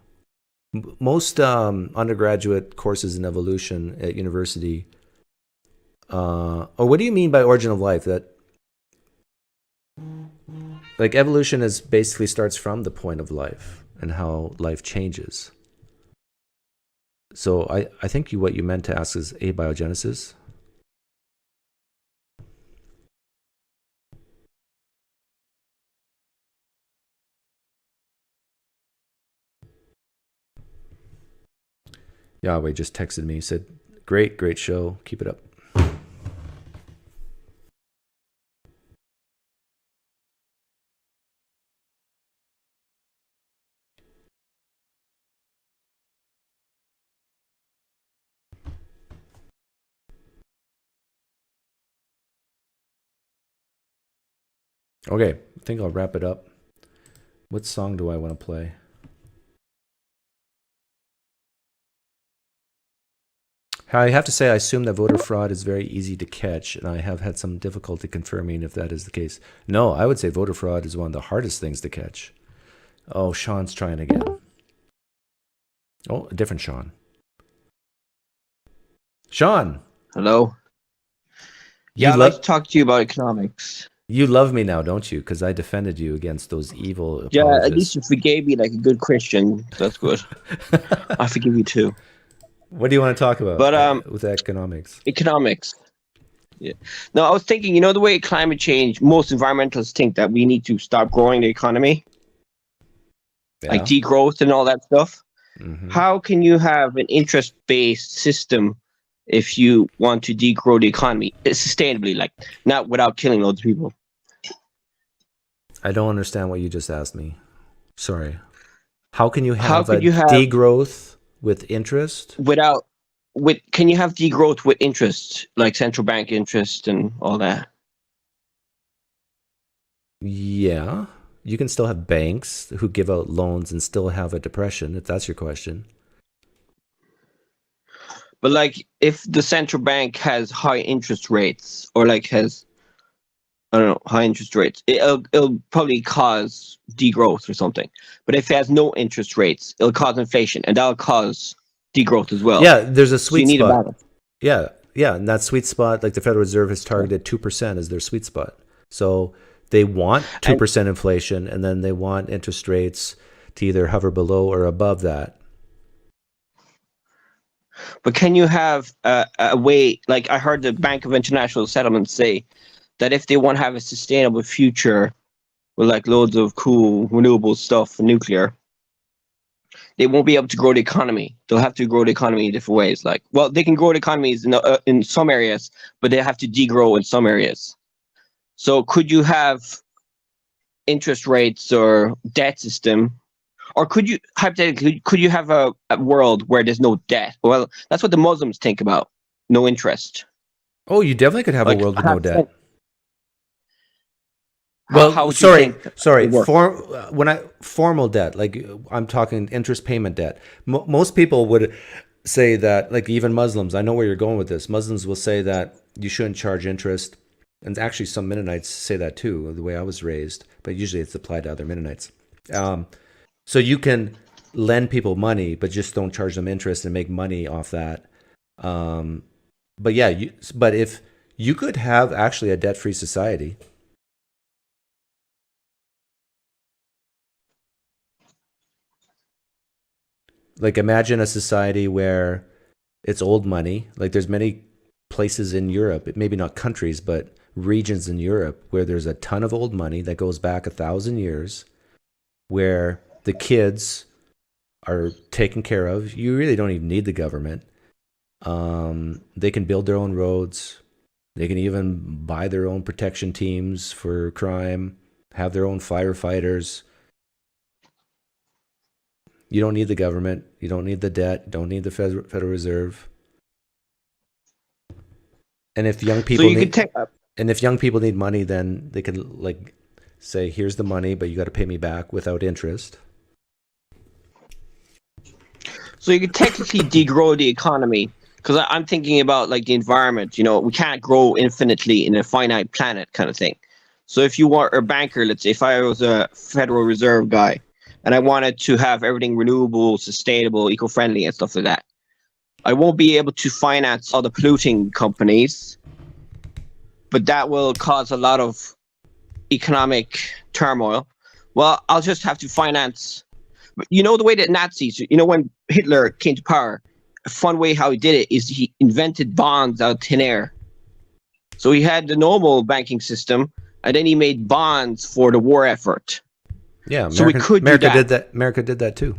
Most undergraduate courses in evolution at university, or what do you mean by origin of life? That evolution is basically starts from the point of life and how life changes. So I think what you meant to ask is abiogenesis. Yahweh just texted me, said, great show, keep it up. Okay, I think I'll wrap it up. What song do I want to play? I have to say, I assume that voter fraud is very easy to catch, and I have had some difficulty confirming if that is the case. No, I would say voter fraud is one of the hardest things to catch. Oh, Sean's trying again. Oh, a different Sean. Sean! Hello? Yeah, I'd like to talk to you about economics. You love me now, don't you? Because I defended you against those evil apologists. Yeah, at least you forgave me like a good Christian. That's good. I forgive you too. What do you want to talk about with economics? Economics. Yeah. No, I was thinking, the way climate change, most environmentalists think that we need to stop growing the economy, like degrowth and all that stuff. Mm-hmm. How can you have an interest-based system if you want to degrow the economy sustainably, not without killing loads of people? I don't understand what you just asked me. Sorry. How can you have degrowth with interest? Can you have degrowth with interest, like central bank interest and all that? Yeah. You can still have banks who give out loans and still have a depression, if that's your question. But if the central bank has high interest rates or has, I don't know, high interest rates, it'll probably cause degrowth or something. But if it has no interest rates, it'll cause inflation, and that'll cause degrowth as well. Yeah, there's a sweet spot. Yeah, and that sweet spot, the Federal Reserve has targeted 2% as their sweet spot. So they want 2% inflation, and then they want interest rates to either hover below or above that. But can you have a way, I heard the Bank of International Settlements say that if they want to have a sustainable future with loads of cool renewable stuff and nuclear, they won't be able to grow the economy. They'll have to grow the economy in different ways. They can grow the economies in some areas, but they have to degrow in some areas. So could you have interest rates or debt system Or could you hypothetically could you have a world where there's no debt? Well, that's what the Muslims think about. No interest. Oh, you definitely could have a Like, world with no debt. How Well, would you think sorry. it work? Formal debt, like I'm talking interest payment debt. Most people would say that, like even Muslims. I know where you're going with this. Muslims will say that you shouldn't charge interest, and actually some Mennonites say that too. The way I was raised, but usually it's applied to other Mennonites. So you can lend people money, but just don't charge them interest and make money off that. But yeah, but if you could have actually a debt-free society. Like imagine a society where it's old money. Like there's many places in Europe, maybe not countries, but regions in Europe where there's a ton of old money that goes back 1,000 years, where the kids are taken care of. You really don't even need the government. They can build their own roads. They can even buy their own protection teams for crime, have their own firefighters. You don't need the government. You don't need the debt. Don't need the Federal Reserve. And if young people if young people need money, then they could like say, "Here's the money, but you got to pay me back without interest." So you could technically degrow the economy, because I'm thinking about like the environment. You know, we can't grow infinitely in a finite planet, kind of thing. So if you were a banker, let's say, if I was a Federal Reserve guy, and I wanted to have everything renewable, sustainable, eco-friendly, and stuff like that, I won't be able to finance all the polluting companies, but that will cause a lot of economic turmoil. Well, I'll just have to finance. You know, the way that Nazis, you know, when Hitler came to power, a fun way how he did it is he invented bonds out of thin air. So he had the normal banking system, and then he made bonds for the war effort. Yeah, so we could America do did that. America did that too.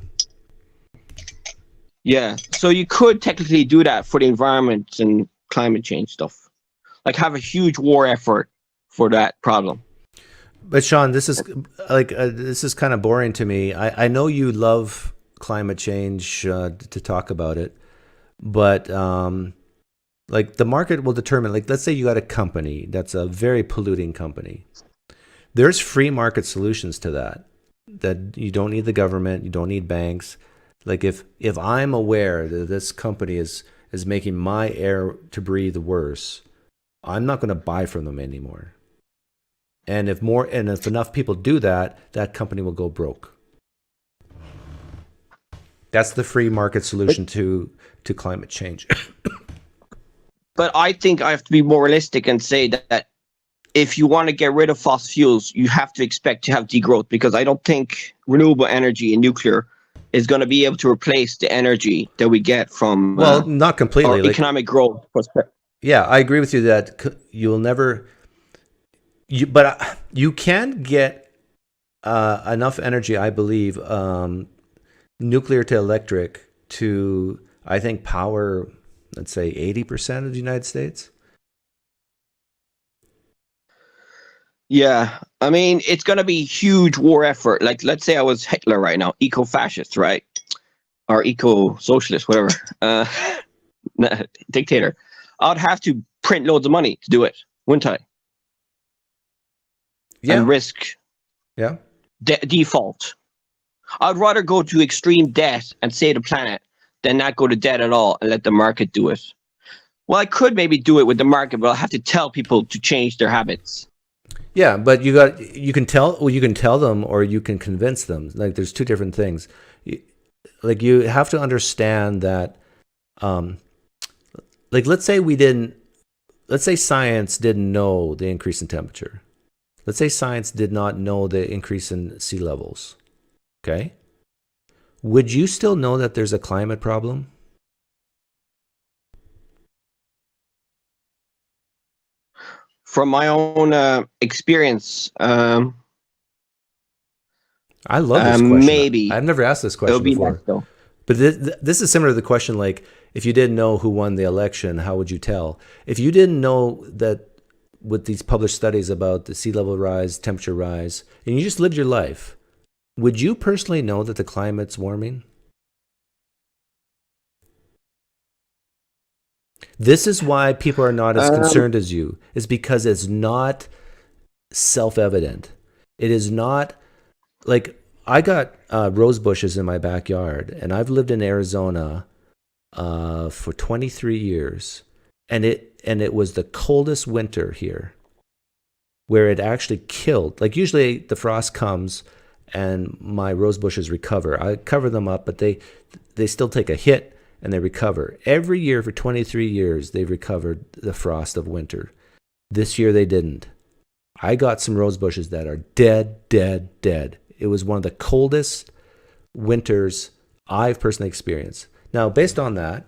Yeah, so you could technically do that for the environment and climate change stuff. Like have a huge war effort for that problem. But Sean, this is this is kind of boring to me. I know you love climate change to talk about it, but like the market will determine. Like, let's say you got a company that's a very polluting company. There's free market solutions to that. That you don't need the government, you don't need banks. Like if I'm aware that this company is making my air to breathe worse, I'm not going to buy from them anymore. And if enough people do that, that company will go broke. That's the free market solution to climate change. But I think I have to be more realistic and say that if you want to get rid of fossil fuels, you have to expect to have degrowth, because I don't think renewable energy and nuclear is going to be able to replace the energy that we get from not completely economic growth. Yeah, I agree with you that you'll never. But you can get enough energy, I believe, nuclear to electric to, I think, power, let's say 80% of the United States. Yeah, I mean, it's going to be huge war effort. Like, let's say I was Hitler right now, eco-fascist, right? Or eco-socialist, whatever. Dictator. I'd have to print loads of money to do it, wouldn't I? Yeah. And risk default. I'd rather go to extreme debt and save the planet than not go to debt at all and let the market do it. Well, I could maybe do it with the market, but I'll have to tell people to change their habits. Yeah, but you can tell them, or you can convince them. Like, there's two different things. Like, you have to understand that, like, let's say science didn't know the increase in temperature. Let's say science did not know the increase in sea levels. Okay? Would you still know that there's a climate problem? From my own experience, I love this question. Maybe. I've never asked this question before. But this is similar to the question, like, if you didn't know who won the election, how would you tell? If you didn't know that with these published studies about the sea level rise, temperature rise, and you just lived your life, would you personally know that the climate's warming? This is why people are not as concerned as you, is because it's not self-evident. It is not like, I got rose bushes in my backyard, and I've lived in Arizona for 23 years, and it was the coldest winter here, where it actually killed. Like, usually the frost comes and my rose bushes recover. I cover them up, but they still take a hit and they recover. Every year for 23 years, they've recovered the frost of winter. This year they didn't. I got some rose bushes that are dead, dead, dead. It was one of the coldest winters I've personally experienced. Now, based on that,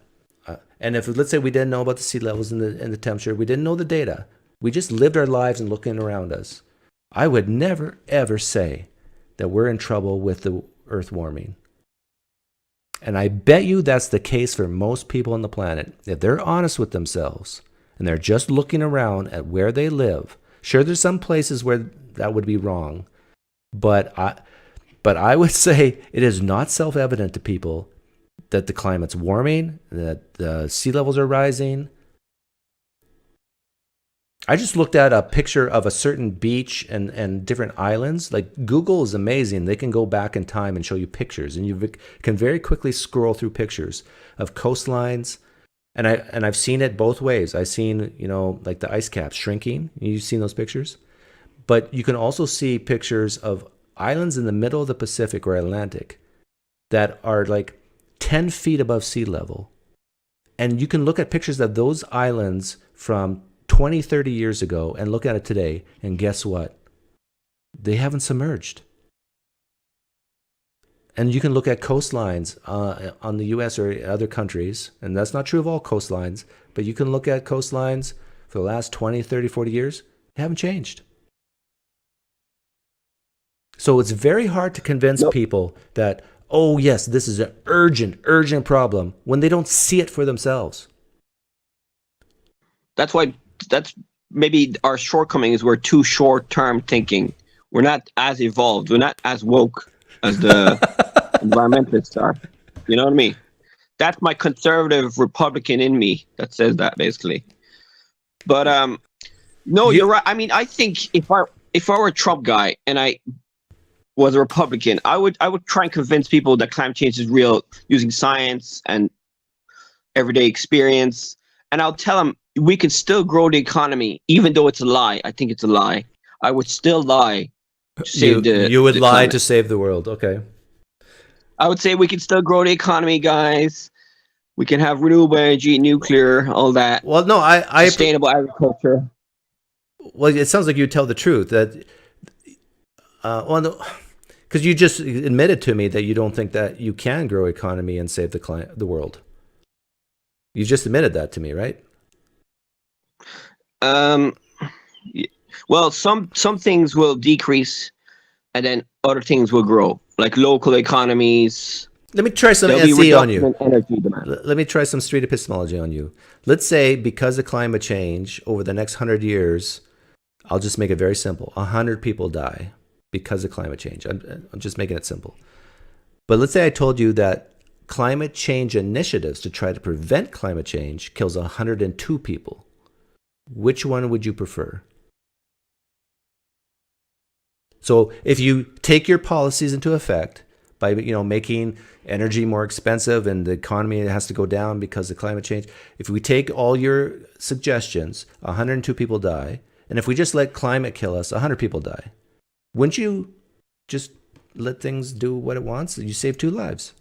and if, let's say, we didn't know about the sea levels and the temperature, we didn't know the data, we just lived our lives and looking around us, I would never, ever say that we're in trouble with the earth warming. And I bet you that's the case for most people on the planet. If they're honest with themselves and they're just looking around at where they live, sure, there's some places where that would be wrong, but I would say it is not self-evident to people that the climate's warming, that the sea levels are rising. I just looked at a picture of a certain beach and different islands. Like, Google is amazing. They can go back in time and show you pictures, and you can very quickly scroll through pictures of coastlines. And I've seen it both ways. I've seen, like the ice caps shrinking. You've seen those pictures. But you can also see pictures of islands in the middle of the Pacific or Atlantic that are like 10 feet above sea level. And you can look at pictures of those islands from 20, 30 years ago and look at it today, and guess what? They haven't submerged. And you can look at coastlines on the US or other countries, and that's not true of all coastlines, but you can look at coastlines for the last 20, 30, 40 years, they haven't changed. So it's very hard to convince people that, oh yes, this is an urgent problem, when they don't see it for themselves. That's maybe our shortcoming is we're too short-term thinking. We're not as evolved. We're not as woke as the environmentalists are. You know what I mean? That's my conservative Republican in me that says that, basically. But no, you're right. I mean, I think if I were a Trump guy and I was a Republican, I would try and convince people that climate change is real using science and everyday experience. And I'll tell them we can still grow the economy, even though it's a lie. I think it's a lie. I would still lie to save you would lie climate. To save the world. Okay. I would say we can still grow the economy, guys. We can have renewable energy, nuclear, all that. Well, no, I sustainable agriculture. Well, it sounds like you tell the truth that, because you just admitted to me that you don't think that you can grow economy and save the world. You just admitted that to me, right? Well, some things will decrease, and then other things will grow, like local economies. Let me try some SE on you. Let me try some street epistemology on you. Let's say because of climate change, over the next 100 years, I'll just make it very simple. 100 people die because of climate change. I'm just making it simple. But let's say I told you that climate change initiatives to try to prevent climate change kills 102 people. Which one would you prefer? So if you take your policies into effect by making energy more expensive and the economy has to go down because of climate change, if we take all your suggestions, 102 people die, and if we just let climate kill us, 100 people die. Wouldn't you just let things do what it wants? You save 2 lives.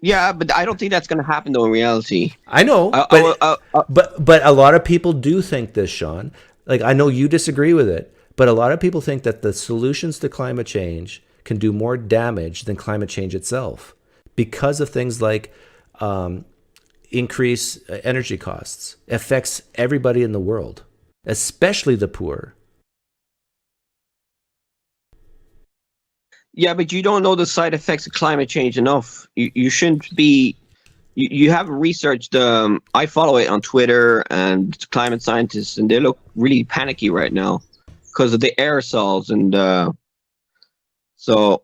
Yeah, but I don't think that's going to happen though in reality. I know, but a lot of people do think this, Sean. Like, I know you disagree with it, but a lot of people think that the solutions to climate change can do more damage than climate change itself because of things like increased energy costs. Affects everybody in the world, especially the poor. Yeah, but you don't know the side effects of climate change enough. You shouldn't be. You haven't researched. I follow it on Twitter and climate scientists, and they look really panicky right now. because of the aerosols, and so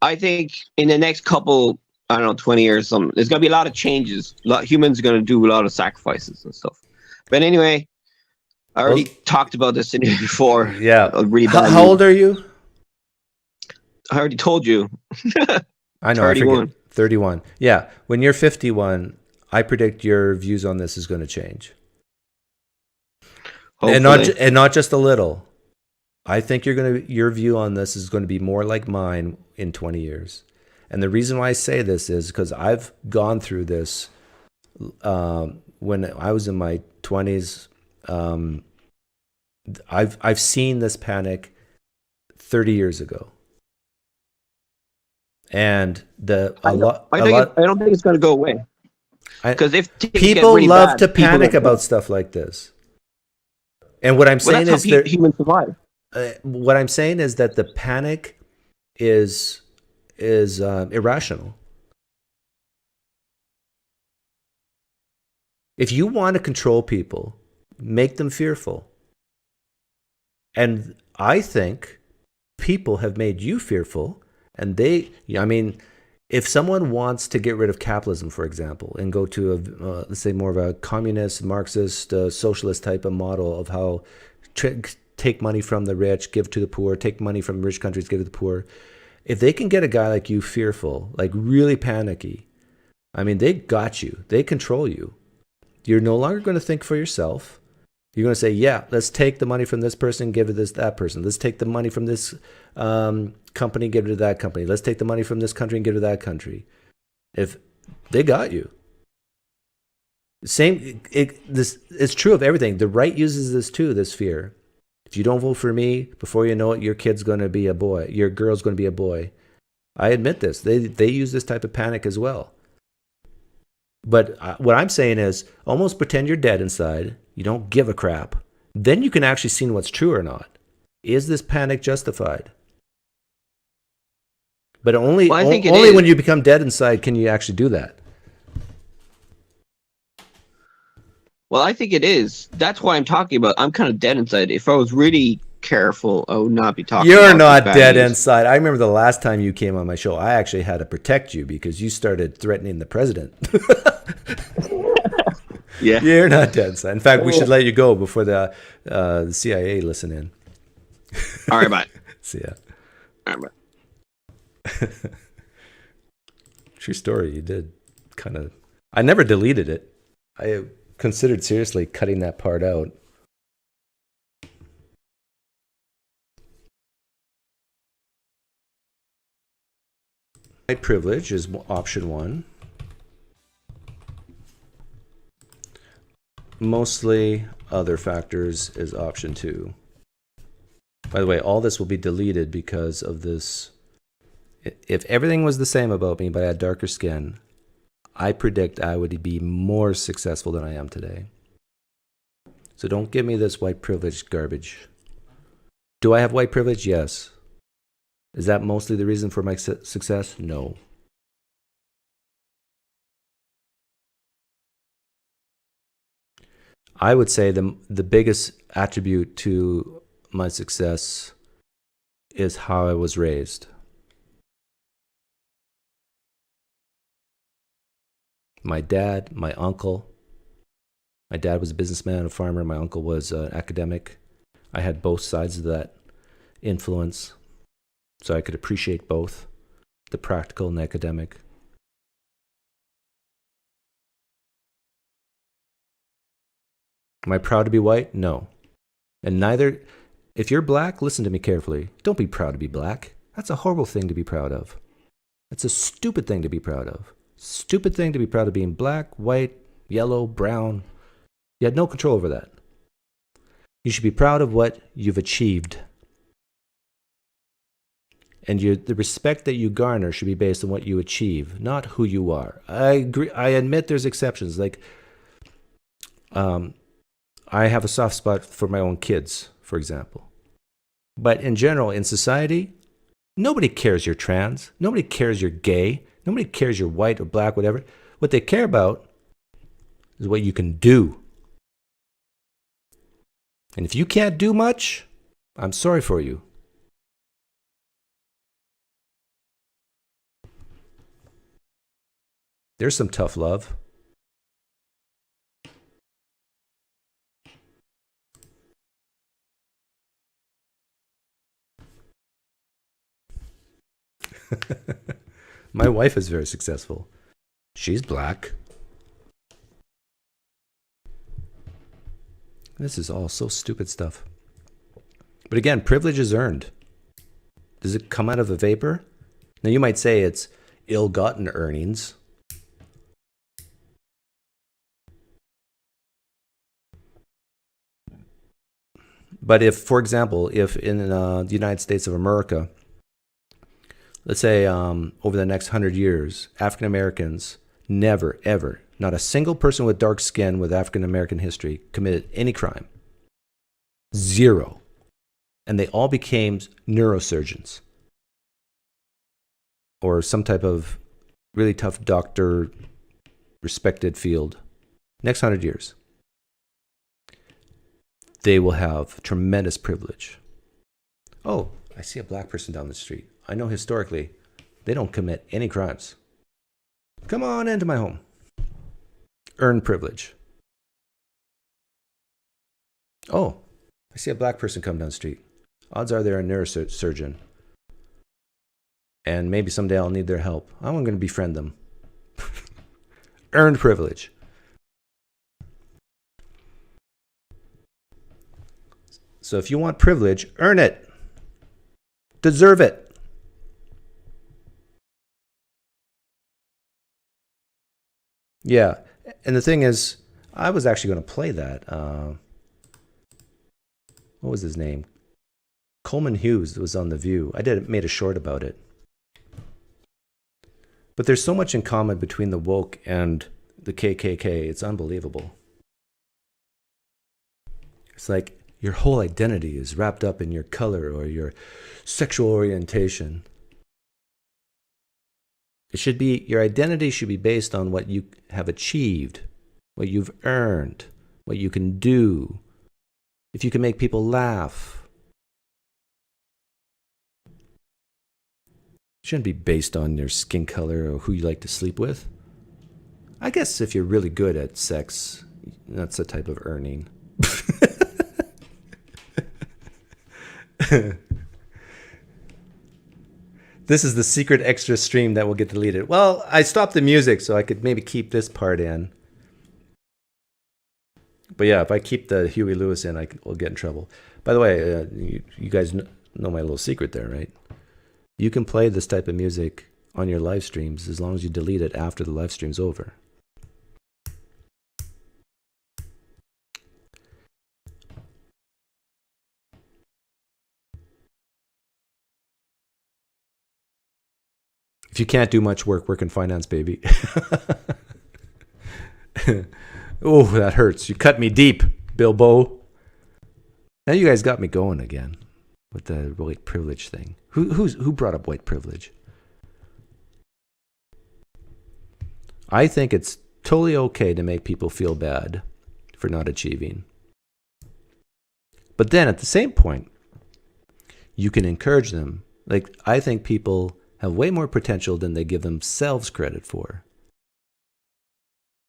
I think in the next couple, I don't know, 20 years, there's gonna be a lot of changes. Humans are gonna do a lot of sacrifices and stuff. But anyway, I already talked about this in here before. Yeah. Really How old are you? I already told you. I know. 31. I forget. 31. Yeah. When you're 51, I predict your views on this is going to change. Hopefully. And not just a little. I think your view on this is going to be more like mine in 20 years. And the reason why I say this is because I've gone through this when I was in my 20s. I've seen this panic 30 years ago. And I don't think it's going to go away. Because if people really love to panic about stuff like this. And what I'm saying is that humans survive. What I'm saying is that the panic is irrational. If you want to control people, make them fearful. And I think people have made you fearful. And if someone wants to get rid of capitalism, for example, and go to let's say more of a communist, Marxist, socialist type of model of how take money from the rich, give to the poor, take money from rich countries, give to the poor. If they can get a guy like you fearful, like really panicky, they got you. They control you. You're no longer going to think for yourself. You're going to say, yeah, let's take the money from this person and give it to that person. Let's take the money from this company, give it to that company. Let's take the money from this country and give it to that country. If they got you. It's true of everything. The right uses this too, this fear. If you don't vote for me, before you know it, your kid's going to be a boy. Your girl's going to be a boy. I admit this. They use this type of panic as well. But what I'm saying is almost pretend you're dead inside. You don't give a crap. Then you can actually see what's true or not. Is this panic justified? But only when you become dead inside can you actually do that. Well, I think it is. That's why I'm talking about. I'm kind of dead inside. If I was really careful, I would not be talking. You're not dead inside. I remember the last time you came on my show, I actually had to protect you because you started threatening the president. Yeah, you're not dead inside. In fact, we should let you go before the CIA listen in. All right, bye. See ya. All right, bye. True story. You did kind of. I never deleted it. I considered seriously cutting that part out. White privilege is option 1. Mostly other factors is option 2. By the way, all this will be deleted because of this. If everything was the same about me, but I had darker skin, I predict I would be more successful than I am today. So don't give me this white privilege garbage. Do I have white privilege? Yes. Is that mostly the reason for my success? No. I would say the biggest attribute to my success is how I was raised. My dad, my uncle. My dad was a businessman, a farmer. My uncle was an academic. I had both sides of that influence, so I could appreciate both, the practical and the academic. Am I proud to be white? No. And neither, if you're black, listen to me carefully. Don't be proud to be black. That's a horrible thing to be proud of. It's a stupid thing to be proud of. Stupid thing to be proud of being black, white, yellow, brown. You had no control over that. You should be proud of what you've achieved. And the respect that you garner should be based on what you achieve, not who you are. I agree. I admit there's exceptions. Like, I have a soft spot for my own kids, for example. But in general, in society, nobody cares you're trans. Nobody cares you're gay. Nobody cares you're white or black, whatever. What they care about is what you can do. And if you can't do much, I'm sorry for you. There's some tough love. My wife is very successful. She's black. This is all so stupid stuff. But again, privilege is earned. Does it come out of a vapor? Now you might say it's ill-gotten earnings. But if, for example, if in the United States of America, let's say over the next 100 years, African Americans never, ever, not a single person with dark skin with African American history committed any crime. Zero. And they all became neurosurgeons or some type of really tough doctor, respected field. Next 100 years, they will have tremendous privilege. Oh, I see a black person down the street. I know historically, they don't commit any crimes. Come on into my home. Earn privilege. Oh, I see a black person come down the street. Odds are they're a neurosurgeon. And maybe someday I'll need their help. I'm going to befriend them. Earned privilege. So if you want privilege, earn it. Deserve it. Yeah. And the thing is, I was actually going to play that. What was his name? Coleman Hughes was on The View. I made a short about it. But there's so much in common between the woke and the KKK. It's unbelievable. It's like your whole identity is wrapped up in your color or your sexual orientation. It should be, your identity should be based on what you have achieved, what you've earned, what you can do, if you can make people laugh. It shouldn't be based on your skin color or who you like to sleep with. I guess if you're really good at sex, that's a type of earning. This is the secret extra stream that will get deleted. Well, I stopped the music so I could maybe keep this part in. But yeah, if I keep the Huey Lewis in, we'll get in trouble. By the way, you guys know my little secret there, right? You can play this type of music on your live streams as long as you delete it after the live stream's over. If you can't do much work, work in finance, baby. Oh, that hurts. You cut me deep, Bilbo. Now you guys got me going again with the white privilege thing. Who brought up white privilege? I think it's totally okay to make people feel bad for not achieving. But then at the same point, you can encourage them. Like, I think people have way more potential than they give themselves credit for.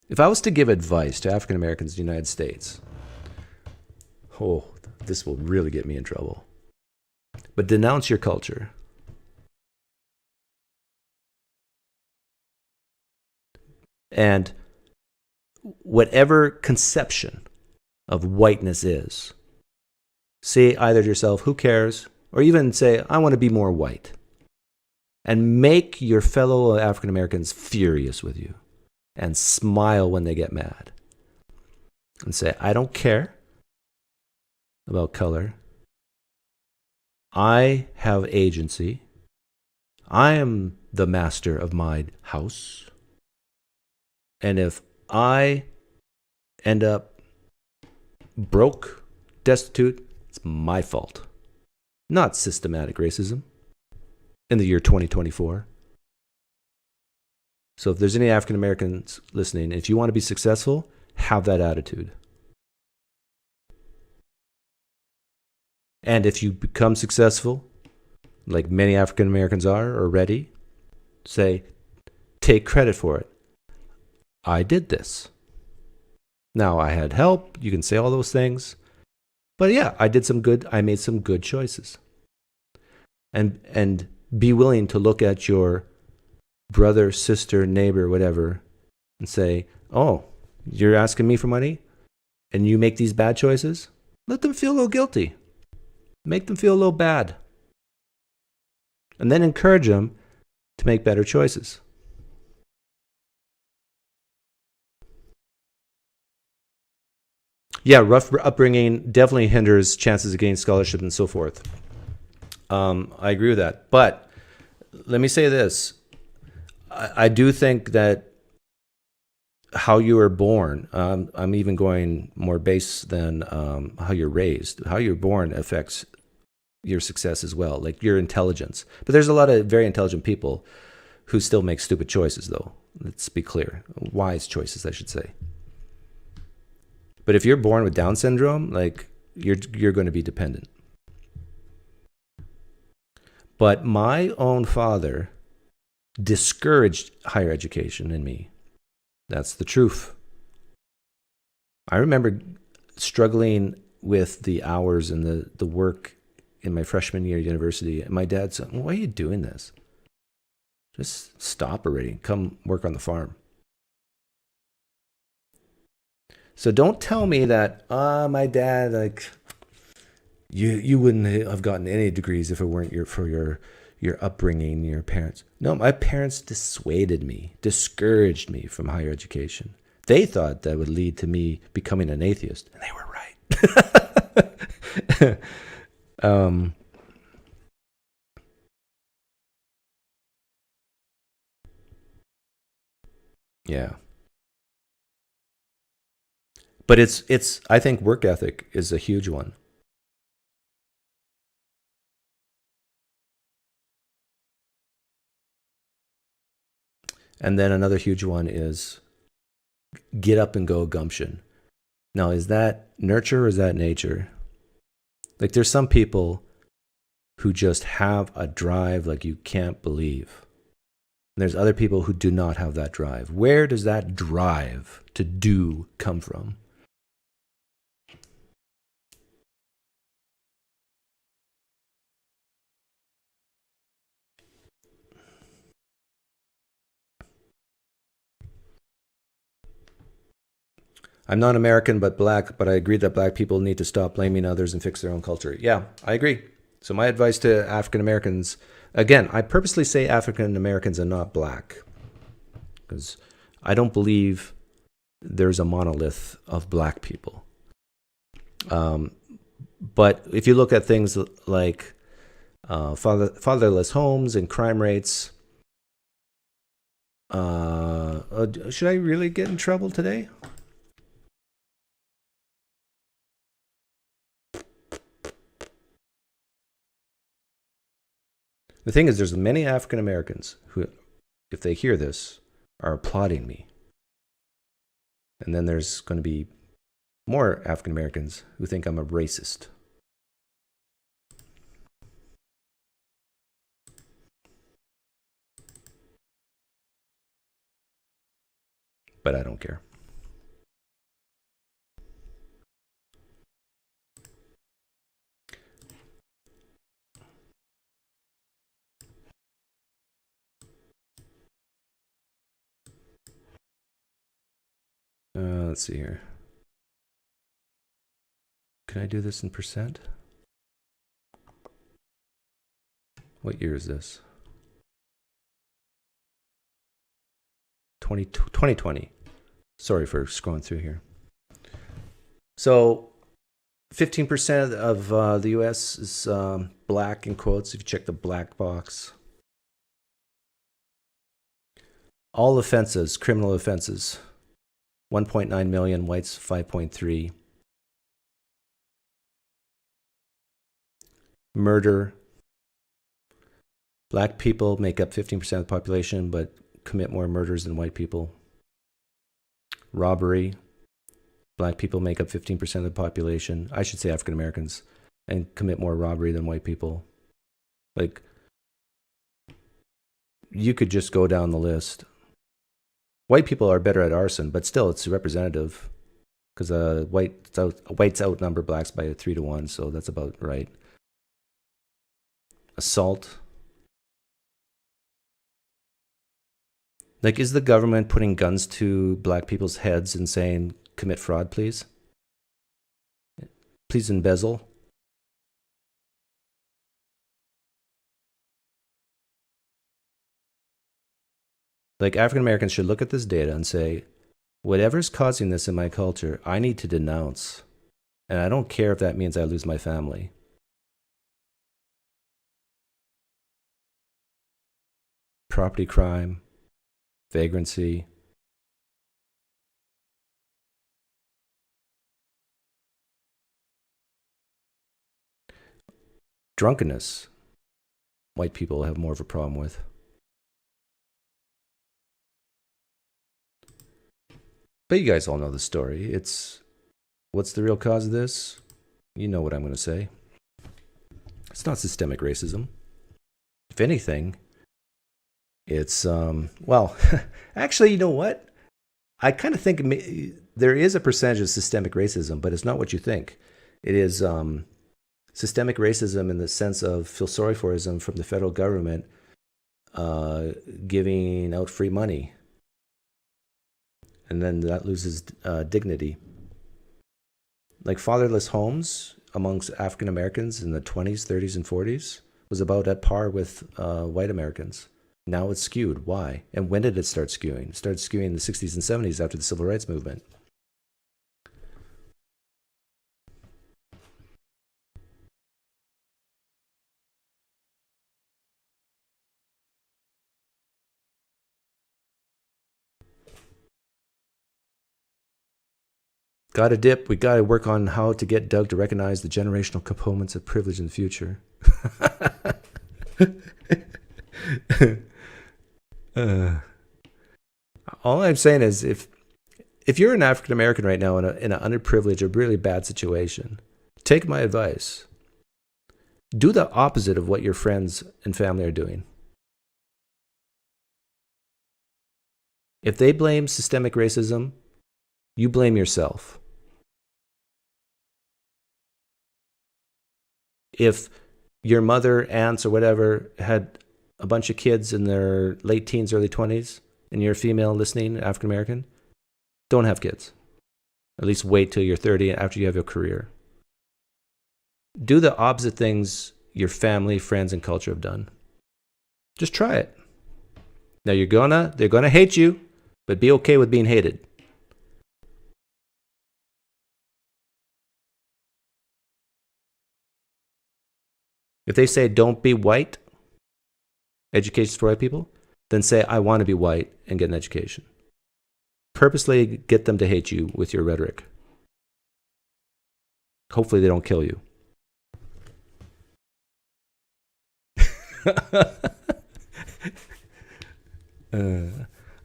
If I was to give advice to African Americans in the United States, oh, this will really get me in trouble. But denounce your culture. And whatever conception of whiteness is, say either to yourself, who cares? Or even say, I want to be more white. And make your fellow African Americans furious with you. And smile when they get mad. And say, I don't care about color. I have agency. I am the master of my house. And if I end up broke, destitute, it's my fault. Not systematic racism in the year 2024. So if there's any African Americans listening, if you want to be successful, have that attitude. And if you become successful, like many African Americans are already, say, take credit for it. I did this. Now, I had help. You can say all those things. But yeah, I made some good choices. And be willing to look at your brother, sister, neighbor, whatever, and say, oh, you're asking me for money and you make these bad choices? Let them feel a little guilty. Make them feel a little bad. And then encourage them to make better choices. Yeah, rough upbringing definitely hinders chances of getting scholarship and so forth. I agree with that. But let me say this. I do think that how you were born, I'm even going more base than how you're raised. How you're born affects your success as well, like your intelligence. But there's a lot of very intelligent people who still make stupid choices, though. Let's be clear. Wise choices, I should say. But if you're born with Down syndrome, like you're going to be dependent. But my own father discouraged higher education in me. That's the truth. I remember struggling with the hours and the work in my freshman year at university. And my dad said, why are you doing this? Just stop already. Come work on the farm. So don't tell me that, my dad, like, you wouldn't have gotten any degrees if it weren't for your upbringing, your parents. No, my parents dissuaded me, discouraged me from higher education. They thought that would lead to me becoming an atheist, and they were right. Yeah. But it's I think work ethic is a huge one. And then another huge one is get up and go gumption. Now, is that nurture or is that nature? Like, there's some people who just have a drive like you can't believe. And there's other people who do not have that drive. Where does that drive to do come from? I'm not American, but black, but I agree that black people need to stop blaming others and fix their own culture. Yeah, I agree. So my advice to African Americans, again, I purposely say African Americans and not black, because I don't believe there's a monolith of black people. But if you look at things like fatherless homes and crime rates, should I really get in trouble today? The thing is, there's many African Americans who, if they hear this, are applauding me. And then there's going to be more African Americans who think I'm a racist. But I don't care. Let's see here. Can I do this in percent? What year is this? 2020. Sorry for scrolling through here. So 15% of the US is black in quotes, if you check the black box. All offenses, criminal offenses. 1.9 million, whites 5.3. Murder. Black people make up 15% of the population, but commit more murders than white people. Robbery. Black people make up 15% of the population. I should say African Americans. and commit more robbery than white people. Like, you could just go down the list. White people are better at arson, but still, it's representative because whites outnumber blacks by 3-1, so that's about right. Assault. Like, is the government putting guns to black people's heads and saying, commit fraud, please? Please embezzle. Like, African Americans should look at this data and say, whatever's causing this in my culture, I need to denounce. And I don't care if that means I lose my family. Property crime, vagrancy. Drunkenness. White people have more of a problem with. But you guys all know the story. What's the real cause of this? You know what I'm going to say. It's not systemic racism. If anything, it's, well, actually, you know what? I kind of think there is a percentage of systemic racism, but it's not what you think. It is systemic racism in the sense of feel sorry forism from the federal government giving out free money. And then that loses dignity. Like fatherless homes amongst African Americans in the 20s, 30s, and 40s was about at par with white Americans. Now it's skewed. Why? And when did it start skewing? It started skewing in the 60s and 70s after the Civil Rights Movement. Got to dip. We got to work on how to get Doug to recognize the generational components of privilege in the future. All I'm saying is, if you're an African American right now in an underprivileged or really bad situation, take my advice. Do the opposite of what your friends and family are doing. If they blame systemic racism, you blame yourself. If your mother, aunts, or whatever had a bunch of kids in their late teens, early 20s, and you're a female listening, African American, don't have kids. At least wait till you're 30 after you have your career. Do the opposite things your family, friends, and culture have done. Just try it. Now they're gonna hate you, but be okay with being hated. If they say don't be white, education for white people, then say I want to be white and get an education. Purposely get them to hate you with your rhetoric. Hopefully they don't kill you.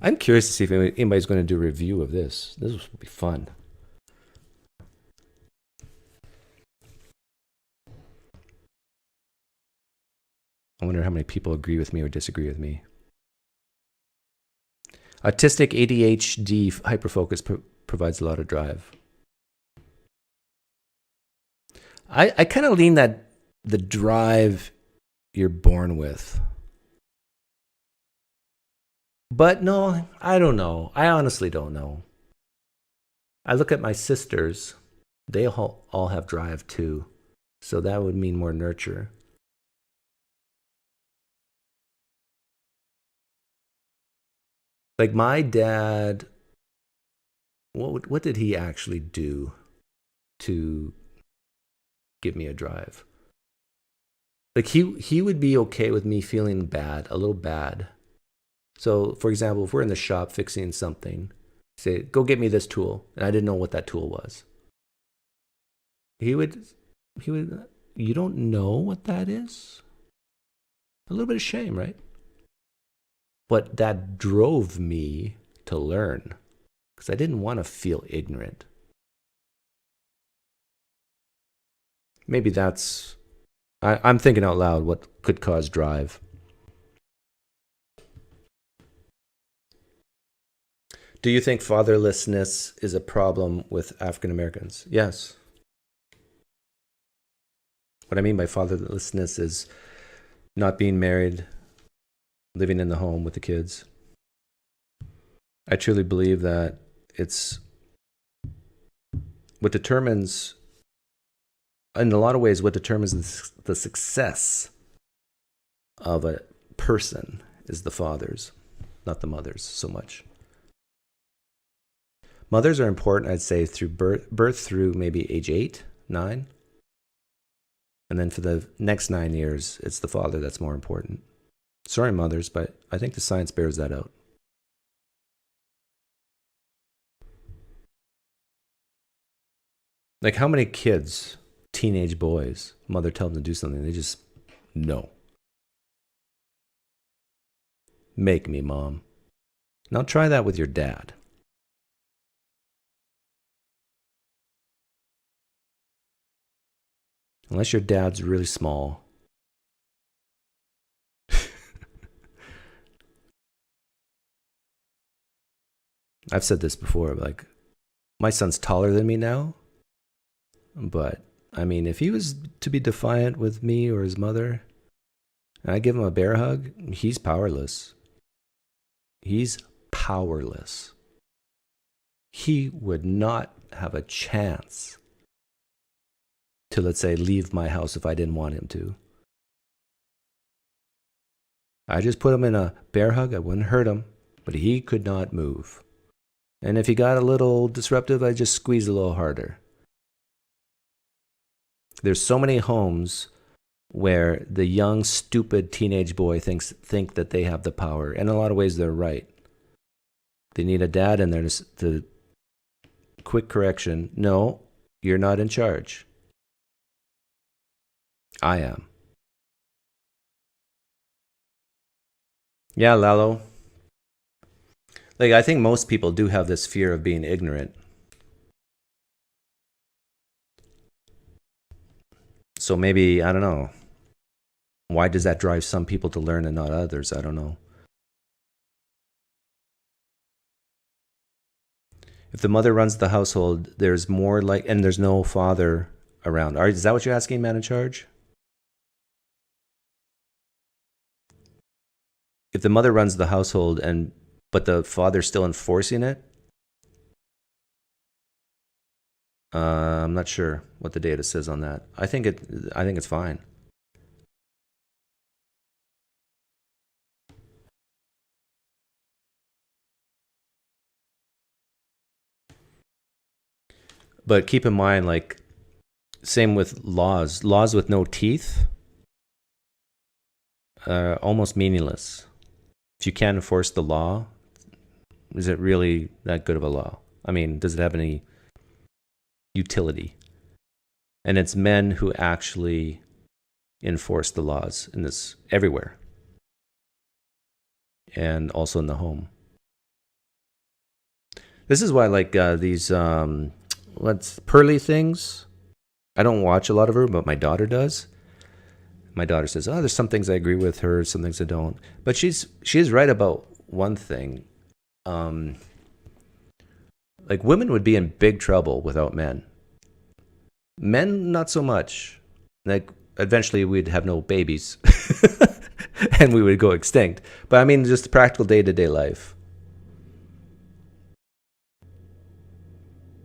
I'm curious to see if anybody's going to do a review of this. This will be fun. I wonder how many people agree with me or disagree with me. Autistic ADHD hyperfocus provides a lot of drive. I kind of lean that the drive you're born with. But no, I don't know. I honestly don't know. I look at my sisters. They all have drive too. So that would mean more nurture. Like my dad, what did he actually do to give me a drive? Like he would be okay with me feeling bad, a little bad. So, for example, if we're in the shop fixing something, say, go get me this tool, and I didn't know what that tool was. He would, you don't know what that is? A little bit of shame, right? But that drove me to learn because I didn't want to feel ignorant. Maybe that's... I'm thinking out loud what could cause drive. Do you think fatherlessness is a problem with African Americans? Yes. What I mean by fatherlessness is not being married, living in the home with the kids. I truly believe that it's what determines, in a lot of ways, what determines the success of a person is the fathers, not the mothers so much. Mothers are important, I'd say, through birth through maybe age 8, 9. And then for the next 9 years, it's the father that's more important. Sorry, mothers, but I think the science bears that out. Like, how many kids, teenage boys, mother tells them to do something, they just, no. Make me, mom. Now try that with your dad. Unless your dad's really small. I've said this before, like, my son's taller than me now. But, I mean, if he was to be defiant with me or his mother, and I give him a bear hug, he's powerless. He's powerless. He would not have a chance to, let's say, leave my house if I didn't want him to. I just put him in a bear hug. I wouldn't hurt him, but he could not move. And if he got a little disruptive, I just squeeze a little harder. There's so many homes where the young, stupid teenage boy think that they have the power. And in a lot of ways, they're right. They need a dad in there to quick correction. No, you're not in charge. I am. Yeah, Lalo. Like, I think most people do have this fear of being ignorant. So maybe, I don't know. Why does that drive some people to learn and not others? I don't know. If the mother runs the household, there's more like, and there's no father around. Is that what you're asking, man in charge? If the mother runs the household but the father's still enforcing it, I'm not sure what the data says on that. I think it's fine. But keep in mind, like, same with laws. Laws with no teeth are almost meaningless. If you can't enforce the law, is it really that good of a law? I mean, does it have any utility? And it's men who actually enforce the laws in this everywhere. And also in the home. This is why I like these Pearly things. I don't watch a lot of her, but my daughter does. My daughter says, "Oh, there's some things I agree with her, some things I don't." But she is right about one thing. Like, women would be in big trouble without men. Men, not so much. Like, eventually we'd have no babies and we would go extinct. But I mean, just practical day-to-day life.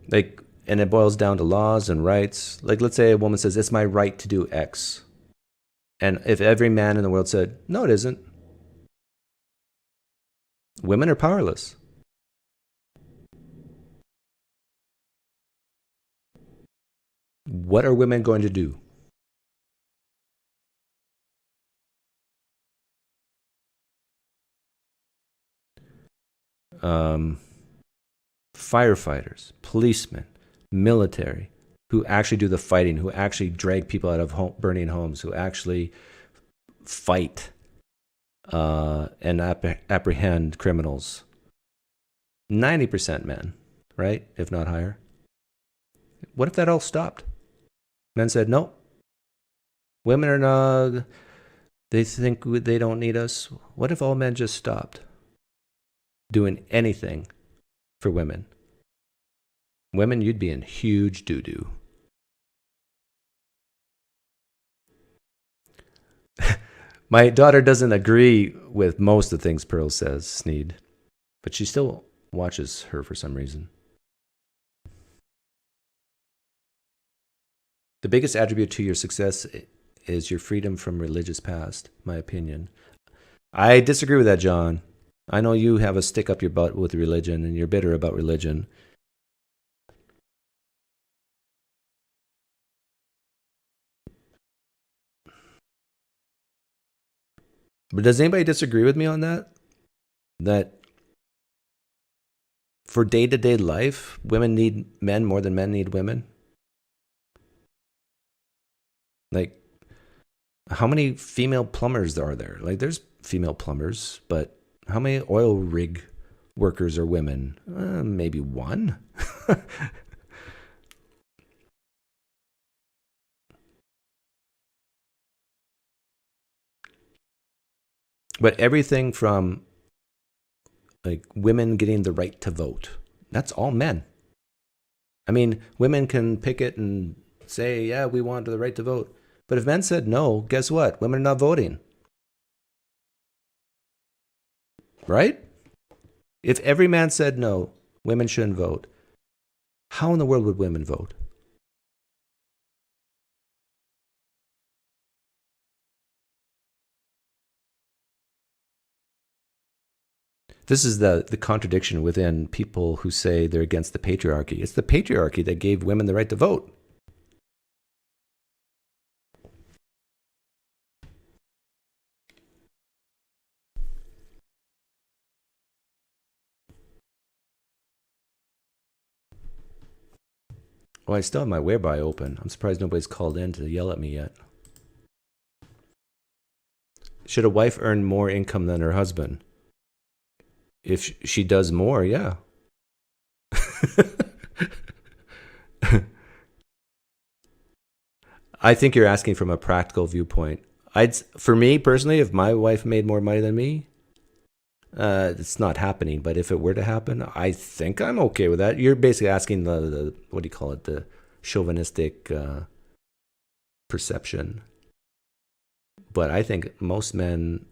Like, and it boils down to laws and rights. Like, let's say a woman says, "It's my right to do X." And if every man in the world said, "No, it isn't," women are powerless. What are women going to do? Firefighters, policemen, military, who actually do the fighting, who actually drag people out of burning homes, who actually fight and apprehend criminals. 90% men, right? If not higher. What if that all stopped? Men said, "Nope, Women are not, they think they don't need us. What if all men just stopped doing anything for women? Women, you'd be in huge doo-doo. My daughter doesn't agree with most of the things Pearl says, Sneed, but she still watches her for some reason. The biggest attribute to your success is your freedom from religious past, my opinion. I disagree with that, John. I know you have a stick up your butt with religion and you're bitter about religion. But does anybody disagree with me on that? That for day-to-day life, women need men more than men need women? Like, how many female plumbers are there? Like, there's female plumbers, but how many oil rig workers are women? Maybe one. But everything from like women getting the right to vote, that's all men. I mean, women can picket and say, yeah, we want the right to vote. But if men said no, guess what? Women are not voting. Right? If every man said no, women shouldn't vote, how in the world would women vote? This is the contradiction within people who say they're against the patriarchy. It's the patriarchy that gave women the right to vote. Well, I still have my whereby open. I'm surprised nobody's called in to yell at me yet. Should a wife earn more income than her husband? If she does more, yeah. I think you're asking from a practical viewpoint. For me personally, if my wife made more money than me, it's not happening. But if it were to happen, I think I'm okay with that. You're basically asking the what do you call it? The chauvinistic perception. But I think most men,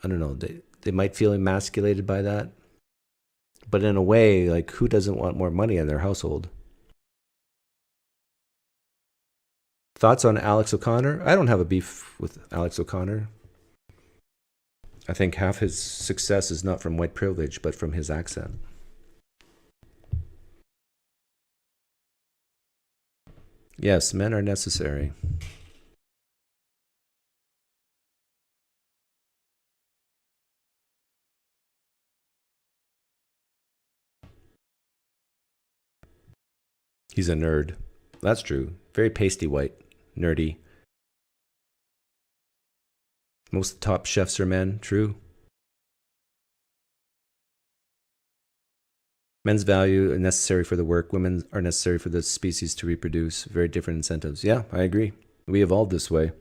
I don't know, they might feel emasculated by that. But in a way, like, who doesn't want more money in their household? Thoughts on Alex O'Connor? I don't have a beef with Alex O'Connor. I think half his success is not from white privilege, but from his accent. Yes, men are necessary. He's a nerd. That's true. Very pasty white. Nerdy. Most of the top chefs are men. True. Men's value are necessary for the work. Women are necessary for the species to reproduce. Very different incentives. Yeah, I agree. We evolved this way.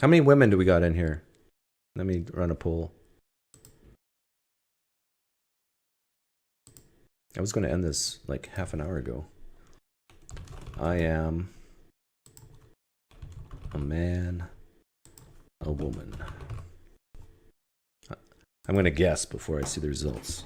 How many women do we got in here? Let me run a poll. I was going to end this like half an hour ago. I am a man, a woman. I'm going to guess before I see the results.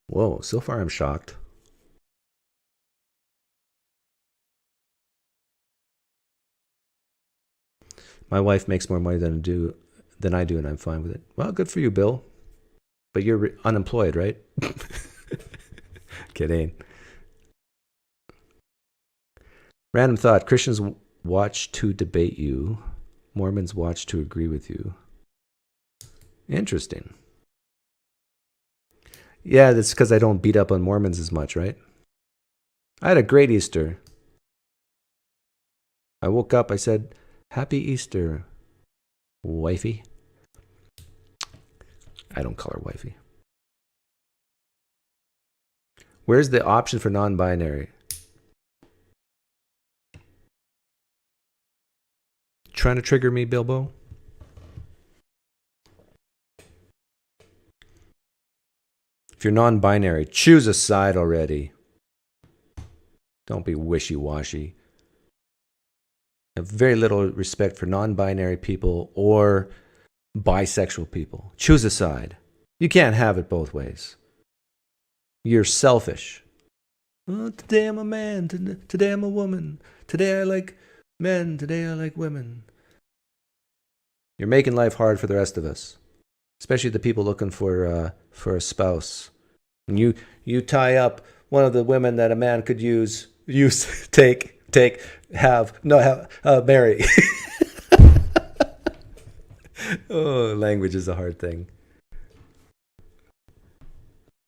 Whoa, so far I'm shocked. My wife makes more money than I do, and I'm fine with it. Well, good for you, Bill. But you're unemployed, right? Kidding. Random thought. Christians watch to debate you. Mormons watch to agree with you. Interesting. Yeah, that's because I don't beat up on Mormons as much, right? I had a great Easter. I woke up, I said, Happy Easter, wifey. I don't call her wifey. Where's the option for non-binary? Trying to trigger me, Bilbo? If you're non-binary, choose a side already. Don't be wishy-washy. I have very little respect for non-binary people or bisexual people. Choose a side. You can't have it both ways. You're selfish. Oh, today I'm a man. Today I'm a woman. Today I like men. Today I like women. You're making life hard for the rest of us, especially the people looking for a spouse. And you tie up one of the women that a man could use, take, marry. Oh, language is a hard thing.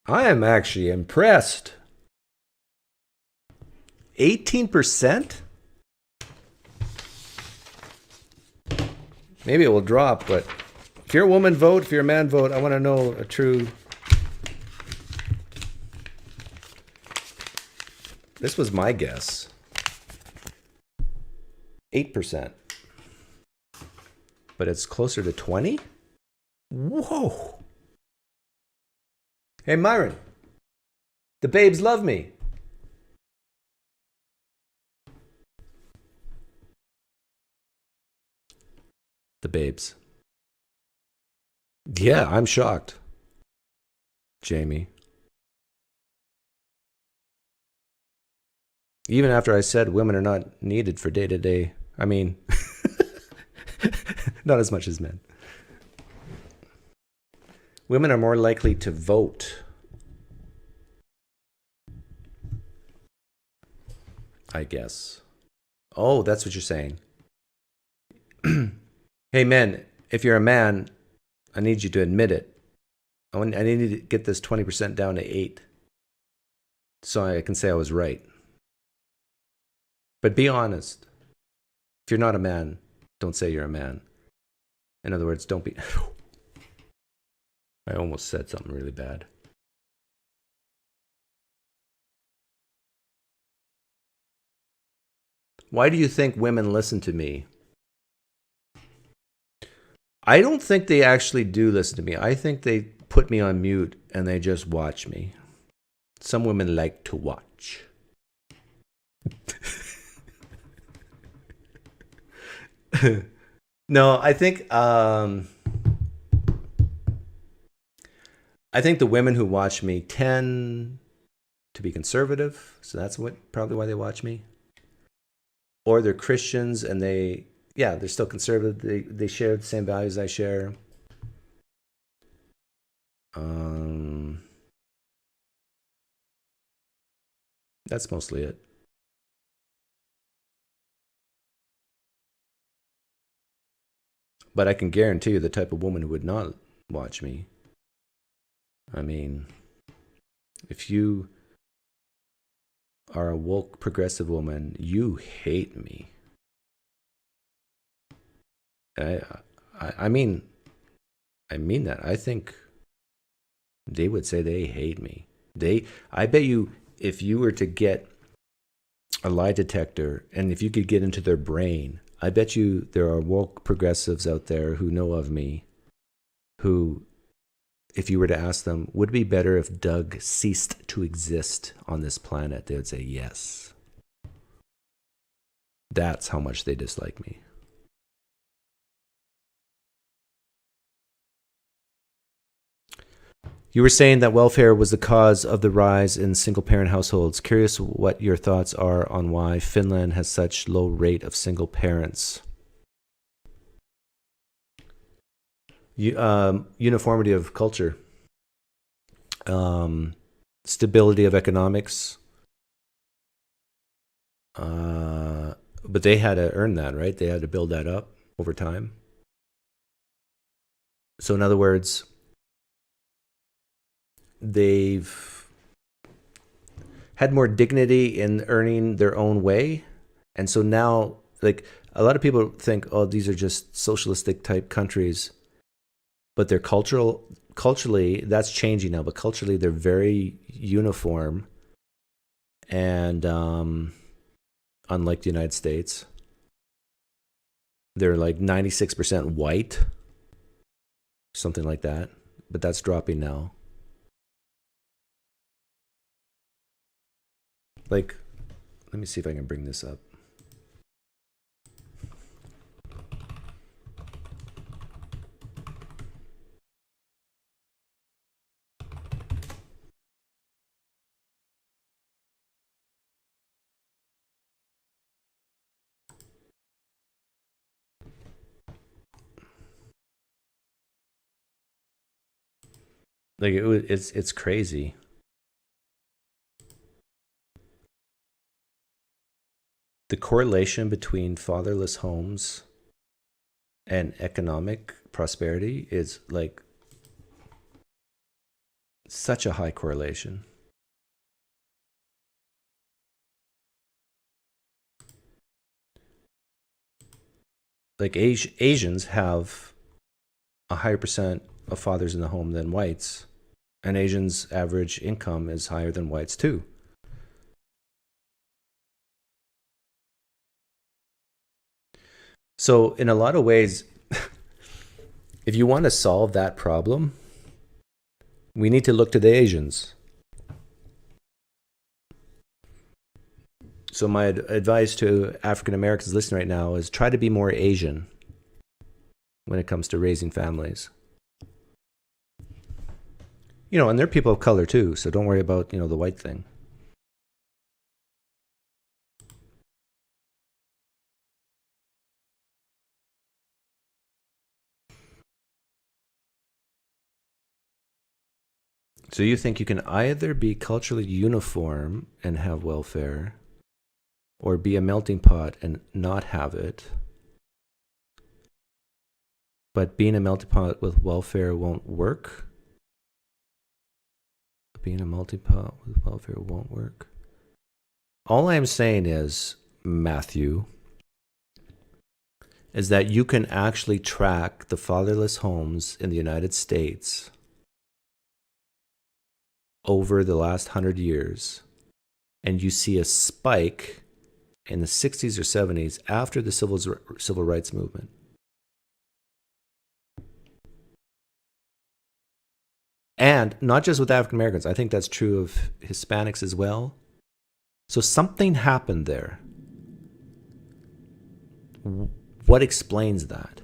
I am actually impressed. 18%? Maybe it will drop, but if you're a woman, vote. If you're a man, vote. I want to know a true... This was my guess. 8%. But it's closer to 20? Whoa. Hey, Myron. The babes love me. The babes. Yeah, I'm shocked. Jamie. Even after I said women are not needed for day-to-day, I mean, not as much as men. Women are more likely to vote. I guess. Oh, that's what you're saying. Hey, men, if you're a man, I need you to admit it. I need to get this 20% down to 8 so I can say I was right. But be honest. If you're not a man, don't say you're a man. In other words, don't be... I almost said something really bad. Why do you think women listen to me? I don't think they actually do listen to me. I think they put me on mute and they just watch me. Some women like to watch. No, I think the women who watch me tend to be conservative, so that's probably why they watch me. Or they're Christians and they're still conservative. They share the same values I share. That's mostly it. But I can guarantee you the type of woman who would not watch me. I mean, if you are a woke progressive woman, you hate me. I mean that. I think they would say they hate me. I bet you if you were to get a lie detector and if you could get into their brain, I bet you there are woke progressives out there who know of me who, if you were to ask them, would it be better if Doug ceased to exist on this planet? They would say yes. That's how much they dislike me. You were saying that welfare was the cause of the rise in single-parent households. Curious what your thoughts are on why Finland has such low rate of single parents. Uniformity of culture. Stability of economics. But they had to earn that, right? They had to build that up over time. So in other words, had more dignity in earning their own way. And so now, like, a lot of people think, oh, these are just socialistic type countries, but they're culturally, that's changing now, but culturally they're very uniform. And unlike the United States, they're like 96% white, something like that, but that's dropping now. Like, let me see if I can bring this up. Like it's crazy. The correlation between fatherless homes and economic prosperity is like such a high correlation. Like Asians have a higher percent of fathers in the home than whites, and Asians' average income is higher than whites too. So in a lot of ways, if you want to solve that problem, we need to look to the Asians. So my advice to African Americans listening right now is try to be more Asian when it comes to raising families. You know, and they're people of color too, so don't worry about, you know, the white thing. So you think you can either be culturally uniform and have welfare, or be a melting pot and not have it, but being a melting pot with welfare won't work? Being a melting pot with welfare won't work. All I'm saying is, Matthew, is that you can actually track the fatherless homes in the United States over the last 100 years, and you see a spike in the 60s or 70s after the civil rights movement. And not just with African Americans, I think that's true of Hispanics as well. So something happened there. What explains that?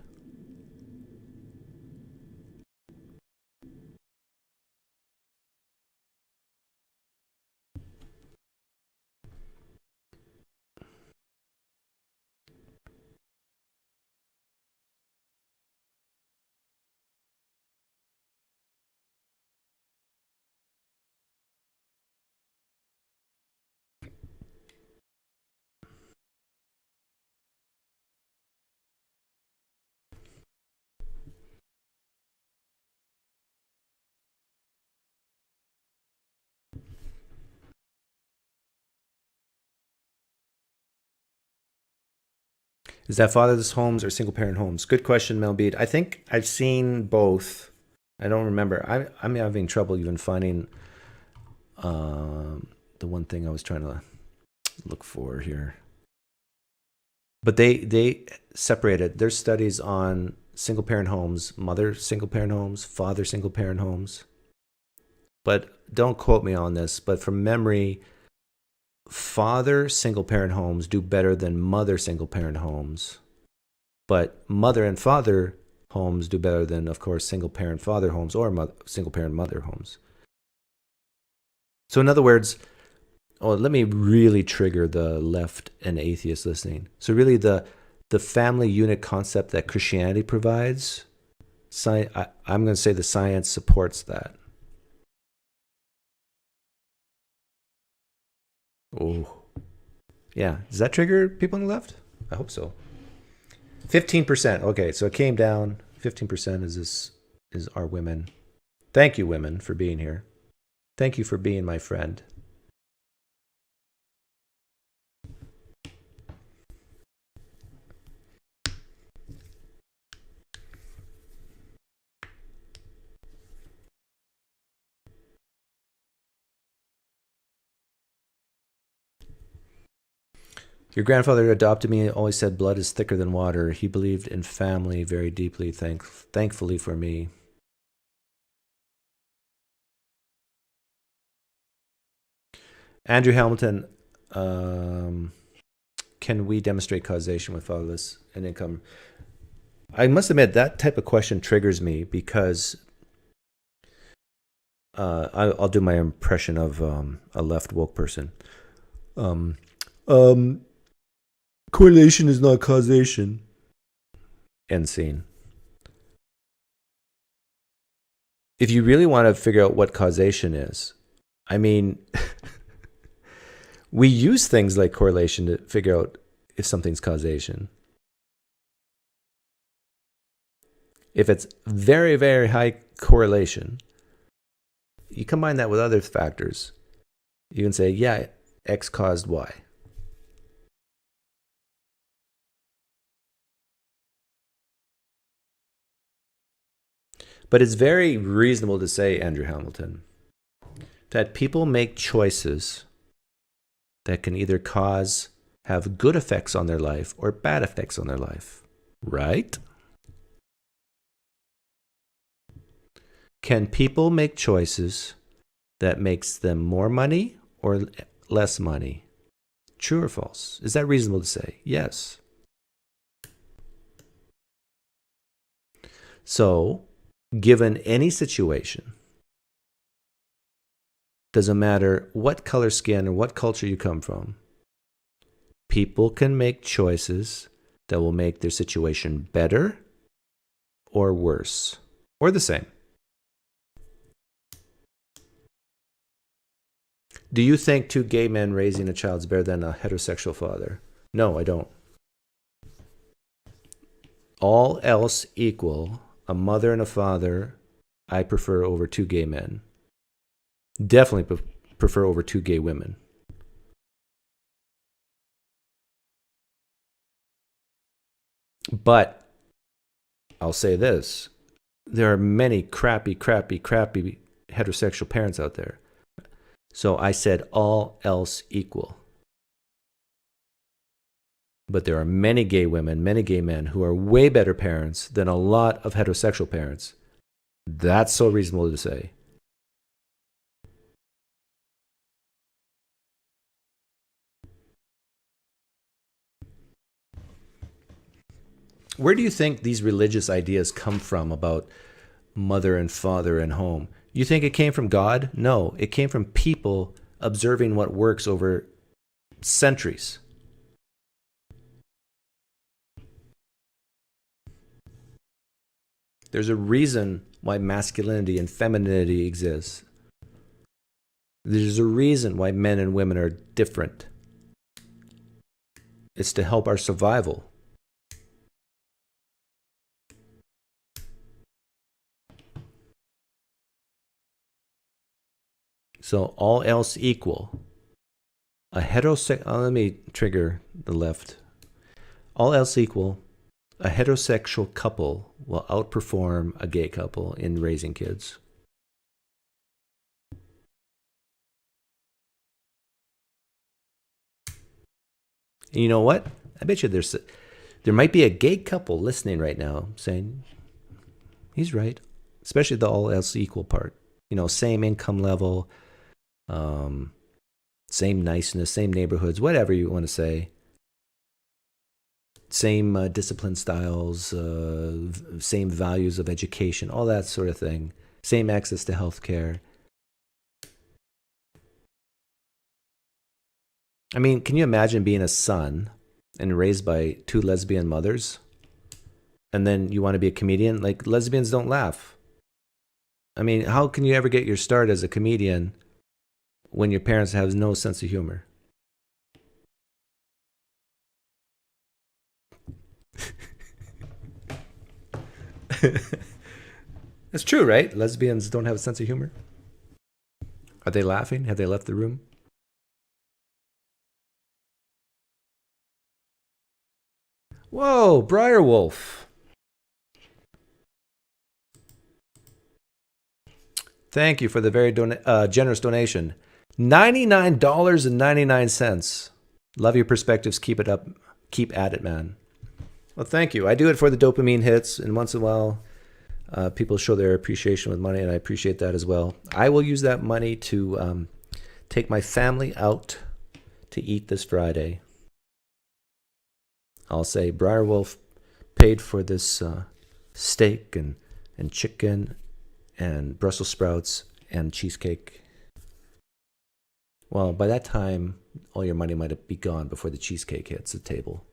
Is that fatherless homes or single parent homes? Good question, Mel Beat. I think I've seen both. I don't remember. I'm having trouble even finding the one thing I was trying to look for here. But they separated. There's studies on single parent homes, mother single parent homes, father single parent homes. But don't quote me on this, but from memory, father single parent homes do better than mother single parent homes. But mother and father homes do better than, of course, single parent father homes or single parent mother homes. So in other words, let me really trigger the left and atheist listening. So really the family unit concept that Christianity provides, I'm going to say the science supports that. Oh, yeah. Does that trigger people on the left? I hope so. 15%. Okay, so it came down. 15% is our women. Thank you, women, for being here. Thank you for being my friend. Your grandfather adopted me and always said blood is thicker than water. He believed in family very deeply, thankfully for me. Andrew Hamilton, can we demonstrate causation with fatherless and income? I must admit, that type of question triggers me because I'll do my impression of a left woke person. Correlation is not causation. End scene. If you really want to figure out what causation is, I mean, we use things like correlation to figure out if something's causation. If it's very, very high correlation, you combine that with other factors, you can say, yeah, X caused Y. But it's very reasonable to say, Andrew Hamilton, that people make choices that can either have good effects on their life or bad effects on their life, right? Can people make choices that makes them more money or less money? True or false? Is that reasonable to say? Yes. So, given any situation, doesn't matter what color skin or what culture you come from, people can make choices that will make their situation better or worse or the same. Do you think two gay men raising a child is better than a heterosexual father? No, I don't. All else equal, a mother and a father, I prefer over two gay men. Definitely prefer over two gay women. But I'll say this. There are many crappy heterosexual parents out there. So I said all else equal. But there are many gay women, many gay men who are way better parents than a lot of heterosexual parents. That's so reasonable to say. Where do you think these religious ideas come from about mother and father and home? You think it came from God? No, it came from people observing what works over centuries. There's a reason why masculinity and femininity exists. There's a reason why men and women are different. It's to help our survival. So all else equal, let me trigger the left. All else equal, a heterosexual couple will outperform a gay couple in raising kids. And you know what? I bet you there might be a gay couple listening right now saying, he's right. Especially the all else equal part. You know, same income level, same niceness, same neighborhoods, whatever you want to say. Same discipline styles, same values of education, all that sort of thing. Same access to health care. I mean, can you imagine being a son and raised by two lesbian mothers? And then you want to be a comedian? Like, lesbians don't laugh. I mean, how can you ever get your start as a comedian when your parents have no sense of humor? That's true, right? Lesbians don't have a sense of humor. Are they laughing? Have they left the room? Whoa, Briarwolf. Thank you for the very generous donation. $99.99. Love your perspectives. Keep it up. Keep at it, man. Well, thank you. I do it for the dopamine hits, and once in a while, people show their appreciation with money, and I appreciate that as well. I will use that money to take my family out to eat this Friday. I'll say Briarwolf paid for this steak and chicken and Brussels sprouts and cheesecake. Well, by that time, all your money might be gone before the cheesecake hits the table.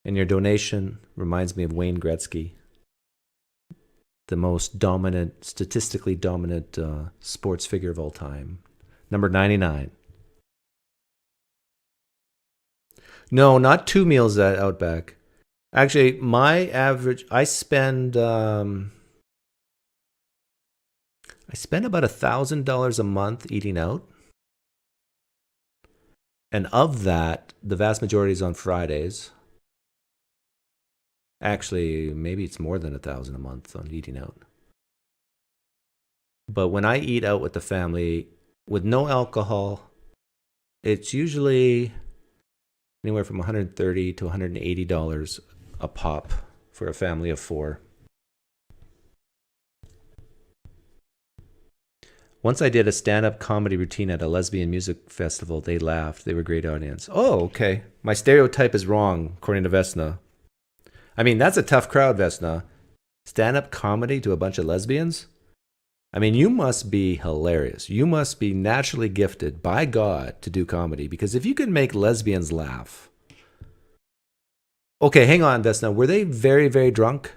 And your donation reminds me of Wayne Gretzky, the most dominant, statistically dominant sports figure of all time. Number 99. No, not 2 meals at Outback. Actually, my average, I spend about $1,000 a month eating out. And of that, the vast majority is on Fridays. Actually, maybe it's more than $1,000 a month on eating out. But when I eat out with the family with no alcohol, it's usually anywhere from $130 to $180 a pop for a family of 4. Once I did a stand-up comedy routine at a lesbian music festival. They laughed. They were a great audience. Oh, okay. My stereotype is wrong, according to Vesna. I mean, that's a tough crowd, Vesna. Stand-up comedy to a bunch of lesbians? I mean, you must be hilarious. You must be naturally gifted by God to do comedy, because if you can make lesbians laugh. Okay, hang on, Vesna. Were they very, very drunk?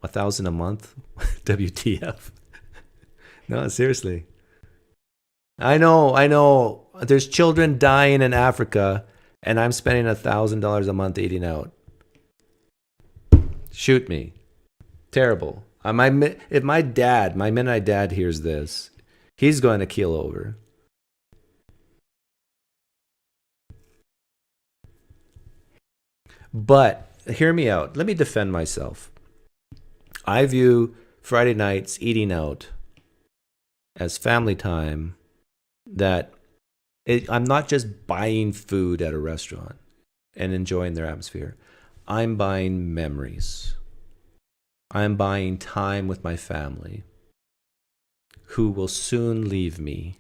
$1,000 a month? WTF? No, seriously. I know. There's children dying in Africa, and I'm spending $1,000 a month eating out. Shoot me. Terrible. If my Mennonite dad hears this, he's going to keel over. But hear me out. Let me defend myself. I view Friday nights eating out as family time. I'm not just buying food at a restaurant and enjoying their atmosphere. I'm buying memories. I'm buying time with my family, who will soon leave me.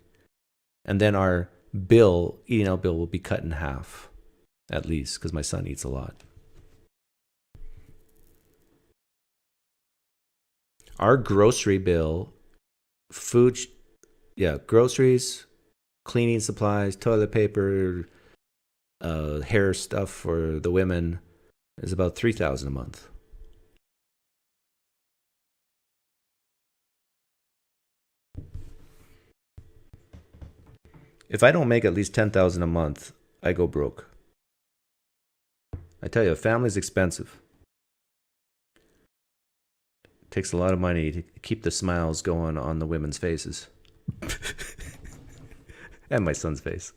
And then our eating out bill will be cut in half, at least, because my son eats a lot. Our grocery bill, groceries, cleaning supplies, toilet paper, hair stuff for the women is about $3,000 a month. If I don't make at least $10,000 a month, I go broke. I tell you, a family's expensive. It takes a lot of money to keep the smiles going on the women's faces. And my son's face.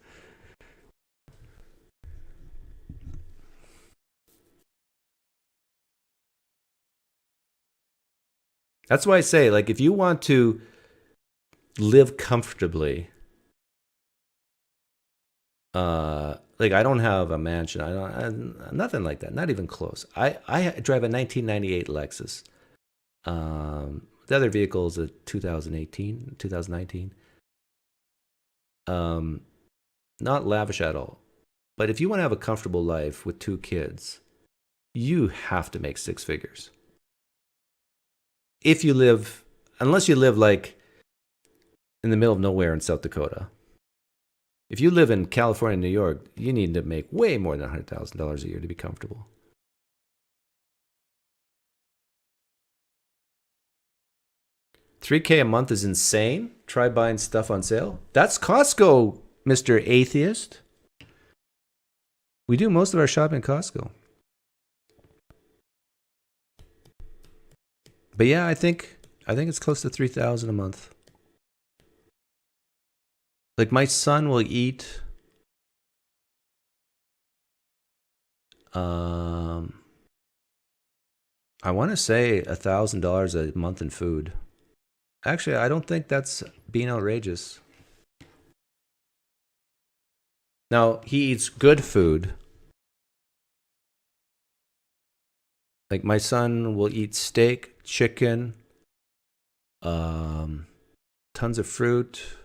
That's why I say, like, if you want to live comfortably, like, I don't have a mansion. Nothing like that. Not even close. I drive a 1998 Lexus. The other vehicle is a 2019. Not lavish at all. But if you want to have a comfortable life with 2 kids, you have to make 6 figures. Unless you live like in the middle of nowhere in South Dakota. If you live in California and New York, you need to make way more than $100,000 a year to be comfortable. $3,000 a month is insane. Try buying stuff on sale. That's Costco, Mr. Atheist. We do most of our shopping at Costco. But yeah, I think it's close to $3,000 a month. Like, my son will eat I want to say $1,000 a month in food. Actually, I don't think that's being outrageous. Now, he eats good food. Like my son will eat steak, chicken, tons of fruit.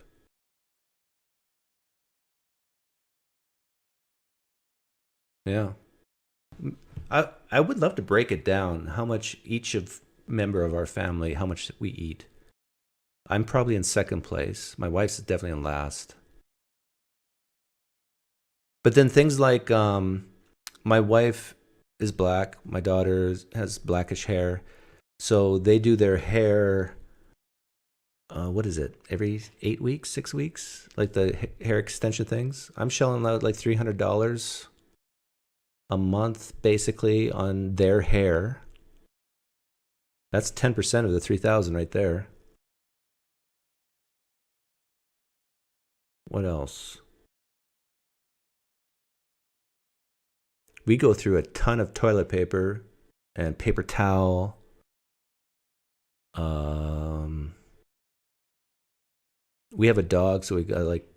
Yeah. I would love to break it down, how much each member of our family, how much we eat. I'm probably in second place. My wife's definitely in last. But then things like my wife is black, my daughter has blackish hair. So they do their hair, what is it, every 8 weeks, 6 weeks? Like the hair extension things. I'm shelling out like $300 a month basically on their hair. That's 10% of the 3,000 right there. What else? We go through a ton of toilet paper and paper towel. We have a dog, so we got like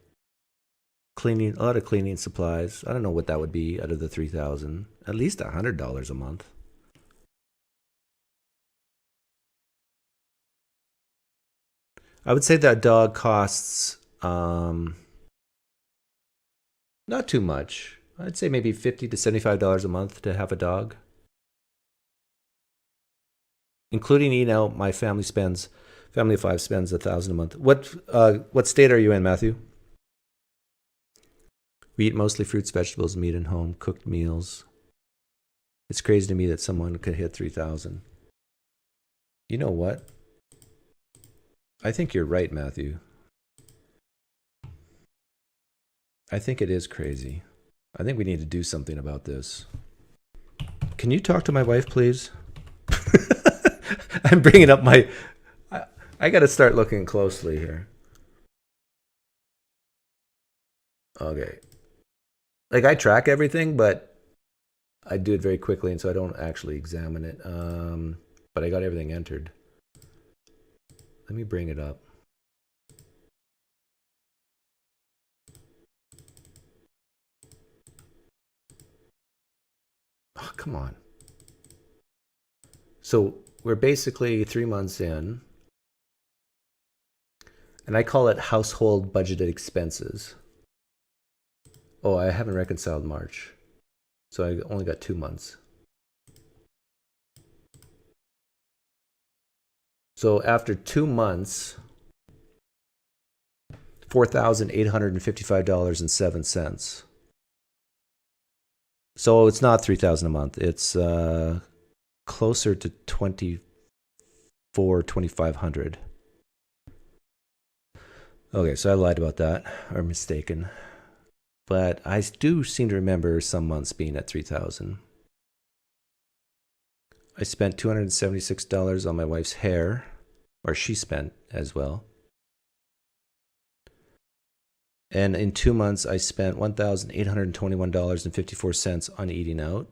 cleaning, a lot of cleaning supplies. I don't know what that would be out of the 3,000. At least $100 a month. I would say that dog costs not too much. I'd say maybe $50 to $75 a month to have a dog. Including eating out, my family of 5 spends $1,000 a month. What state are you in, Matthew? We eat mostly fruits, vegetables, meat and home cooked meals. It's crazy to me that someone could hit 3,000. You know what? I think you're right, Matthew. I think it is crazy. I think we need to do something about this. Can you talk to my wife, please? I'm bringing up my... I got to start looking closely here. Okay. Like, I track everything, but I do it very quickly, and so I don't actually examine it. But I got everything entered. Let me bring it up. Oh, come on. So we're basically 3 months in, and I call it household budgeted expenses. Oh, I haven't reconciled March, so I only got 2 months. So after 2 months, $4,855.07. So it's not 3,000 a month. It's closer to 2,500. Okay, so I lied about that, or mistaken. But I do seem to remember some months being at 3,000. I spent $276 on my wife's hair, or she spent as well. And in 2 months, I spent $1,821.54 on eating out.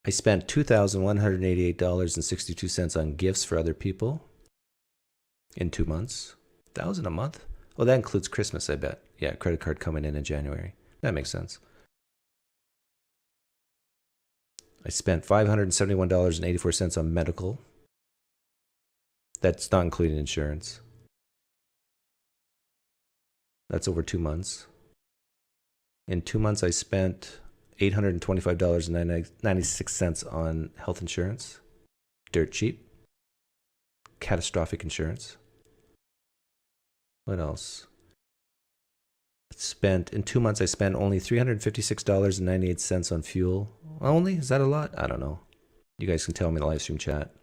I spent $2,188.62 on gifts for other people in 2 months. $1,000 a month? Oh, that includes Christmas, I bet. Yeah, credit card coming in January. That makes sense. I spent $571.84 on medical. That's not including insurance. That's over 2 months. In 2 months, I spent $825.96 on health insurance. Dirt cheap. Catastrophic insurance. What else? In 2 months, I spent only $356.98 on fuel. Only? Is that a lot? I don't know. You guys can tell me in the live stream chat.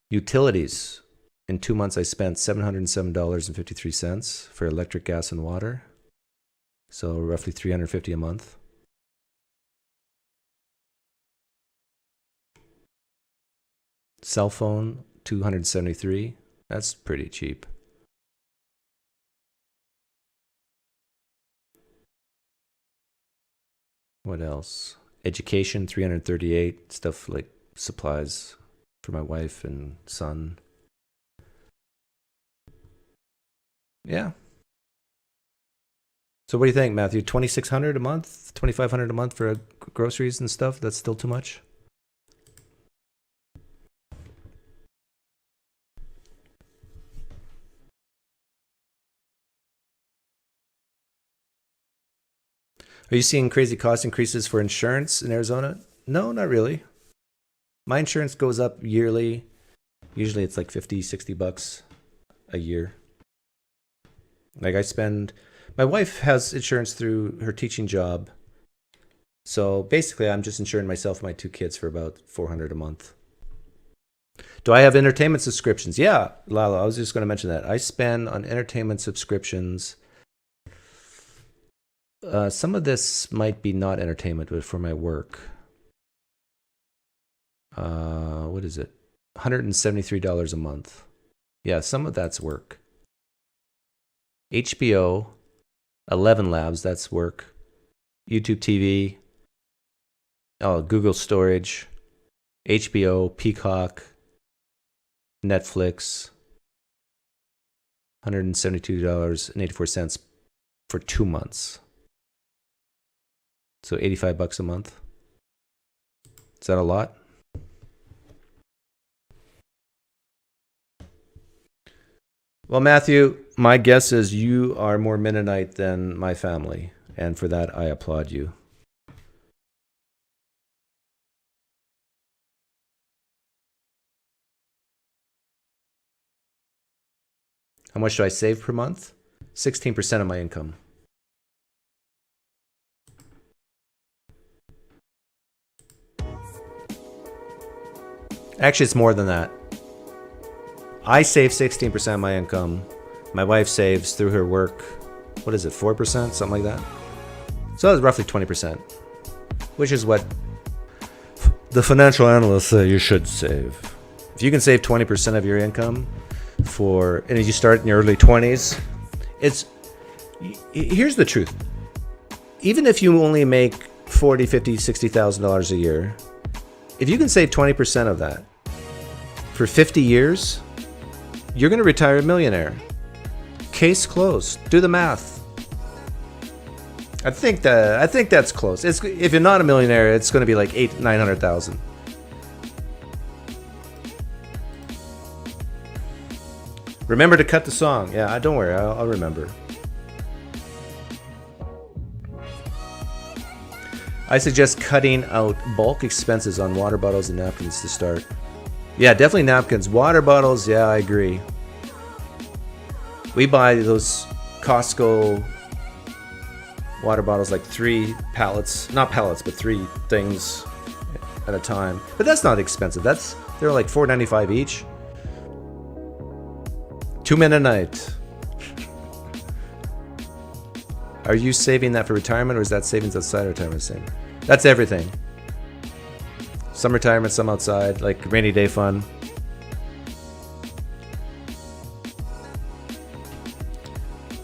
Utilities. In 2 months, I spent $707.53 for electric, gas, and water. So roughly $350 a month. Cell phone, $273. That's pretty cheap. What else? Education, 338. Stuff like supplies for my wife and son. Yeah. So what do you think, Matthew? 2,600 a month, 2,500 a month for groceries and stuff? That's still too much? Are you seeing crazy cost increases for insurance in Arizona? No, not really. My insurance goes up yearly. Usually it's like 50, 60 bucks a year. Like my wife has insurance through her teaching job. So basically I'm just insuring myself and my 2 kids for about $400 a month. Do I have entertainment subscriptions? Yeah, Lalo, I was just going to mention that. I spend on entertainment subscriptions. Some of this might be not entertainment, but for my work. What is it? $173 a month. Yeah, some of that's work. HBO, 11 Labs, that's work. YouTube TV, Google Storage, HBO, Peacock, Netflix, $172.84 for 2 months. So $85 a month. Is that a lot? Well, Matthew, my guess is you are more Mennonite than my family, and for that I applaud you. How much do I save per month? 16% of my income. Actually, it's more than that. I save 16% of my income. My wife saves through her work, what is it, 4%? Something like that. So that's roughly 20%, which is what the financial analysts say you should save. If you can save 20% of your income and you start in your early 20s, here's the truth. Even if you only make $40,000, $50,000, $60,000 a year, if you can save 20% of that for 50 years, you're going to retire a millionaire. Case closed. Do the math. I think that's close. If you're not a millionaire, it's going to be like $900,000. Remember to cut the song. Yeah, don't worry. I'll remember. I suggest cutting out bulk expenses on water bottles and napkins to start. Yeah, definitely napkins. Water bottles, yeah, I agree. We buy those Costco water bottles, like 3 pallets. Not pallets, but 3 things at a time. But that's not expensive. They're like $4.95 each. 2 men a night. Are you saving that for retirement, or is that savings outside retirement? Same. That's everything. Some retirement, some outside, like rainy day fund.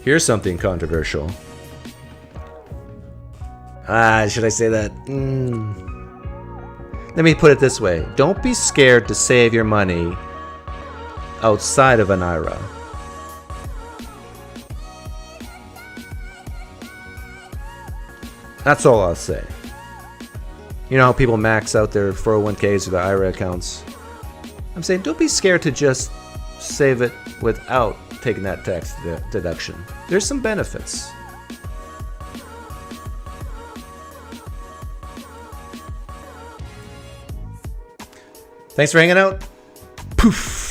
Here's something controversial. Should I say that? Let me put it this way. Don't be scared to save your money outside of an IRA. That's all I'll say. You know how people max out their 401ks or their IRA accounts? I'm saying don't be scared to just save it without taking that tax deduction. There's some benefits. Thanks for hanging out. Poof.